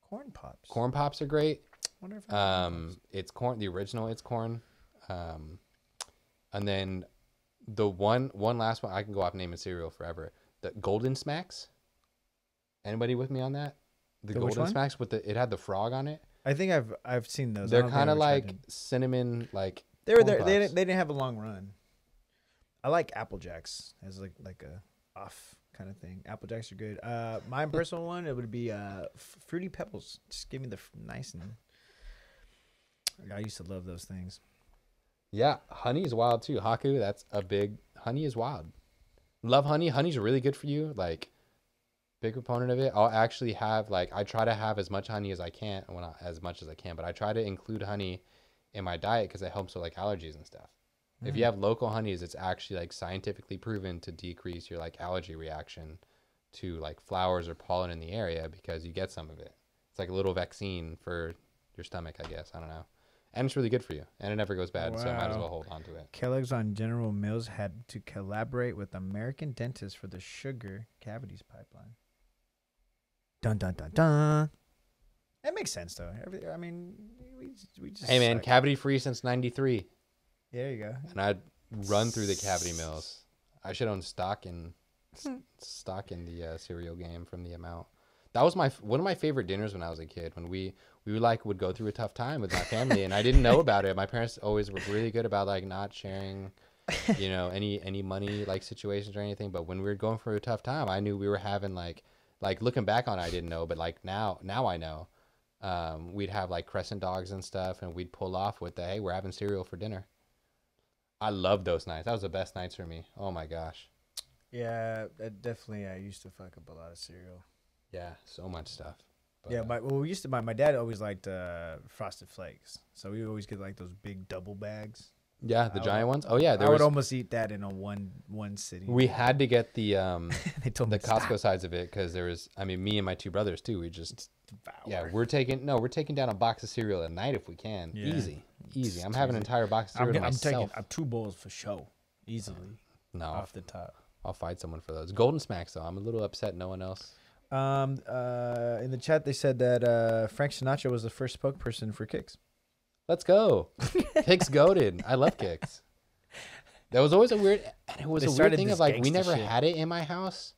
Corn pops. Corn pops are great. Wonder if I like corn pops. It's corn. The original, it's corn. And then the one last one. I can go off naming cereal forever. The Golden Smacks. Anybody with me on that? The The which Golden one? Smacks with it had the frog on it. I think I've seen those. I They're don't think kind of I've tried like them. cinnamon, like They were corn there. They pops. didn't have a long run. I like Apple Jacks as like a off kind of thing. Apple Jacks are good. My personal one, it would be Fruity Pebbles. Just give me the nice and. I used to love those things. Yeah, honey is wild too. Haku, that's a big. Honey is wild. Love honey. Honey's really good for you. Like, big proponent of it. I'll actually have like I try to have as much honey as I can. Well, not as much as I can, but I try to include honey in my diet because it helps with like allergies and stuff. If you have local honeys, it's actually like scientifically proven to decrease your like allergy reaction to like flowers or pollen in the area because you get some of it. It's like a little vaccine for your stomach, I guess. I don't know. And it's really good for you. And it never goes bad, so I might as Wow. well hold on to it. Kellogg's on General Mills had to collaborate with American dentists for the sugar cavities pipeline. Dun dun dun dun. That makes sense though. I mean, we just. Hey man, suck. cavity free since '93, There you go. and I'd run through the cavity mills. I should own stock in the cereal game from the amount. That was one of my favorite dinners when I was a kid. When we would go through a tough time with my family, and I didn't know about it. My parents always were really good about like not sharing, any money like situations or anything. But when we were going through a tough time, I knew we were having like looking back on it, I didn't know, but like now I know. We'd have like crescent dogs and stuff, and we'd pull off with the hey, we're having cereal for dinner. I loved those nights. That was the best nights for me. Oh my gosh. Yeah, definitely. I used to fuck up a lot of cereal. Yeah, so much stuff. But, Yeah, we used to. My dad always liked Frosted Flakes, so we would always get like those big double bags. yeah, the I giant would- ones. Oh yeah, I would almost eat that in a one sitting. we had to get the they told me the to stop. Costco sides of it because there was. I mean, me and my two brothers too. We just Devour. we're taking down a box of cereal at night if we can. Yeah. Easy. I'm having an entire box of I'm, cereal to I'm myself. taking 2 bowls for show, easily No, off the top. I'll fight someone for those Golden Smacks though. I'm a little upset no one else. In the chat they said that Frank Sinatra was the first spokesperson for Kicks. Let's go. Kicks goated. I love Kicks. That was always a weird. And it was They a weird started thing this of like we gangsta never shit. had it in my house,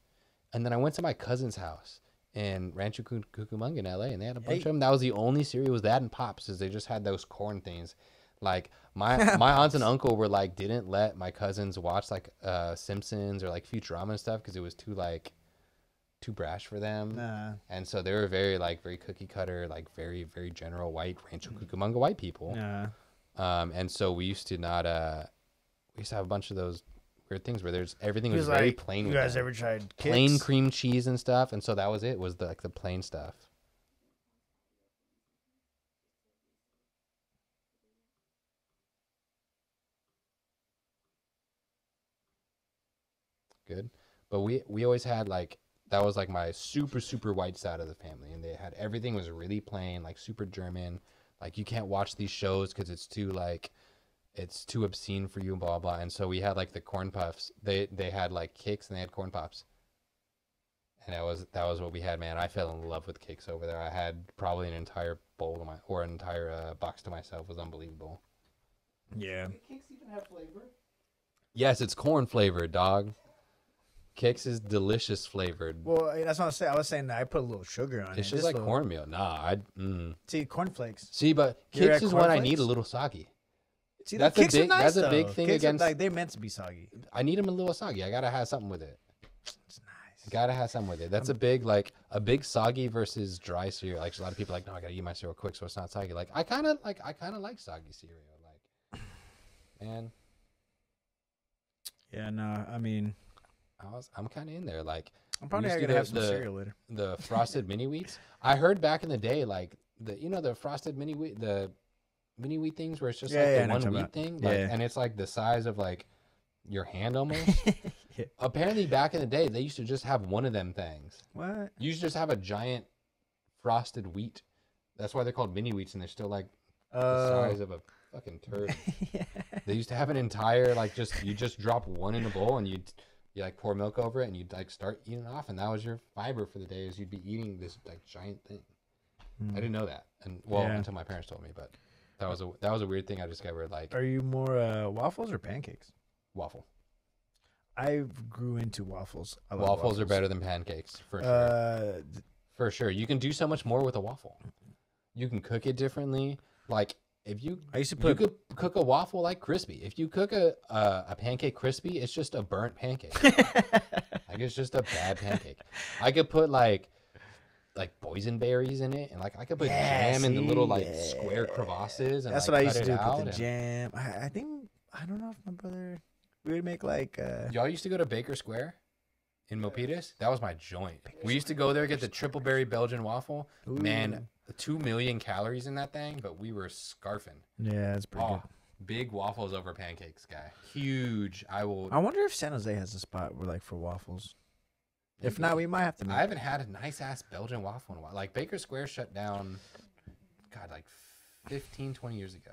and then I went to my cousin's house in Rancho Cucamonga in LA, and they had a bunch of them. That was the only cereal was that and Pops, is they just had those corn things. Like my aunts and uncle were like didn't let my cousins watch like Simpsons or like Futurama and stuff because it was too brash for them. Nah. And so they were very cookie cutter, like very very general white Rancho Cucamonga white people. Nah. And so we used to not we used to have a bunch of those weird things where everything He was was very like, plain. You with guys them. ever tried Kicks? Plain cream cheese and stuff, and so that was it. Was the plain stuff. Good, but we always had like that was like my super white side of the family, and they had everything was really plain, like super German. Like you can't watch these shows because it's too obscene for you, blah blah. And so we had like the corn puffs. They had like Kicks and they had corn pops. And that was what we had, man. I fell in love with Kicks over there. I had probably an entire bowl or an entire box to myself. It was unbelievable. Yeah. Do Kicks even have flavor? Yes, it's corn flavored, dog. Kicks is delicious flavored. Well, that's what I was saying. I was saying that I put a little sugar on it. It's just like cornmeal. Nah, See, cornflakes. See, but You're Kicks at is when I cornflakes? need a little soggy. See, That's the a Kicks are big- nice, that's a big though. thing Kicks are, against- like they're meant to be soggy. I need them a little soggy. I gotta have something with it. It's nice. Gotta have something with it. That's a big soggy versus dry cereal. Like a lot of people are like, no, I gotta eat my cereal quick so it's not soggy. Like I kind of like soggy cereal. Like, man, Yeah, no, I mean, I'm kind of in there. Like, I'm probably used to gonna get have some cereal later. the frosted mini wheats. I heard back in the day, like the frosted mini wheat, the mini wheat things where it's just I the know what one you're wheat talking thing, about. like, and it's like the size of like your hand almost. Yeah. Apparently, back in the day, they used to just have one of them things. What? You used to just have a giant frosted wheat. That's why they're called mini wheats, and they're still like the size of a fucking turd. Yeah. They used to have an entire you just drop one in a bowl and you like pour milk over it and you'd like start eating it off, and that was your fiber for the day. Is you'd be eating this like giant thing. I didn't know that, and until my parents told me, but that was a weird thing I discovered. Like, Are you more waffles or pancakes? waffle. I grew into waffles. I love Waffles are better than pancakes for sure. For sure, you can do so much more with a waffle. You can cook it differently. Like, if you you could cook a waffle like crispy. If you cook a pancake crispy, it's just a burnt pancake. Like, it's just a bad pancake. I could put like boysenberries in it, and like I could put jam in the little square crevasses. And that's like, what I used to do. out Put the jam. I think I don't know if my brother we would make like. Y'all used to go to Baker Square in Milpitas. That was my joint. We used to go there, get the triple berry Belgian waffle. Ooh. Man, 2 million calories in that thing, but we were scarfing. Yeah, that's pretty good. Big waffles over pancakes, guy. Huge. I wonder if San Jose has a spot where for waffles. If not, we might have to. I haven't had a nice ass Belgian waffle in a while. Like, Baker Square shut down, God, like 15, 20 years ago.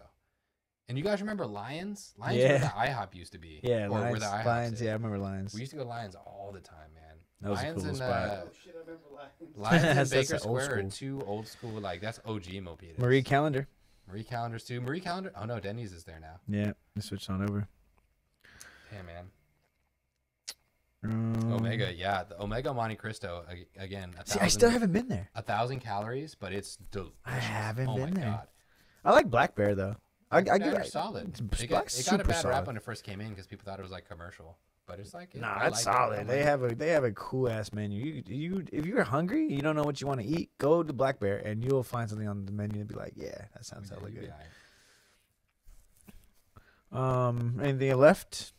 And you guys remember Lions? Lions were where the IHOP used to be. Yeah, or Lions. where the IHOP Lions. is. Yeah, I remember Lions. We used to go to Lions all the time, man. That was Lions a cool and, spot. Oh shit, I remember Lions. Lions and That's Baker old Square are school. two old school. Like, that's OG Milpitas. Marie Callender. Marie Callender's too. Marie Callender. Oh no, Denny's is there now. Yeah, we switched on over. Yeah, man. Omega, yeah, the Omega Monte Cristo again. See, I still haven't been there. 1,000 calories, but it's delicious. I haven't oh been my there. God. I like Black Bear though. I give They're it solid. It's It got a super bad rap solid. when it first came in because people thought it was like commercial, but it's like Nah, I that's like it. solid. They have a cool ass menu. You if you're hungry, you don't know what you want to eat, go to Black Bear and you'll find something on the menu and be like, yeah, that sounds hella good. Anything left?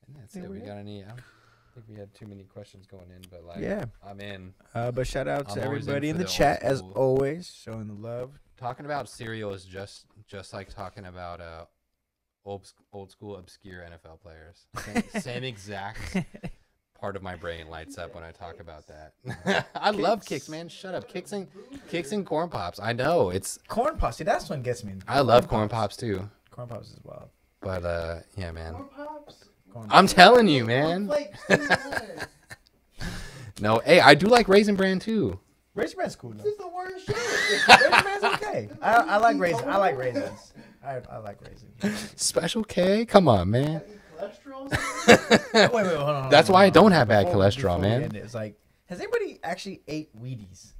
And that's it. We got any? I don't think we had too many questions going in, but like, Yeah. I'm in. But shout out to I'm always in everybody in for the the chat old as school. always, showing the love. Talking about cereal is just like talking about old school obscure NFL players. Same exact part of my brain lights up when I talk about that. I love kicks, man. Shut up, kicks and corn pops. I know it's Corn pops. See, that's what gets me. I love corn pops too. Corn pops is wild. But yeah, man. Corn Pops. I'm telling you, man. No, hey, I do like Raisin Bran too. Raisin Bran's cool though. This is the worst shit. Raisin Bran's okay. I like raisins. I like raisins. I like raisins. Special K, come on, man. Cholesterol? Wait, hold on. That's why I don't have bad cholesterol, Before we man. end it, it's like, has anybody actually ate Wheaties?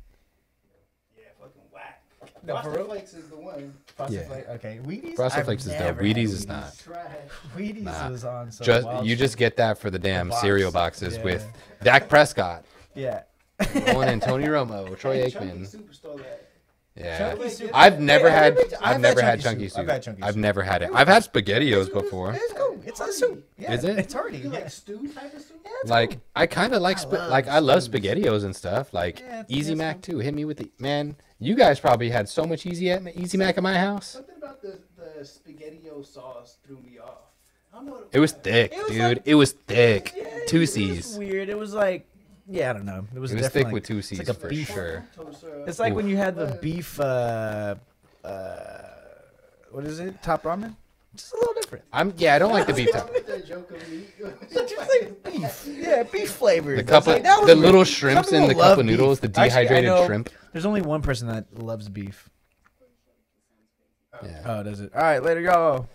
Yeah, fucking whack. No, for Frosted real? Flakes is the one. Frosted Yeah. Flakes? Okay, Wheaties. Frosted I've Flakes is dope. never Wheaties had is not. Trash. Wheaties Nah. was on some Just wild you shit. just get that for the damn box. cereal boxes Yeah. with Dak Prescott, Yeah. Owen and Tony Romo, Troy Chunky Aikman. Soup stole that. Yeah, Chunky soup. I've never had I've chunky soup. I've had chunky I've soup. never had it. I've had SpaghettiOs before. It's cool. It's a soup. Yeah, Is it? It's hearty. You Yeah. like stew type of soup? Like I kind of like I love SpaghettiOs and stuff. Like Yeah, it's Easy good Mac stuff. too. Hit me with the man. You guys probably had so much Easy Mac at my house. Something about the SpaghettiO sauce threw me off. I don't know what It was thick, It was dude. like- it was thick. It Two was C's. weird. It was like, yeah, I don't know. It was It was definitely thick with two C's like a for beef. sure. It's like Ooh. when you had the beef. What is it? Top ramen. Just a little different. I don't like the beef top. That joke of me. It's just like beef. Yeah, beef flavor. The cup of, the little shrimps in the cup of noodles, the dehydrated shrimp. There's only one person that loves beef. Yeah. Oh, does it? All right, later, y'all.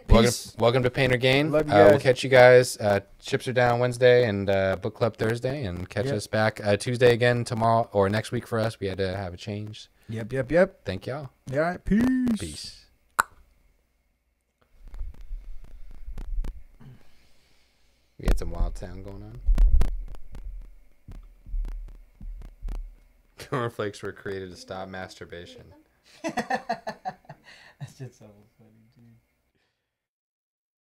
Peace. Welcome to Painter Gain. Love you We'll guys. catch you guys. Chips are down Wednesday and book club Thursday, and catch Yep. us back Tuesday again tomorrow or next week for us. We had to have a change. Yep. Thank y'all. All right, peace. Peace. We had some Wild Town going on. Cornflakes were created to stop masturbation. That's just so funny.